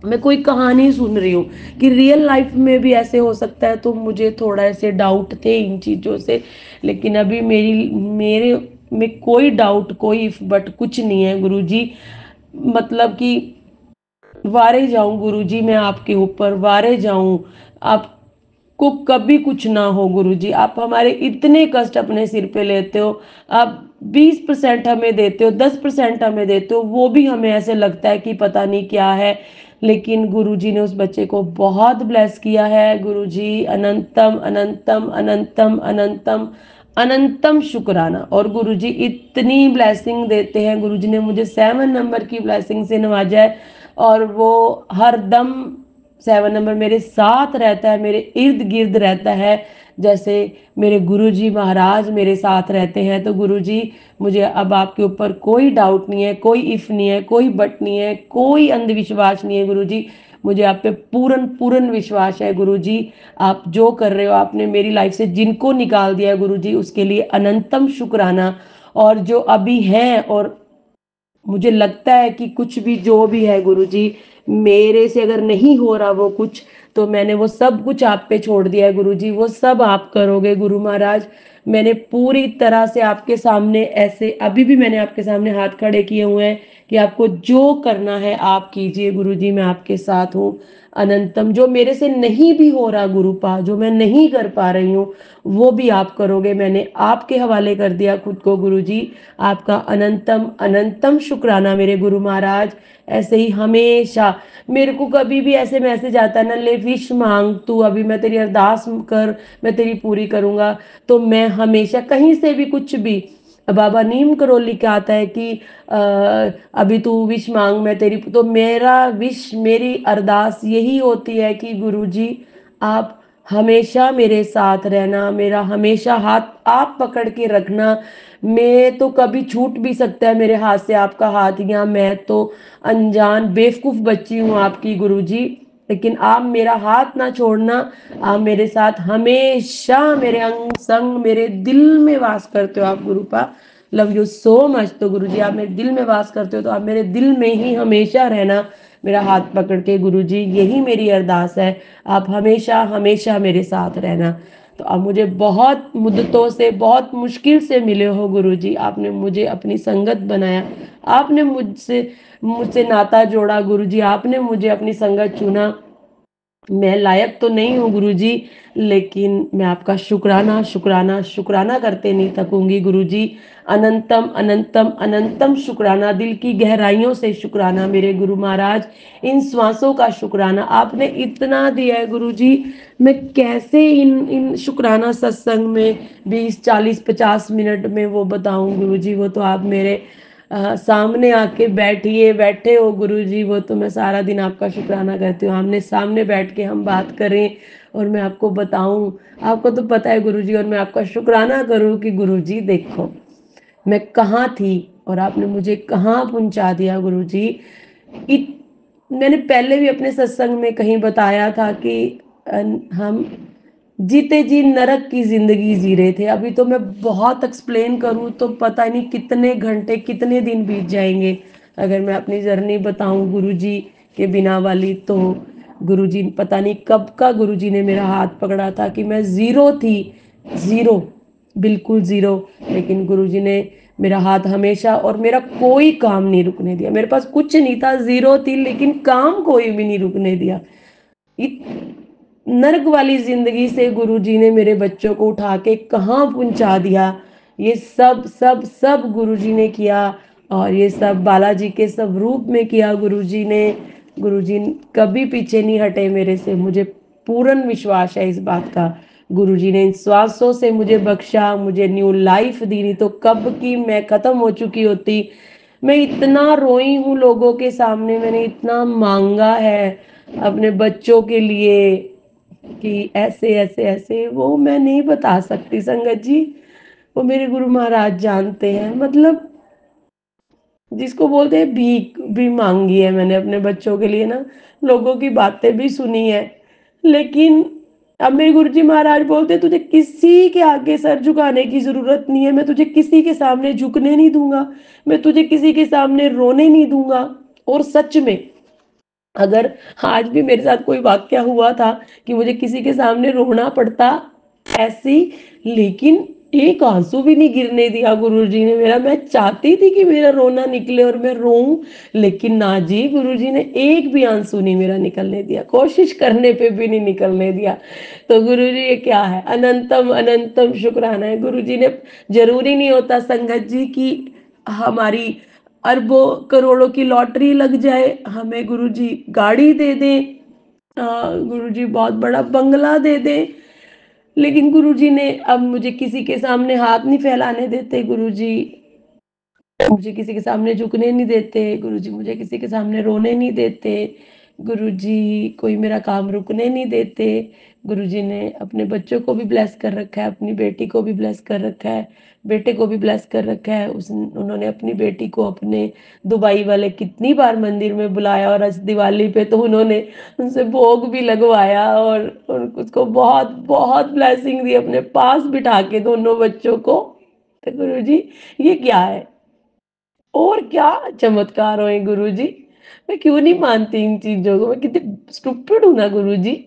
मैं कोई कहानी सुन रही हूँ, कि रियल लाइफ में भी ऐसे हो सकता है। तो मुझे थोड़ा ऐसे डाउट थे इन चीज़ों से, लेकिन अभी मेरे में कोई डाउट, कोई इफ बट कुछ नहीं है गुरुजी। मतलब कि वारे जाऊं गुरुजी मैं आपके ऊपर, वारे जाऊं, आपको कभी कुछ ना हो गुरुजी। आप हमारे इतने कष्ट अपने सिर पे लेते हो, आप 20% हमें देते हो, 10% हमें देते हो, वो भी हमें ऐसे लगता है कि पता नहीं क्या है, लेकिन गुरुजी ने उस बच्चे को बहुत ब्लेस किया है गुरुजी। अनंतम अनंतम अनंतम अनंतम अनंतम शुक्राना। और गुरुजी इतनी ब्लेसिंग देते हैं, गुरुजी ने मुझे 7 नंबर की ब्लेसिंग से नवाजा है और वो हर दम 7 नंबर मेरे साथ रहता है, मेरे इर्द गिर्द रहता है, जैसे मेरे गुरुजी महाराज मेरे साथ रहते हैं। तो गुरुजी मुझे अब आपके ऊपर कोई डाउट नहीं है, कोई इफ नहीं है, कोई बट नहीं है, कोई अंधविश्वास नहीं है गुरुजी। मुझे आप पे पूर्ण पूर्ण विश्वास है गुरुजी। आप जो कर रहे हो, आपने मेरी लाइफ से जिनको निकाल दिया है गुरुजी, उसके लिए अनंतम शुक्राना। और जो अभी है, और मुझे लगता है कि कुछ भी जो भी है गुरुजी, मेरे से अगर नहीं हो रहा वो कुछ, तो मैंने वो सब कुछ आप पे छोड़ दिया है गुरुजी, वो सब आप करोगे गुरु महाराज। मैंने पूरी तरह से आपके सामने ऐसे, अभी भी मैंने आपके सामने हाथ खड़े किए हुए हैं कि आपको जो करना है आप कीजिए गुरुजी, मैं आपके साथ हूँ। अनंतम जो मेरे से नहीं भी हो रहा गुरुपा, जो मैं नहीं कर पा रही हूँ, वो भी आप करोगे। मैंने आपके हवाले कर दिया खुद को गुरुजी। आपका अनंतम अनंतम शुक्राना मेरे गुरु महाराज। ऐसे ही हमेशा मेरे को कभी भी ऐसे मैसेज आता है ना, ले विश मांग तू, अभी मैं तेरी अरदास कर, मैं तेरी पूरी करूंगा। तो मैं हमेशा कहीं से भी कुछ भी, बाबा नीम करोली का आता है कि अभी तू विश मांग मैं तेरी, तो मेरा विश, मेरी अरदास यही होती है कि गुरुजी आप हमेशा मेरे साथ रहना, मेरा हमेशा हाथ आप पकड़ के रखना। मैं तो कभी छूट भी सकता है मेरे हाथ से आपका हाथ, या मैं तो अनजान बेवकूफ बच्ची हूँ आपकी गुरुजी, लेकिन आप मेरा हाथ ना छोड़ना। आप मेरे साथ हमेशा, मेरे अंग संग, मेरे दिल में वास करते हो आप गुरुपा। Love you so much. तो गुरुजी आप मेरे दिल में वास करते हो, तो आप मेरे दिल में ही हमेशा रहना, मेरा हाथ पकड़ के गुरुजी, यही मेरी अरदास है। आप हमेशा हमेशा मेरे साथ रहना। तो अब मुझे बहुत मुद्दतों से, बहुत मुश्किल से मिले हो गुरुजी, आपने मुझे अपनी संगत बनाया, आपने मुझसे नाता जोड़ा गुरुजी, आपने मुझे अपनी संगत चुना। मैं लायक तो नहीं हूँ गुरुजी, लेकिन मैं आपका शुक्राना शुक्राना शुक्राना करते नहीं थकूंगी गुरुजी। अनंतम अनंतम अनंतम शुक्राना, दिल की गहराइयों से शुक्राना मेरे गुरु महाराज। इन श्वासों का शुक्राना, आपने इतना दिया है गुरुजी, मैं कैसे इन शुक्राना सत्संग में 20 40 50 मिनट में वो बताऊं गुरुजी। वो तो आप मेरे सामने आके बैठे हो गुरुजी, वो तो मैं सारा दिन आपका शुक्राना करती हूँ। आमने सामने बैठ के हम बात करें और मैं आपको बताऊं, आपको तो पता है गुरुजी, और मैं आपका शुक्राना करूं कि गुरुजी देखो मैं कहाँ थी और आपने मुझे कहाँ पहुंचा दिया गुरुजी। मैंने पहले भी अपने सत्संग में कहीं बताया था कि हम जीते जी नरक की जिंदगी जी रहे थे। अभी तो मैं बहुत एक्सप्लेन करूं तो पता नहीं कितने घंटे, कितने दिन बीत जाएंगे अगर मैं अपनी जर्नी बताऊं गुरुजी के बिना वाली। तो गुरुजी पता नहीं कब का गुरुजी ने मेरा हाथ पकड़ा था कि मैं जीरो थी, जीरो, बिल्कुल जीरो, लेकिन गुरुजी ने मेरा हाथ हमेशा, और मेरा कोई काम नहीं रुकने दिया। मेरे पास कुछ नहीं था, जीरो थी, लेकिन काम कोई भी नहीं रुकने दिया। नर्क वाली जिंदगी से गुरुजी ने मेरे बच्चों को उठा के कहाँ पहुंचा दिया। ये सब सब सब गुरुजी ने किया, और ये सब बालाजी के सब रूप में किया गुरुजी ने। गुरुजी कभी पीछे नहीं हटे मेरे से, मुझे पूर्ण विश्वास है इस बात का। गुरुजी ने इन श्वासों से मुझे बख्शा, मुझे न्यू लाइफ दी, नहीं तो कब की मैं खत्म हो चुकी होती। मैं इतना रोई हूँ लोगों के सामने, मैंने इतना मांगा है, अपने बच्चों के लिए कि ऐसे ऐसे ऐसे, वो मैं नहीं बता सकती संगत जी, वो मेरे गुरु महाराज जानते हैं। मतलब जिसको बोलते हैं भीख भी मांगी है मैंने अपने बच्चों के लिए ना, लोगों की बातें भी सुनी है, लेकिन अब मेरे गुरुजी महाराज बोलते तुझे किसी के आगे सर झुकाने की जरूरत नहीं है, मैं तुझे किसी के सामने झुकने नहीं दूंगा, मैं तुझे किसी के सामने रोने नहीं दूंगा। और सच में अगर आज भी मेरे साथ कोई वाक्य हुआ था कि मुझे किसी के सामने रोना पड़ता ऐसी, लेकिन एक आंसू भी नहीं गिरने दिया गुरुजी ने मेरा। मैं चाहती थी कि मेरा रोना निकले और मैं रोऊं, लेकिन ना जी, गुरुजी ने एक भी आंसू नहीं मेरा निकलने दिया, कोशिश करने पे भी नहीं निकलने दिया। तो गुरुजी ये क्या है, अनंतम अनंतम शुक्राना है। गुरुजी ने, जरूरी नहीं होता संगत जी कि हमारी अरबों करोड़ों की लॉटरी लग जाए, हमें गुरुजी गाड़ी दे दें, गुरुजी बहुत बड़ा बंगला दे दें, लेकिन गुरुजी ने अब मुझे किसी के सामने हाथ नहीं फैलाने देते, गुरुजी मुझे किसी के सामने झुकने नहीं देते, गुरुजी मुझे किसी के सामने रोने नहीं देते, गुरुजी कोई मेरा काम रुकने नहीं देते। गुरुजी ने अपने बच्चों को भी ब्लेस कर रखा है, अपनी बेटी को भी ब्लेस कर रखा है, बेटे को भी ब्लेस कर रखा है। उन्होंने अपनी बेटी को अपने दुबई वाले कितनी बार मंदिर में बुलाया, और आज दिवाली पे तो उन्होंने उनसे भोग भी लगवाया और उसको बहुत बहुत ब्लेसिंग दी, अपने पास बिठा के दोनों बच्चों को। तो गुरुजी ये क्या है, और क्या चमत्कार हुए गुरुजी, मैं क्यों नहीं मानती इन चीजों को, मैं कितनी स्टूपिड हूं ना गुरुजी।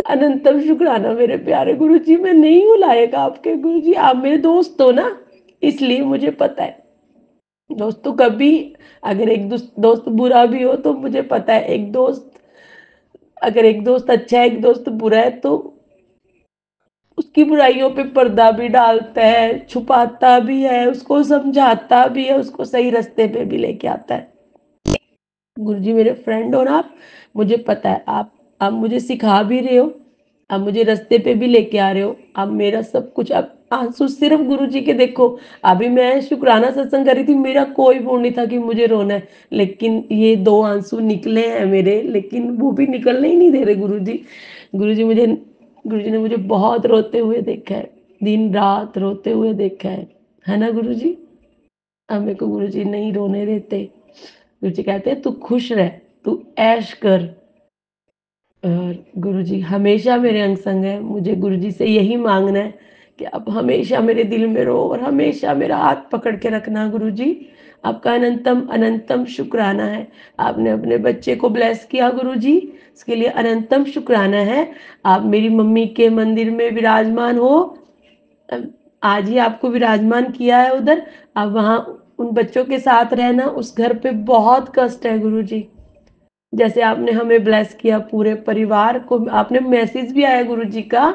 अनंतम शुक्राना मेरे प्यारे गुरुजी, मैं नहीं हूं लायक आपके गुरुजी, आप मेरे दोस्त हो ना, इसलिए मुझे पता है दोस्तों, कभी अगर एक दोस्त बुरा भी हो तो मुझे पता है, एक दोस्त अगर एक दोस्त अच्छा है एक दोस्त बुरा है तो उसकी बुराइयों पे पर्दा भी डालता है, छुपाता भी है, उसको समझाता भी है, उसको सही रास्ते पे भी लेके आता है। गुरुजी मेरे फ्रेंड हो ना आप, मुझे पता है आप मुझे सिखा भी रहे हो, आप मुझे रास्ते पे भी लेके आ रहे हो, आप मेरा सब कुछ। अब आंसू सिर्फ गुरुजी के देखो, अभी मैं शुक्राना सत्संग कर रही थी, मेरा कोई मूड नहीं था कि मुझे रोना है, लेकिन ये 2 आंसू निकले हैं मेरे, लेकिन वो भी निकलने ही नहीं दे रहे गुरुजी। गुरुजी ने मुझे बहुत रोते हुए देखा है, दिन रात रोते हुए देखा है ना गुरुजी। अब मेरे को गुरुजी नहीं रोने देते, गुरुजी कहते हैं तू खुश रह, तू ऐश कर। और गुरुजी हमेशा मेरे अंग संग है, मुझे गुरुजी से यही मांगना है कि आप हमेशा मेरे दिल में रहो और हमेशा मेरा हाथ पकड़ के रखना। गुरुजी आपका अनंतम अनंतम शुक्राना है, आपने अपने बच्चे को ब्लेस किया गुरुजी, इसके लिए अनंतम शुक्राना है। आप मेरी मम्मी के मंदिर में विराजमान हो, आज ही आपको विराजमान किया है उधर, अब वहाँ उन बच्चों के साथ रहना, उस घर पे बहुत कष्ट है गुरुजी, जैसे आपने हमें ब्लेस किया पूरे परिवार को। आपने मैसेज भी आया गुरुजी का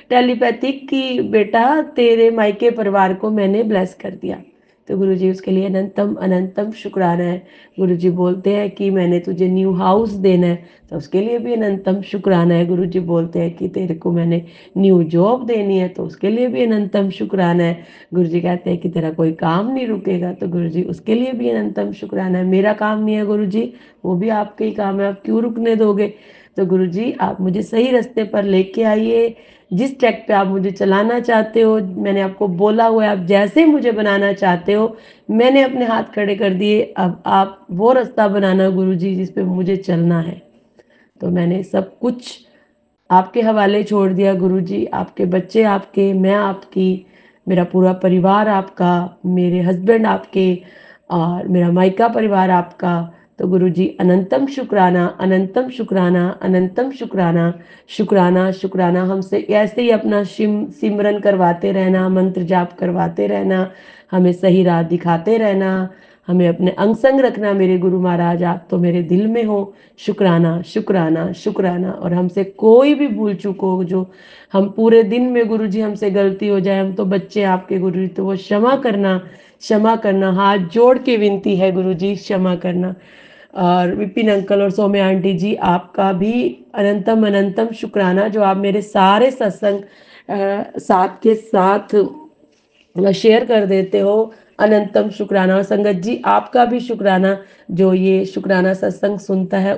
टेलीपैथिक कि बेटा तेरे मायके परिवार को मैंने ब्लेस कर दिया, तो गुरुजी उसके लिए अनंतम अनंतम शुक्राना है। गुरुजी बोलते हैं कि मैंने तुझे न्यू हाउस देना है, तो उसके लिए भी अनंतम शुक्राना है। गुरुजी बोलते हैं कि तेरे को मैंने न्यू जॉब देनी है, तो उसके लिए भी अनंतम शुक्राना है। गुरुजी कहते हैं कि तेरा कोई काम नहीं रुकेगा, तो गुरुजी उसके लिए भी अनंतम शुक्राना है। मेरा काम नहीं है गुरुजी, वो भी आपके ही काम है, आप क्यों रुकने दोगे। तो गुरुजी आप मुझे सही रास्ते पर लेके आइए, जिस ट्रैक पे आप मुझे चलाना चाहते हो, मैंने आपको बोला हुआ है, आप जैसे मुझे बनाना चाहते हो, मैंने अपने हाथ खड़े कर दिए, अब आप वो रास्ता बनाना गुरुजी जिस पे मुझे चलना है। तो मैंने सब कुछ आपके हवाले छोड़ दिया गुरुजी, आपके बच्चे आपके, मैं आपकी, मेरा पूरा परिवार आपका, मेरे हस्बैंड आपके और मेरा मायका परिवार आपका। तो गुरुजी अनंतम शुक्राना अनंतम शुक्राना अनंतम शुक्राना, शुक्राना शुक्राना। हमसे ऐसे ही अपना सिमरन करवाते रहना, मंत्र जाप करवाते रहना, हमें सही राह दिखाते रहना, हमें अपने अंग संग रखना। मेरे गुरु महाराज आप तो मेरे दिल में हो, शुक्राना शुक्राना शुक्राना। और हमसे कोई भी भूल चूक हो, जो हम पूरे दिन में गुरुजी हमसे गलती हो जाए, हम तो बच्चे आपके गुरुजी, तो वो क्षमा करना क्षमा करना, हाथ जोड़ के विनती है गुरुजी क्षमा करना। और विपिन अंकल और सौम्या आंटी जी आपका भी अनंतम अनंतम शुक्राना, जो आप मेरे सारे सत्संग साथ के साथ शेयर कर देते हो। अनंतम शुक्राना। और संगत जी आपका भी शुक्राना, जो ये शुक्राना सत्संग सुनता है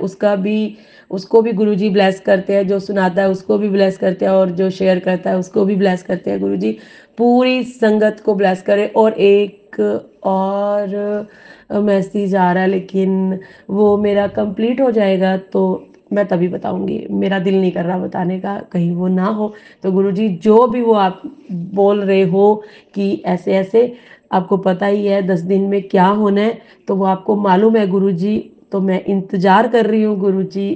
उसको भी गुरुजी ब्लेस करते हैं, जो सुनाता है उसको भी ब्लेस करते हैं, और जो शेयर करता है उसको भी ब्लेस करते हैं। गुरुजी पूरी संगत को ब्लेस करे। और एक और मैसेज आ रहा है, लेकिन वो मेरा कंप्लीट हो जाएगा तो मैं तभी बताऊंगी, मेरा दिल नहीं कर रहा बताने का, कहीं वो ना हो। तो गुरुजी जो भी वो आप बोल रहे हो कि ऐसे ऐसे, आपको पता ही है 10 दिन में क्या होना है, तो वो आपको मालूम है गुरुजी। तो मैं इंतजार कर रही हूँ गुरुजी,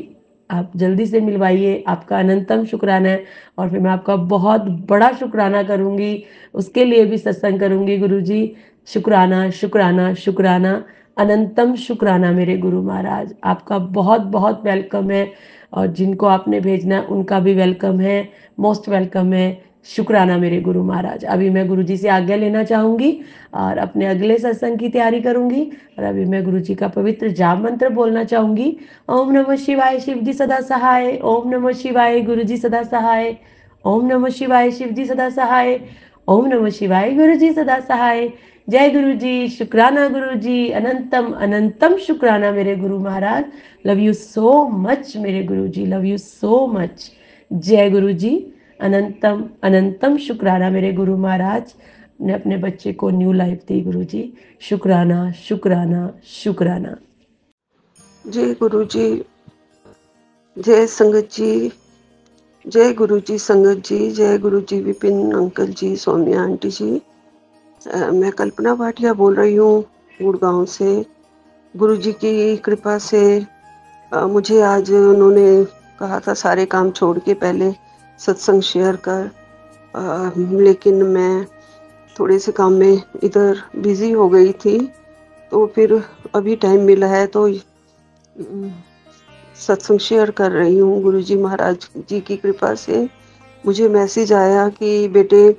आप जल्दी से मिलवाइए। आपका अनंतम शुक्राना है, और फिर मैं आपका बहुत बड़ा शुक्राना करूँगी, उसके लिए भी सत्संग करूँगी गुरुजी। शुक्राना शुक्राना शुक्राना, अनंतम शुक्राना मेरे गुरु महाराज। आपका बहुत बहुत वेलकम है, और जिनको आपने भेजना है उनका भी वेलकम है, मोस्ट वेलकम है। शुक्राना मेरे गुरु महाराज। अभी मैं गुरुजी से आज्ञा लेना चाहूँगी और अपने अगले सत्संग की तैयारी करूँगी। और अभी मैं गुरुजी का पवित्र जाप मंत्र बोलना चाहूँगी। ओम नमः शिवाय, शिव जी सदा सहाय। ओम नमः शिवाय, गुरुजी सदा सहाय। ओम नमः शिवाय, शिव जी सदा सहाय। ओम नमः शिवाय, गुरुजी सदा सहाय। जय गुरु जी, शुक्राना गुरु जी, अनंतम अनंतम शुक्राना मेरे Guru Maharaj. Love you so much मेरे गुरु जी, लव यू सो मच। जय गुरु जी, अनंतम अनंतम शुक्राना मेरे गुरु महाराज ने अपने बच्चे को न्यू लाइफ दी। गुरु जी शुक्राना शुक्राना शुक्राना। जय गुरु जी, जय संगत जी, जय गुरु जी संगत जी, जय गुरु जी विपिन अंकल जी, सौम्या आंटी जी। मैं कल्पना भाटिया बोल रही हूँ गुड़गांव से। गुरुजी की कृपा से मुझे आज उन्होंने कहा था सारे काम छोड़ के पहले सत्संग शेयर कर, लेकिन मैं थोड़े से काम में इधर बिजी हो गई थी, तो फिर अभी टाइम मिला है तो सत्संग शेयर कर रही हूँ। गुरुजी महाराज जी की कृपा से मुझे मैसेज आया कि बेटे,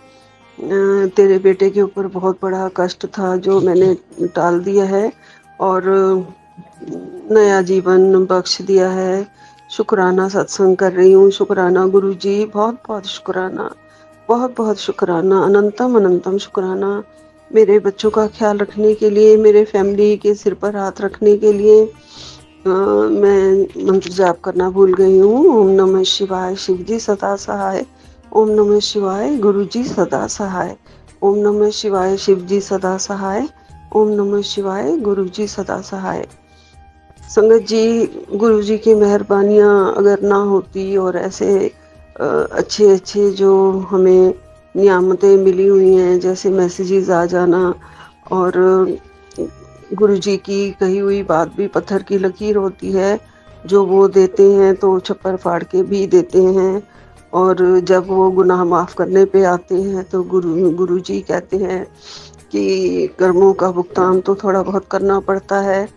तेरे बेटे के ऊपर बहुत बड़ा कष्ट था जो मैंने टाल दिया है और नया जीवन बख्श दिया है। शुक्राना सत्संग कर रही हूँ। शुक्राना गुरुजी, बहुत बहुत शुक्राना, बहुत बहुत शुक्राना, अनंतम अनंतम शुक्राना। मेरे बच्चों का ख्याल रखने के लिए, मेरे फैमिली के सिर पर हाथ रखने के लिए मैं मंत्र जाप करना भूल गई हूँ। ओम नमः शिवाय, शिव जी सदा सहाय। ओम नमः शिवाय, गुरु जी सदा सहाय। ओम नमः शिवाय, शिव जी सदा सहाय। ओम नमः शिवाय, गुरु जी सदा सहाय। संगत जी, गुरु जी की मेहरबानियाँ अगर ना होती और ऐसे अच्छे अच्छे जो हमें नियामतें मिली हुई हैं, जैसे मैसेजेस आ जाना, और गुरुजी की कही हुई बात भी पत्थर की लकीर होती है, जो वो देते हैं तो छप्पर फाड़ के भी देते हैं, और जब वो गुनाह माफ़ करने पे आते हैं तो गुरुजी कहते हैं कि कर्मों का भुगतान तो थोड़ा बहुत करना पड़ता है।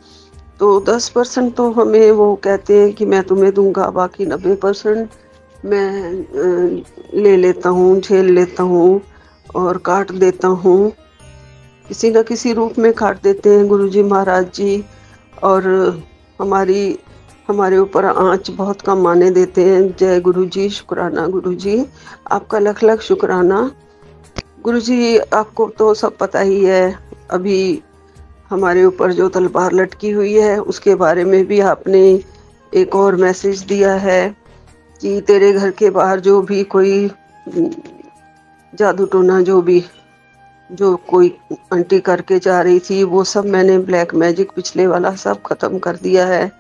तो 10% तो हमें वो कहते हैं कि मैं तुम्हें दूंगा, बाकी 90% मैं ले लेता हूँ, झेल लेता हूँ और काट देता हूँ। किसी न किसी रूप में काट देते हैं गुरुजी महाराज जी, और हमारे ऊपर आँच बहुत कम आने देते हैं। जय गुरुजी, शुक्राना गुरुजी, आपका लख लख शुक्राना। गुरुजी, आपको तो सब पता ही है, अभी हमारे ऊपर जो तलवार लटकी हुई है उसके बारे में भी आपने एक और मैसेज दिया है कि तेरे घर के बाहर जो भी कोई जादू टोना जो कोई आंटी करके जा रही थी, वो सब मैंने ब्लैक मैजिक पिछले वाला सब खत्म कर दिया है,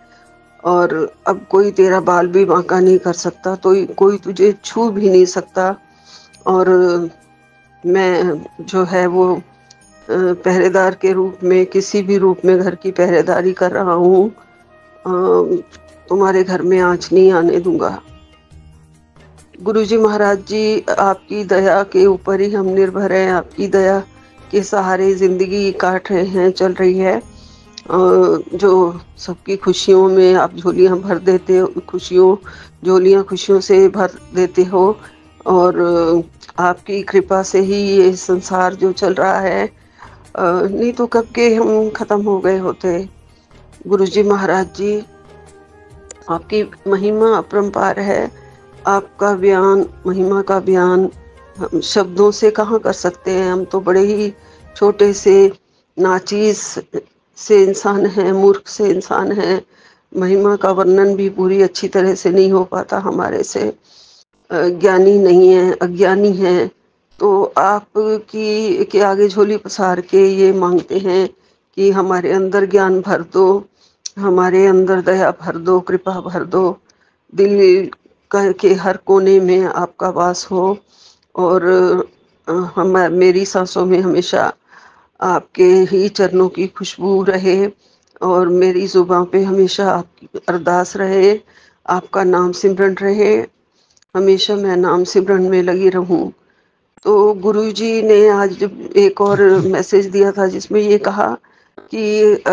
और अब कोई तेरा बाल भी बांका नहीं कर सकता, तो कोई तुझे छू भी नहीं सकता। और मैं जो है वो पहरेदार के रूप में, किसी भी रूप में घर की पहरेदारी कर रहा हूँ। तुम्हारे घर में आँच नहीं आने दूंगा। गुरुजी महाराज जी, आपकी दया के ऊपर ही हम निर्भर हैं, आपकी दया के सहारे जिंदगी काट रहे हैं, चल रही है। जो सबकी खुशियों में आप झोलियां भर देते हो, झोलियां खुशियों से भर देते हो, और आपकी कृपा से ही ये संसार जो चल रहा है, नहीं तो कब के हम खत्म हो गए होते। गुरुजी महाराज जी, आपकी महिमा अपरंपार है, आपका बयान, महिमा का बयान हम शब्दों से कहाँ कर सकते हैं। हम तो बड़े ही छोटे से नाचीज से इंसान है, मूर्ख से इंसान है, महिमा का वर्णन भी पूरी अच्छी तरह से नहीं हो पाता हमारे से, ज्ञानी नहीं है, अज्ञानी है। तो आप की के आगे झोली पसार के ये मांगते हैं कि हमारे अंदर ज्ञान भर दो, हमारे अंदर दया भर दो, कृपा भर दो, दिल के हर कोने में आपका वास हो और हम मेरी सांसों में हमेशा आपके ही चरणों की खुशबू रहे और मेरी जुबान पे हमेशा आपकी अरदास रहे, आपका नाम सिमरन रहे, हमेशा मैं नाम सिमरन में लगी रहूं। तो गुरुजी ने आज एक और मैसेज दिया था जिसमें ये कहा कि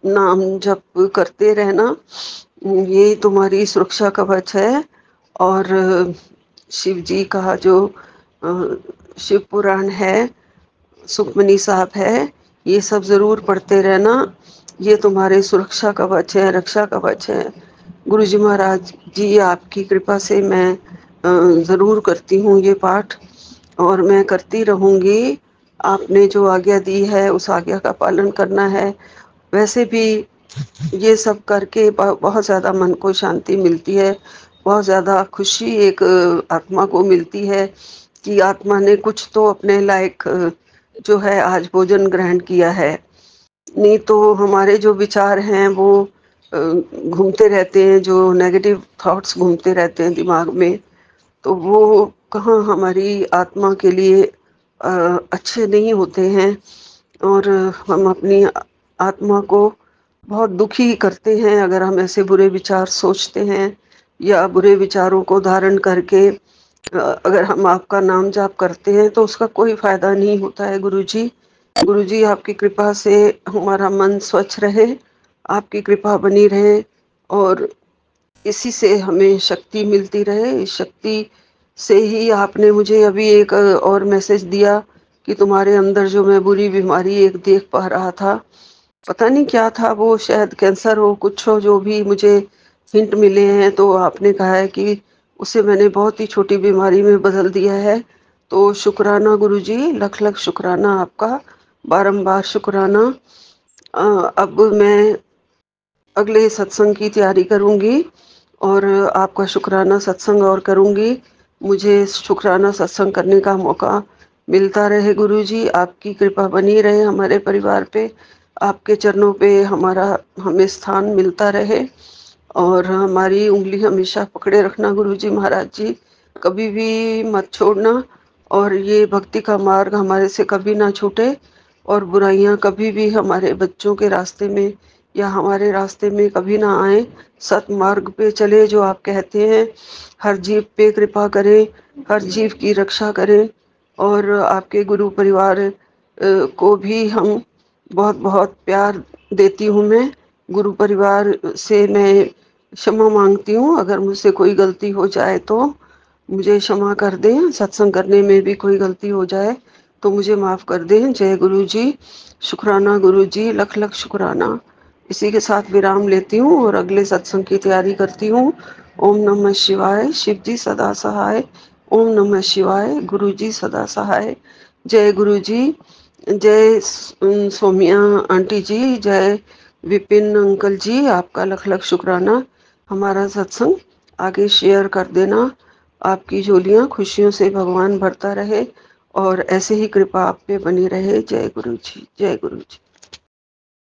नाम जप करते रहना, ये तुम्हारी सुरक्षा कवच है। और शिव जी का जो शिव पुराण है, सुखमनी साहब है, ये सब ज़रूर पढ़ते रहना, ये तुम्हारे सुरक्षा कवच है, रक्षा कवच है। गुरुजी महाराज जी आपकी कृपा से मैं ज़रूर करती हूँ ये पाठ और मैं करती रहूँगी। आपने जो आज्ञा दी है उस आज्ञा का पालन करना है। वैसे भी ये सब करके बहुत ज़्यादा मन को शांति मिलती है, बहुत ज़्यादा खुशी एक आत्मा को मिलती है कि आत्मा ने कुछ तो अपने लायक जो है आज भोजन ग्रहण किया है। नहीं तो हमारे जो विचार हैं वो घूमते रहते हैं, जो नेगेटिव थॉट्स घूमते रहते हैं दिमाग में, तो वो कहाँ हमारी आत्मा के लिए अच्छे नहीं होते हैं और हम अपनी आत्मा को बहुत दुखी करते हैं अगर हम ऐसे बुरे विचार सोचते हैं या बुरे विचारों को धारण करके अगर हम आपका नाम जाप करते हैं तो उसका कोई फायदा नहीं होता है। गुरुजी आपकी कृपा से हमारा मन स्वच्छ रहे, आपकी कृपा बनी रहे और इसी से हमें शक्ति मिलती रहे। इस शक्ति से ही आपने मुझे अभी एक और मैसेज दिया कि तुम्हारे अंदर जो मैं बुरी बीमारी एक देख पा रहा था, पता नहीं क्या था वो, शायद कैंसर हो, कुछ हो, जो भी मुझे हिंट मिले हैं, तो आपने कहा है कि उसे मैंने बहुत ही छोटी बीमारी में बदल दिया है। तो शुक्राना गुरुजी, लख लख शुक्राना आपका, बारंबार शुक्राना। अब मैं अगले सत्संग की तैयारी करूंगी और आपका शुक्राना सत्संग और करूंगी। मुझे शुक्राना सत्संग करने का मौका मिलता रहे गुरुजी, आपकी कृपा बनी रहे हमारे परिवार पे, आपके चरणों पे हमें स्थान मिलता रहे और हमारी उंगली हमेशा पकड़े रखना गुरुजी महाराज जी, कभी भी मत छोड़ना और ये भक्ति का मार्ग हमारे से कभी ना छूटे और बुराइयां कभी भी हमारे बच्चों के रास्ते में या हमारे रास्ते में कभी ना आए। सतमार्ग पे चले जो आप कहते हैं, हर जीव पे कृपा करें, हर जीव की रक्षा करें और आपके गुरु परिवार को भी हम बहुत बहुत प्यार देती हूँ। मैं गुरु परिवार से मैं क्षमा मांगती हूँ, अगर मुझसे कोई गलती हो जाए तो मुझे क्षमा कर दें, सत्संग करने में भी कोई गलती हो जाए तो मुझे माफ़ कर दें। जय गुरु जी, शुक्राना गुरु जी, लख लख शुक्राना। इसी के साथ विराम लेती हूँ और अगले सत्संग की तैयारी करती हूँ। ओम नमः शिवाय, शिव जी सदा सहाय। ओम नमः शिवाय, गुरु जी सदा सहाय। जय गुरु जी, जय सोमिया आंटी जी, जय विपिन अंकल जी, आपका लख लख शुक्राना। हमारा सत्संग आगे शेयर कर देना, आपकी झोलियाँ खुशियों से भगवान भरता रहे और ऐसे ही कृपा आप पे बनी रहे। जय गुरु जी, जय गुरु जी।